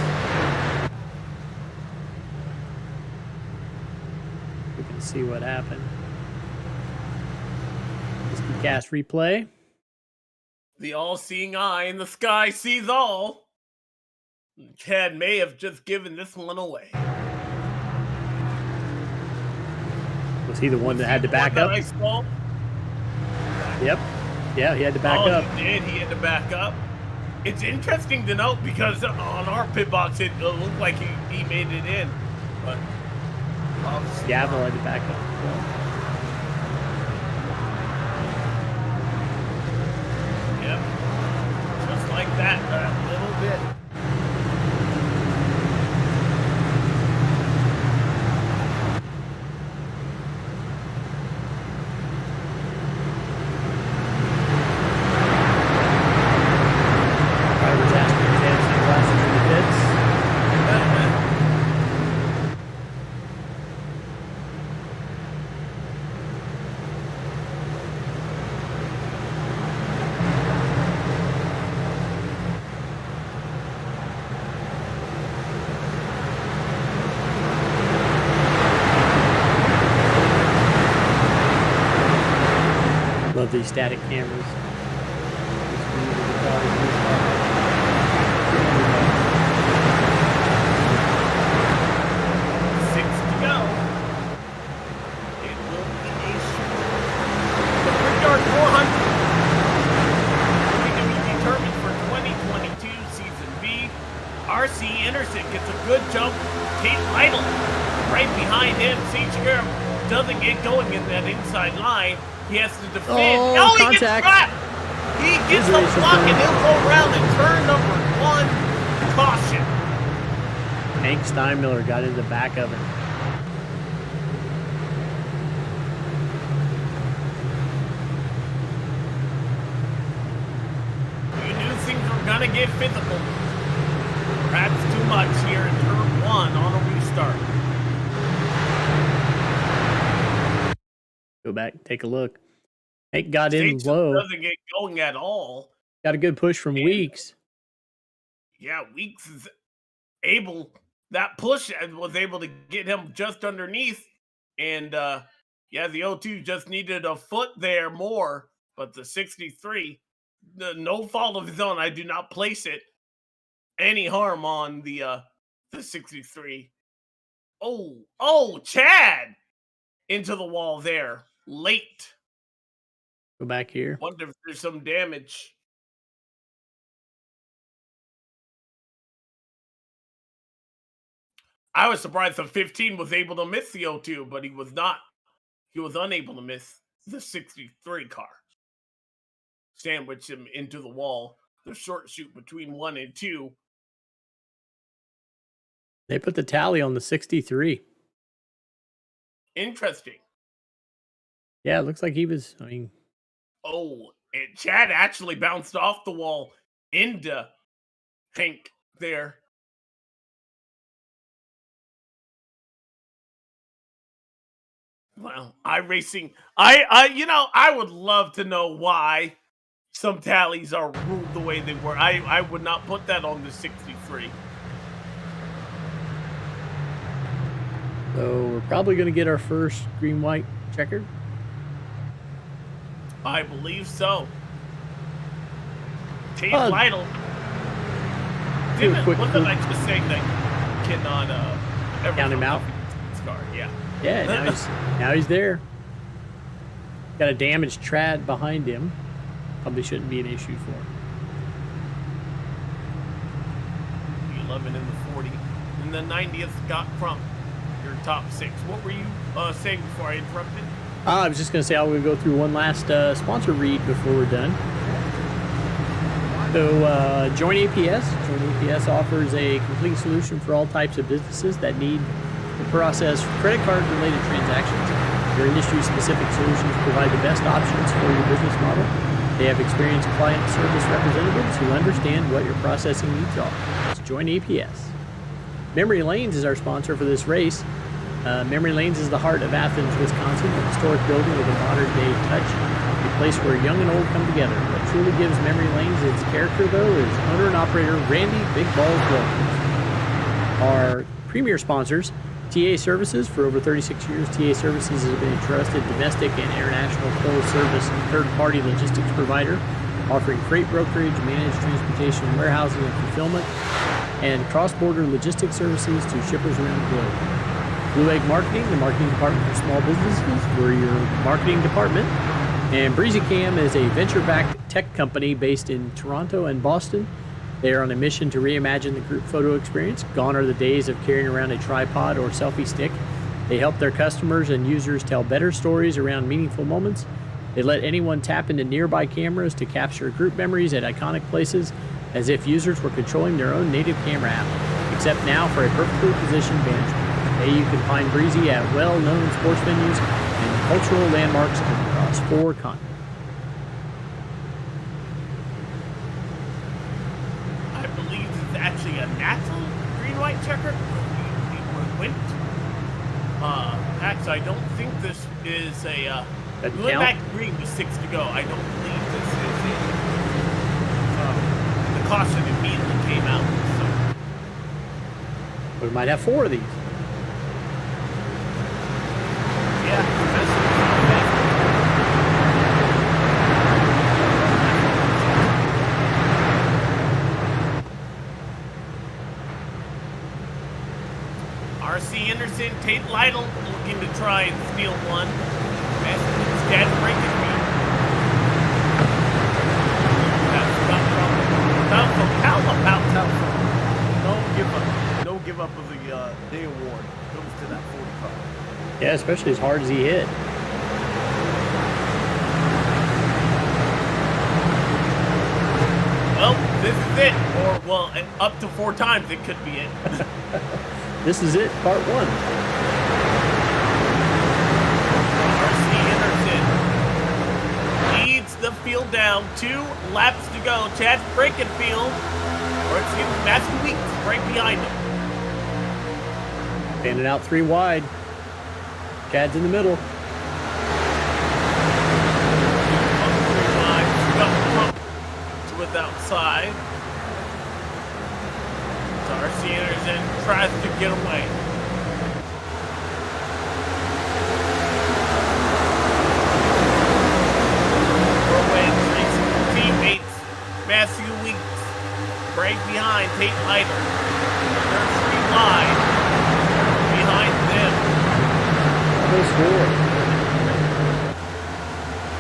We can see what happened. Cast replay. The all-seeing eye in the sky sees all. Chad may have just given this one away. Was he the one that had to back up? Yep. Yeah, he had to back up. He did. He had to back up. It's interesting to note because on our pit box, it looked like he made it in. But Gavel had to back up. Yep. Just like that, a little bit. Driver's asking his dancing glasses in the pits. of these static cameras. Good jump. Tate Lytle right behind him. Sage Girl doesn't get going in that inside line. He has to defend. Oh, he gets trapped. He gets the block and he'll go around and turn number 1. Caution. Hank Steinmiller got in the back of it. You knew things were gonna get physical. Perhaps too much here in turn 1 on a restart. Go back, take a look. Hank got in low. Doesn't get going at all. Got a good push from Weeks. Yeah, Weeks is able. That push was able to get him just underneath. And yeah, the 0-2 just needed a foot there more. But the 63, no fault of his own. I do not place it any harm on the 63. Oh, Chad into the wall there late. Go back here. Wonder if there's some damage. I was surprised the 15 was able to miss the 0-2, but he was not. He was unable to miss the 63 car. Sandwich him into the wall. The short shoot between 1 and 2. They put the tally on the 63. Interesting. Yeah, it looks like he was, Oh, and Chad actually bounced off the wall into Hank there. Well, iRacing, I would love to know why some tallies are ruled the way they were. I would not put that on the 63. So we're probably going to get our first green-white checker. I believe so. Tate Lytle. What did I just say that cannot count him out? Scar, yeah. Yeah, now he's there. Got a damaged trad behind him. Probably shouldn't be an issue for him. 11 in the 40. And the 90th got from your top 6. What were you saying before I interrupted? I was just going to say I will go through one last sponsor read before we're done. So Join APS. Join APS offers a complete solution for all types of businesses that need to process credit card related transactions. Their industry specific solutions provide the best options for your business model. They have experienced client service representatives who understand what your processing needs are. It's Join APS. Memory Lanes is our sponsor for this race. Memory Lanes is the heart of Athens, Wisconsin, a historic building with a modern-day touch, a place where young and old come together. What truly gives Memory Lanes its character, though, is owner and operator Randy Big Balls Wilkins. Our premier sponsors, TA Services. For over 36 years, TA Services has been a trusted domestic and international full-service third-party logistics provider, offering freight brokerage, managed transportation, warehousing, and fulfillment, and cross-border logistics services to shippers around the globe. Blue Egg Marketing, the marketing department for small businesses. We're your marketing department. And BreezyCam is a venture-backed tech company based in Toronto and Boston. They are on a mission to reimagine the group photo experience. Gone are the days of carrying around a tripod or selfie stick. They help their customers and users tell better stories around meaningful moments. They let anyone tap into nearby cameras to capture group memories at iconic places, as if users were controlling their own native camera app, except now for a perfectly positioned vantage point. Today you can find Breezy at well-known sports venues and cultural landmarks across 4 continents. I believe it's actually a natural green-white checker. We went. Actually, I don't think this is a. We went back green with 6 to go. I don't believe this is a. The caution immediately came out. So. We might have 4 of these. Anderson, Tate Lytle looking to try and steal one. Chad Frankenfield. Don't give up of the day award. Goes to that 45. Yeah, especially as hard as he hit. Well, this is it. Or, well, up to 4 times it could be it. This is it, part 1. R.C. Anderson leads the field down. 2 laps to go. Chad Frankenfield, or excuse me, Matthew Weeks right behind him. Standing out 3 wide. Chad's in the middle. To his outside. R.C. Anderson tries to get away. Teammates Matthew Weeks right behind Tate Lytle. They're 3 wide behind them. Almost 4.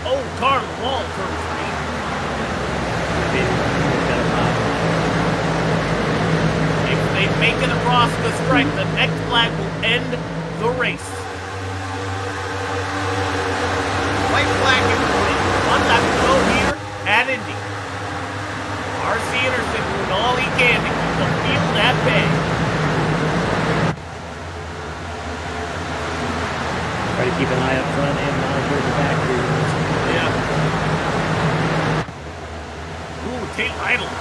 Oh, car on the wall, turn 3. If they make it across the strike, the next flag will end the race. White flag is winning. 1 lap to go here at Indy. R.C. Anderson doing all he can to keep the field at bay. Try to keep an eye up front and monitor the back here. Yeah. Ooh, Tate Lytle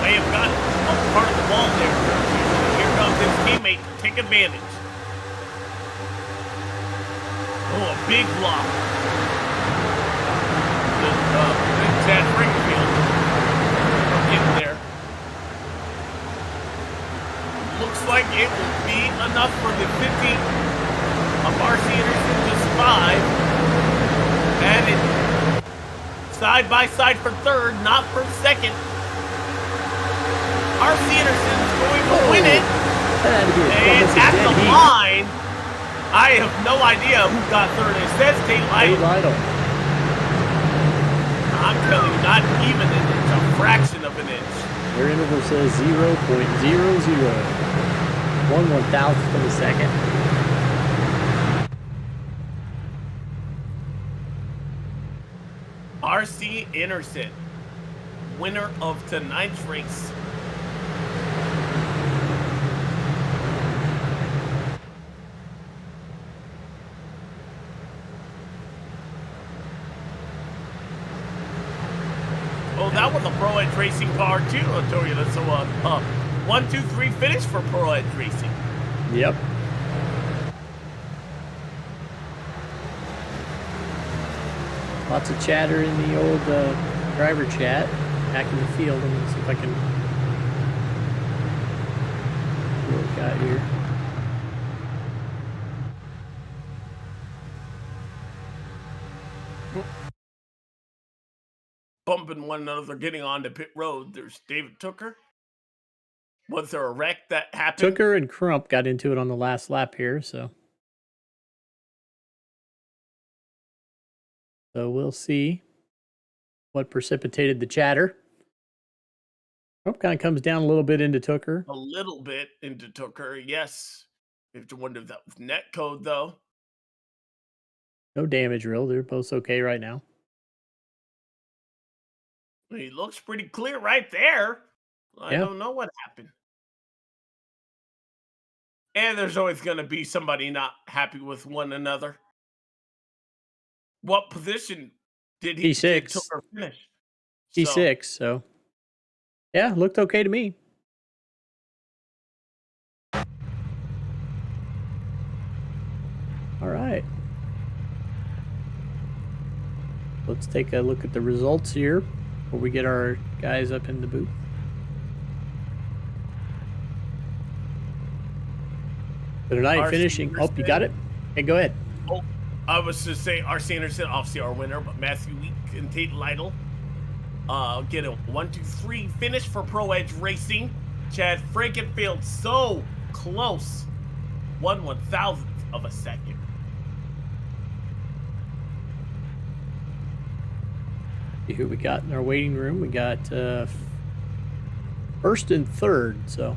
may have got a part of the ball there. Here comes his teammate to take advantage. Oh, a big block. Chad Frankenfield getting there. Looks like it will be enough for the 50 of R.C. Anderson to survive. And it side by side for 3rd, not for 2nd. R.C. Anderson is going to win it. And at the line, I have no idea who got 3rd. It says Tate Lytle. I'm telling you, not even an inch, a fraction of an inch. Their interval says 0.00. 1/1000th of a second. R.C. Anderson, winner of tonight's race. Oh, that was a Pro Edge Racing car too, Latoya. That's a 1, 2, 3 finish for Pro Edge Racing. Yep. Lots of chatter in the old driver chat back in the field. I'm going to see if I can see what we got here. Bumping one another, getting onto pit road. There's David Tooker. Was there a wreck that happened? Tooker and Crump got into it on the last lap here, so we'll see what precipitated the chatter. Crump kind of comes down a little bit into Tooker. A little bit into Tooker, yes. You have to wonder if that was net code, though. No damage, real. They're both okay right now. He looks pretty clear right there. I don't know what happened. And there's always going to be somebody not happy with one another. What position did he P6 Tooker finish? P6, so yeah, looked okay to me. All right. Let's take a look at the results here before we get our guys up in the booth. So tonight finishing. Oh, you got it? Okay, go ahead. Oh, I was to say R.C. Anderson, obviously our winner, but Matthew Week and Tate Lytle get a 1, 2, 3 finish for Pro Edge Racing. Chad Frankenfield so close 1/1000th of a second. See who we got in our waiting room. We got first and third, so.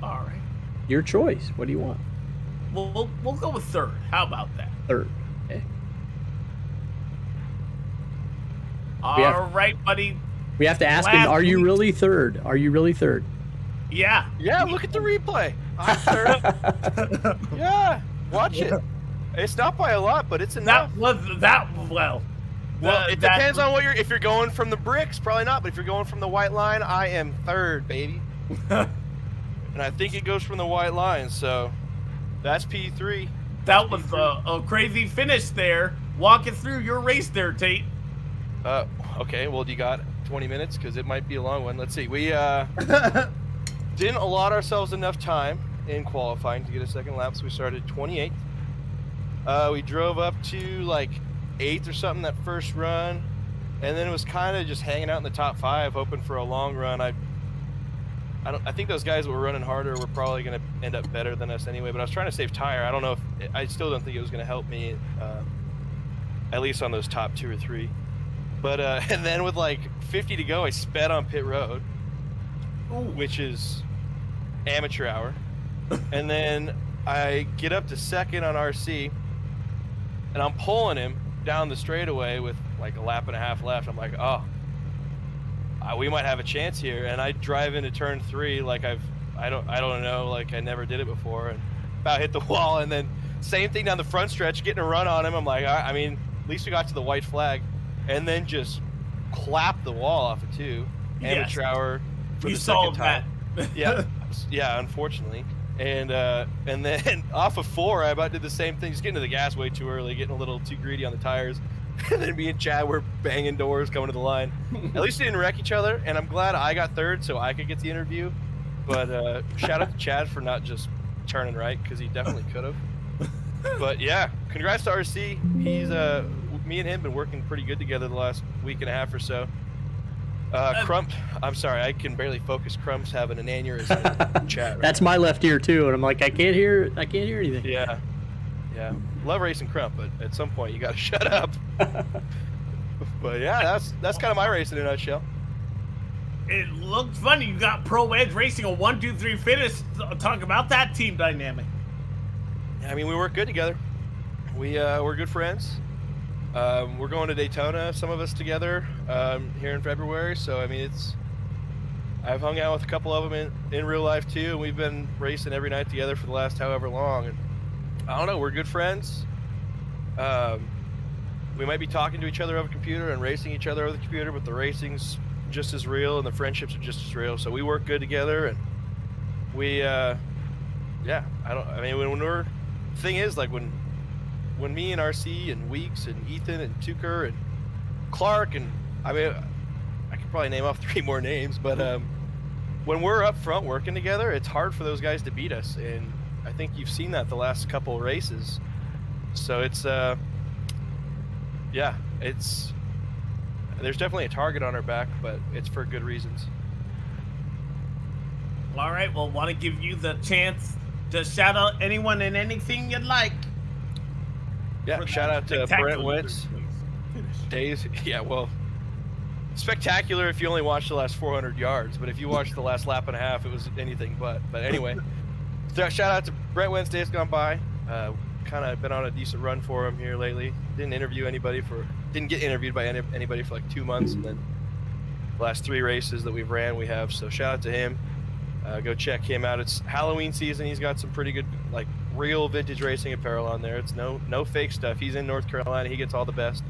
All right. Your choice. What do you want? We'll go with third. How about that? Third. Okay. All right, buddy. We have to ask him, are you really third? Are you really third? Yeah. Yeah, look at the replay. I'm third. Yeah, watch it. It's not by a lot, but it's enough. Well, it depends on what if you're going from the bricks, probably not, but if you're going from the white line, I am third, baby. And I think it goes from the white line, so that's P3. That was a crazy finish there. Walk us through your race there, Tate. Okay, well, do you got 20 minutes? Because it might be a long one. Let's see. We didn't allot ourselves enough time in qualifying to get a second lap, so we started 28th. We drove up to like 8th or something that first run, and then it was kind of just hanging out in the top 5, hoping for a long run. I think those guys that were running harder were probably going to end up better than us anyway, but I was trying to save tire. I don't know if I still don't think it was going to help me, at least on those top 2 or 3. But and then with like 50 to go, I sped on pit road, which is amateur hour. And then I get up to second on RC, and I'm pulling him down the straightaway with like a lap and a half left. I'm like, oh, we might have a chance here. And I drive into turn 3 like I don't know, like I never did it before, and about hit the wall. And then same thing down the front stretch, getting a run on him. I'm like, I mean, at least we got to the white flag. And then just clap the wall off of 2. Amateur hour for the second time. Yeah, unfortunately. And then off of 4, I about did the same thing, just getting to the gas way too early, getting a little too greedy on the tires. And then me and Chad were banging doors coming to the line. At least we didn't wreck each other, and I'm glad I got third so I could get the interview. But shout out to Chad for not just turning right, because he definitely could have. But yeah, congrats to RC. He's me and him been working pretty good together the last week and a half or so. Crump, I'm sorry, I can barely focus. Crump's having an aneurysm in chat right That's now. my left ear too, and I'm like, I can't hear anything. Yeah. Love racing Crump, but at some point you got to shut up. But yeah, that's kind of my race in a nutshell. It looked funny. You got Pro Edge racing a 1-2-3 finish. Talk about that team dynamic. I mean, we work good together. We're good friends. We're going to Daytona, some of us together, here in February. So I mean, I've hung out with a couple of them in real life too, and we've been racing every night together for the last however long. And I don't know, we're good friends. We might be talking to each other over the computer and racing each other over the computer, but the racing's just as real and the friendships are just as real. So we work good together, and we, thing is, like when me and RC and Weeks and Ethan and Tucker and Clark, and I mean, I could probably name off 3 more names, but when we're up front working together, it's hard for those guys to beat us, and I think you've seen that the last couple of races. So it's there's definitely a target on our back, but it's for good reasons. All right, well, want to give you the chance to shout out anyone and anything you'd like. Yeah, shout out to Brent Wentz. Days, yeah, well, spectacular if you only watched the last 400 yards, but if you watched the last lap and a half, it was anything but. But anyway, shout out to Brent Wentz, days gone by. Kind of been on a decent run for him here lately. Didn't get interviewed by anybody for like 2 months, and then the last 3 races that we've ran, we have. So shout out to him. Go check him out. It's Halloween season. He's got some pretty good, like, real vintage racing apparel on there. It's no fake stuff. He's in North Carolina. He gets all the best.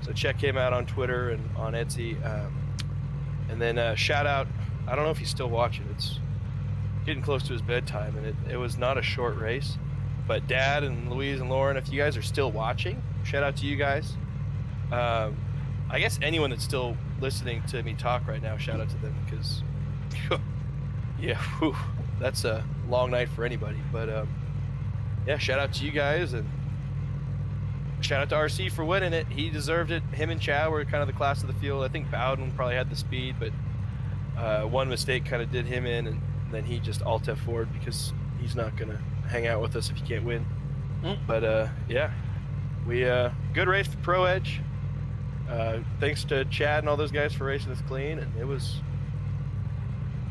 So check him out on Twitter and on Etsy. And then shout out, I don't know if he's still watching. It's getting close to his bedtime, and it was not a short race. But Dad and Louise and Lauren, if you guys are still watching, shout out to you guys. I guess anyone that's still listening to me talk right now, shout out to them, because yeah, that's a long night for anybody. But yeah, shout out to you guys, and shout out to RC for winning it. He deserved it. Him and Chad were kind of the class of the field. I think Bowden probably had the speed, but one mistake kind of did him in, and then he just alt F forward because he's not gonna hang out with us if you can't win. Mm. But yeah, we good race for Pro Edge. Thanks to Chad and all those guys for racing us clean, and it was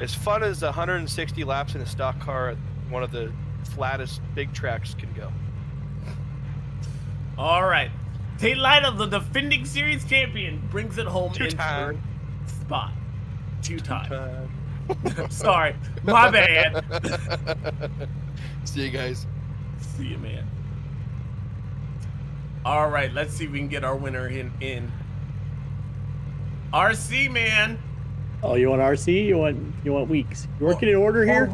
as fun as 160 laps in a stock car at one of the flattest big tracks can go. All right. Tate Lytle, the defending series champion, brings it home in third spot. Two-time. Sorry, my bad. See you guys. See you, man. All right, let's see if we can get our winner in. RC, man. Oh, you want RC? You want Weeks? You working in order here?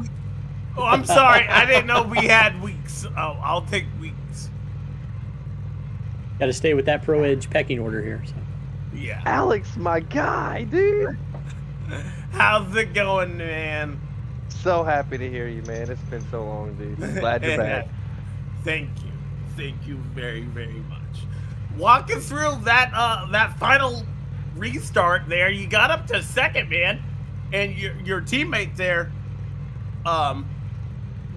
Oh, I'm sorry. I didn't know we had Weeks. Oh, I'll take Weeks. Got to stay with that Pro Edge pecking order here. So. Yeah. Alex, my guy, dude. How's it going, man? So happy to hear you, man. It's been so long, dude. Glad you're back. Thank you. Thank you very, very much. Walk us through that final restart there. You got up to second, man, and your teammate there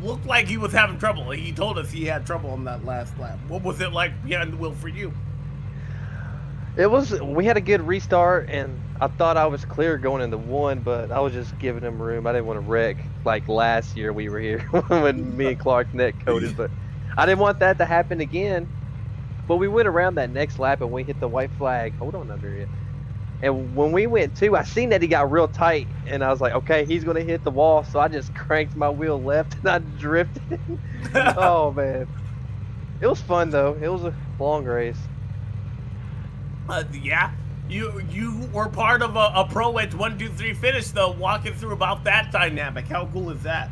looked like he was having trouble. He told us he had trouble on that last lap. What was it like behind the wheel for you? We had a good restart, and I thought I was clear going into one, but I was just giving him room. I didn't want to wreck like last year we were here when me and Clark net coded, but I didn't want that to happen again. But we went around that next lap and we hit the white flag. Hold on under it. And when we went to, I seen that he got real tight, and I was like, okay, he's going to hit the wall. So I just cranked my wheel left and I drifted. Oh, man. It was fun, though. It was a long race. Yeah. You were part of a Pro Edge 1-2-3 finish, though. Walking through about that dynamic. How cool is that?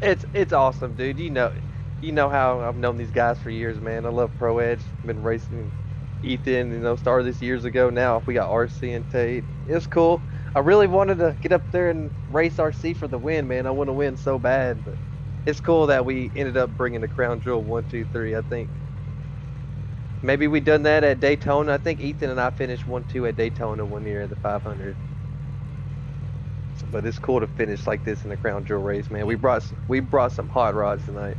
It's awesome, dude. You know how I've known these guys for years, man. I love Pro Edge. Been racing Ethan, started this years ago. Now we got RC and Tate. It's cool. I really wanted to get up there and race RC for the win, man. I want to win so bad, but it's cool that we ended up bringing the crown jewel 1-2-3. I think maybe we done that at Daytona. I think Ethan and I finished 1-2 at Daytona one year at the 500. But it's cool to finish like this in the crown jewel race, man. We brought some hot rods tonight.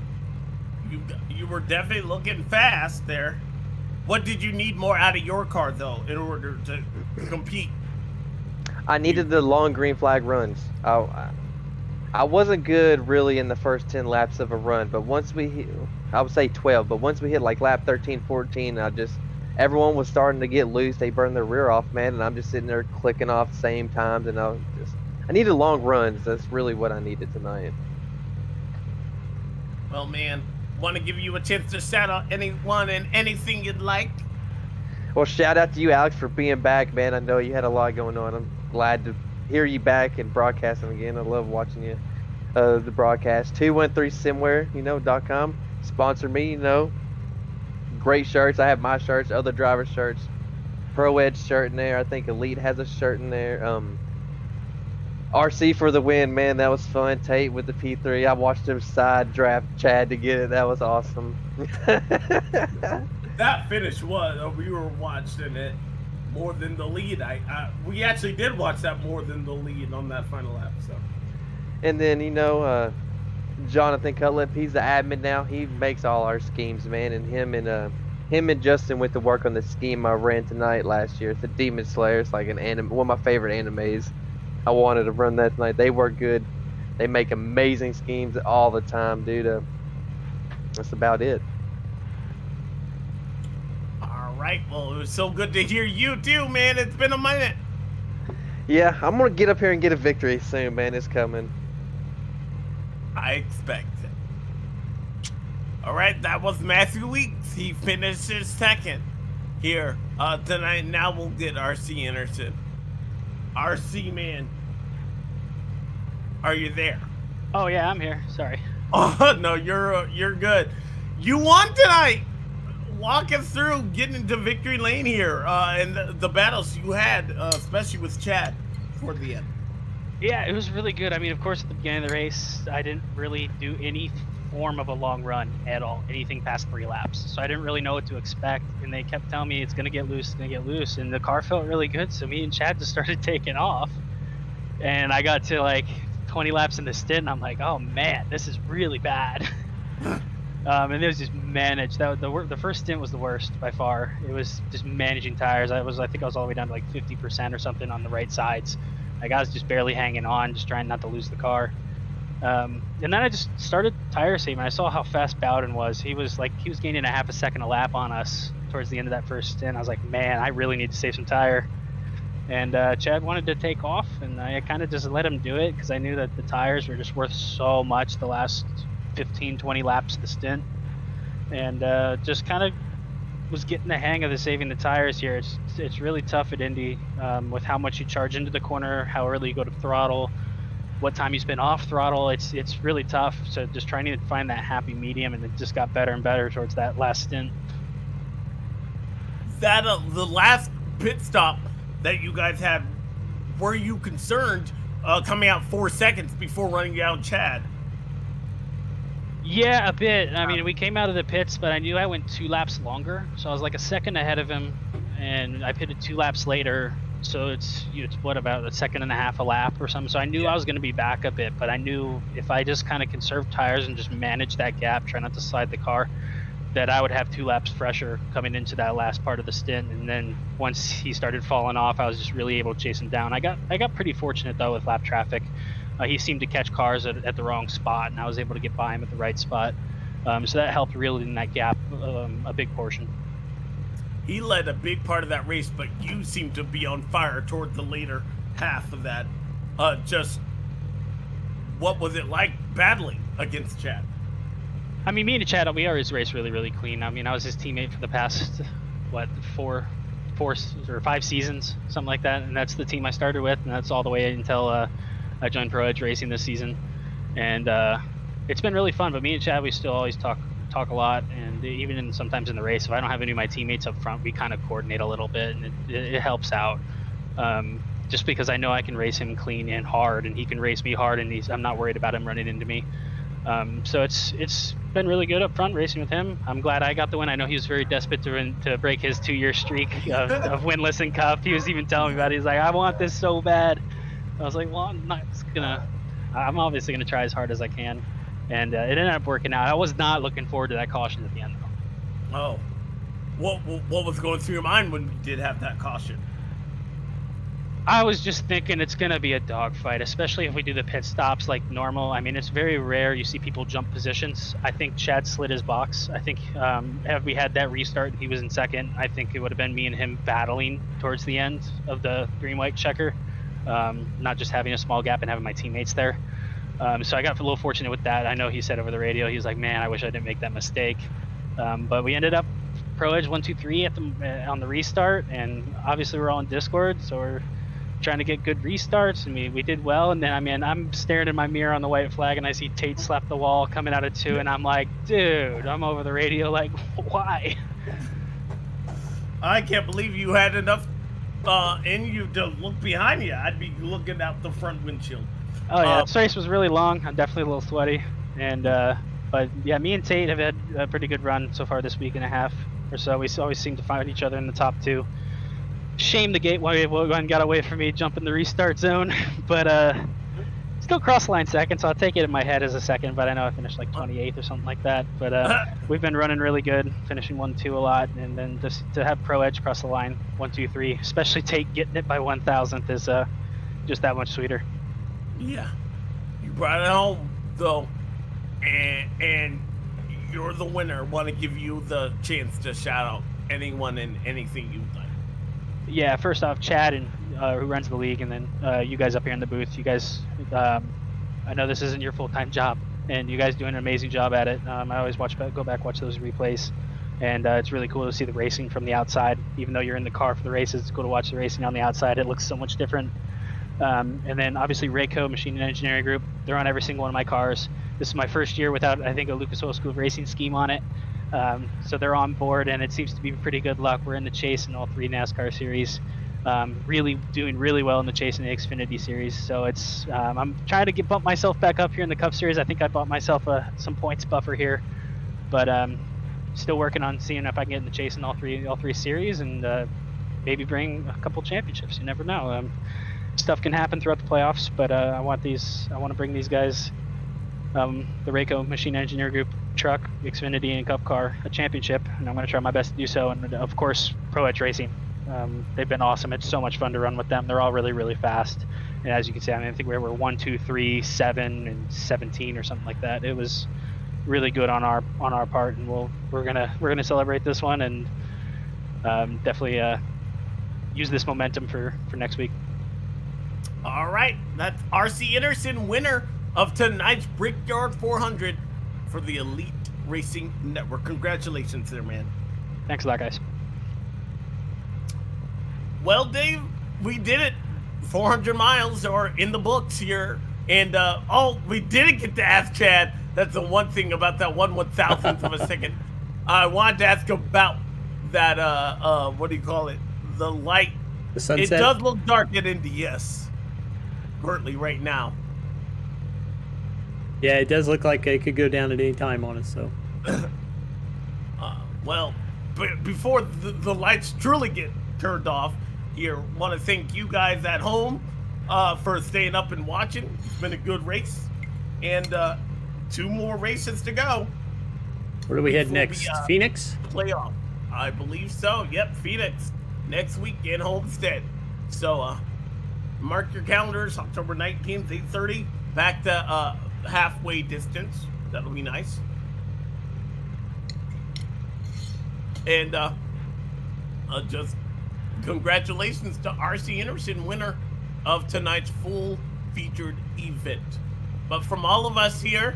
You were definitely looking fast there. What did you need more out of your car, though, in order to compete? I needed the long green flag runs. I wasn't good really in the first 10 laps of a run, but once we hit, I would say 12, but once we hit like lap 13, 14, everyone was starting to get loose. They burned their rear off, man, and I'm just sitting there clicking off the same times, and I needed long runs. That's really what I needed tonight. Well, man, want to give you a chance to shout out anyone and anything you'd like? Well, shout out to you, Alex, for being back, man. I know you had a lot going on. I'm glad to hear you back and broadcasting again. I love watching you, the broadcast. 213simware.com. Sponsor me, Great shirts. I have my shirts, other driver shirts. Pro Edge shirt in there. I think Elite has a shirt in there. RC for the win, man. That was fun. Tate with the P3. I watched him side draft Chad to get it. That was awesome. That finish was, we were watching it more than the lead. We actually did watch that more than the lead on that final lap. So. And then, Jonathan Cutlip, he's the admin now. He makes all our schemes, man. And him and Justin went to work on the scheme I ran tonight last year. It's a Demon Slayer. It's like one of my favorite animes. I wanted to run that tonight. They work good. They make amazing schemes all the time, dude. That's about it. All right. Well, it was so good to hear you too, man. It's been a minute. Yeah, I'm going to get up here and get a victory soon, man. It's coming. I expect it. All right. That was Matthew Weeks. He finished his second here tonight. Now we'll get RC Anderson. RC, man, are you there? Oh yeah, I'm here. Sorry. Oh no, you're good. You won tonight. Walk us through getting into victory lane here and the battles you had, especially with Chad toward the end. Yeah, it was really good. I mean, of course, at the beginning of the race, I didn't really do any form of a long run at all, anything past 3 laps. So I didn't really know what to expect, and they kept telling me it's going to get loose, and the car felt really good, so me and Chad just started taking off. And I got to like 20 laps in the stint, and I'm like, oh man, this is really bad. And it was just managed. The first stint was the worst by far. It was just managing tires. I think I was all the way down to like 50% or something on the right sides. Like I was just barely hanging on, just trying not to lose the car. And then I just started tire saving. I saw how fast Bowden was. He was gaining a half a second a lap on us towards the end of that first stint. I was like, man, I really need to save some tire. And Chad wanted to take off, and I kind of just let him do it because I knew that the tires were just worth so much the last 15, 20 laps of the stint. And just kind of was getting the hang of the saving the tires here. It's really tough at Indy with how much you charge into the corner, how early you go to throttle, what time you spend off throttle. It's really tough. So just trying to find that happy medium, and it just got better and better towards that last stint. That the last pit stop that you guys had, were you concerned coming out 4 seconds before running down Chad? Yeah, a bit. I mean, we came out of the pits, but I knew I went 2 laps longer, so I was like a second ahead of him, and I pitted 2 laps later, so it's what, about a second and a half a lap or something. So I knew I was going to be back a bit, but I knew if I just kind of conserved tires and just manage that gap, try not to slide the car, that I would have 2 laps fresher coming into that last part of the stint. And then once he started falling off, I was just really able to chase him down. I got pretty fortunate though with lap traffic. He seemed to catch cars at the wrong spot, and I was able to get by him at the right spot. So that helped reel in that gap a big portion. He led a big part of that race, but you seemed to be on fire toward the later half of that. Just what was it like battling against Chad? I mean, me and Chad, we always race really, really clean. I mean, I was his teammate for the past, 4 or 5 seasons, something like that. And that's the team I started with, and that's all the way until I joined Pro Edge Racing this season. And it's been really fun. But me and Chad, we still always talk a lot. And even sometimes in the race, if I don't have any of my teammates up front, we kind of coordinate a little bit, and it helps out. Just because I know I can race him clean and hard, and he can race me hard, and I'm not worried about him running into me. So it's been really good up front racing with him. I'm glad I got the win. I know he was very desperate to break his 2-year streak of winless in Cup. He was even telling me about it. He's like, I want this so bad. I was like, well, I'm obviously gonna try as hard as I can, and it ended up working out. I was not looking forward to that caution at the end though. Oh, what was going through your mind when you did have that caution? I was just thinking it's going to be a dogfight, especially if we do the pit stops like normal. I mean, it's very rare you see people jump positions. I think Chad slid his box. I think had we had that restart and he was in second, I think it would have been me and him battling towards the end of the green-white checker, not just having a small gap and having my teammates there. So I got a little fortunate with that. I know he said over the radio, he was like, man, I wish I didn't make that mistake. But we ended up Pro Edge 1, 2, 3 on the restart, and obviously we're all in Discord, so we're trying to get good restarts, and we did well. And then, I mean, I'm staring in my mirror on the white flag, and I see Tate slap the wall coming out of 2, and I'm like, dude, I'm over the radio like, why? I can't believe you had enough in you to look behind you. I'd be looking out the front windshield. Oh yeah, this race was really long. I'm definitely a little sweaty, and but yeah, me and Tate have had a pretty good run so far this week and a half or so. We always seem to find each other in the top 2. Shame the gateway one got away from me jumping the restart zone, but still cross line second, so I'll take it in my head as a second, but I know I finished like 28th or something like that. But we've been running really good, finishing 1-2 a lot, and then just to have Pro Edge cross the line 1, 2, 3, especially Tate getting it by 1,000th is just that much sweeter. Yeah, you brought it home though, and you're the winner. Want to give you the chance to shout out anyone and anything you'd like. Yeah, first off, Chad, and who runs the league, and then you guys up here in the booth. You guys, I know this isn't your full-time job, and you guys do an amazing job at it. I always go back, watch those replays, and it's really cool to see the racing from the outside. Even though you're in the car for the races, it's cool to watch the racing on the outside. It looks so much different. And then obviously Rayco Machine and Engineering Group, they're on every single one of my cars. This is my first year without, I think, a Lucas Oil School racing scheme on it. So they're on board, and it seems to be pretty good luck. We're in the chase in all 3 NASCAR series, really doing really well in the chase in the Xfinity series. So it's I'm trying to bump myself back up here in the Cup series. I think I bought myself some points buffer here, but still working on seeing if I can get in the chase in all three series, and maybe bring a couple championships. You never know. stuff can happen throughout the playoffs, but I want to bring these guys, the Rayco Machine Engineer Group truck, Xfinity, and Cup car a championship, and I'm going to try my best to do so. And of course, Pro Edge Racing. They've been awesome. It's so much fun to run with them. They're all really, really fast. And as you can see, I think we were 1, 2, 3, 7, and 17 or something like that. It was really good on our part, and we're gonna celebrate this one and definitely use this momentum for next week. All right, that's RC Anderson, winner of tonight's Brickyard 400 for the Elite Racing Network. Congratulations there, man. Thanks a lot, guys. Well, Dave, we did it. 400 miles are in the books here. And, we didn't get to ask Chad. That's the one thing about that 1/1000th of a second. I wanted to ask about that, what do you call it? The light. The sunset? It does look dark at Indy, yes. Currently, right now. Yeah, it does look like it could go down at any time on us, so. Well, but before the lights truly get turned off, here, want to thank you guys at home for staying up and watching. It's been a good race, and 2 more races to go. Where do we head next? Phoenix? Playoff, I believe so. Yep, Phoenix next week in Homestead. So mark your calendars. October 19th, 8:30. Back to halfway distance. That'll be nice. And just congratulations to RC Anderson, winner of tonight's full featured event. But from all of us here,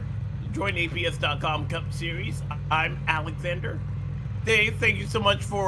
Join APS.com Cup Series, I'm Alexander. Dave, thank you so much for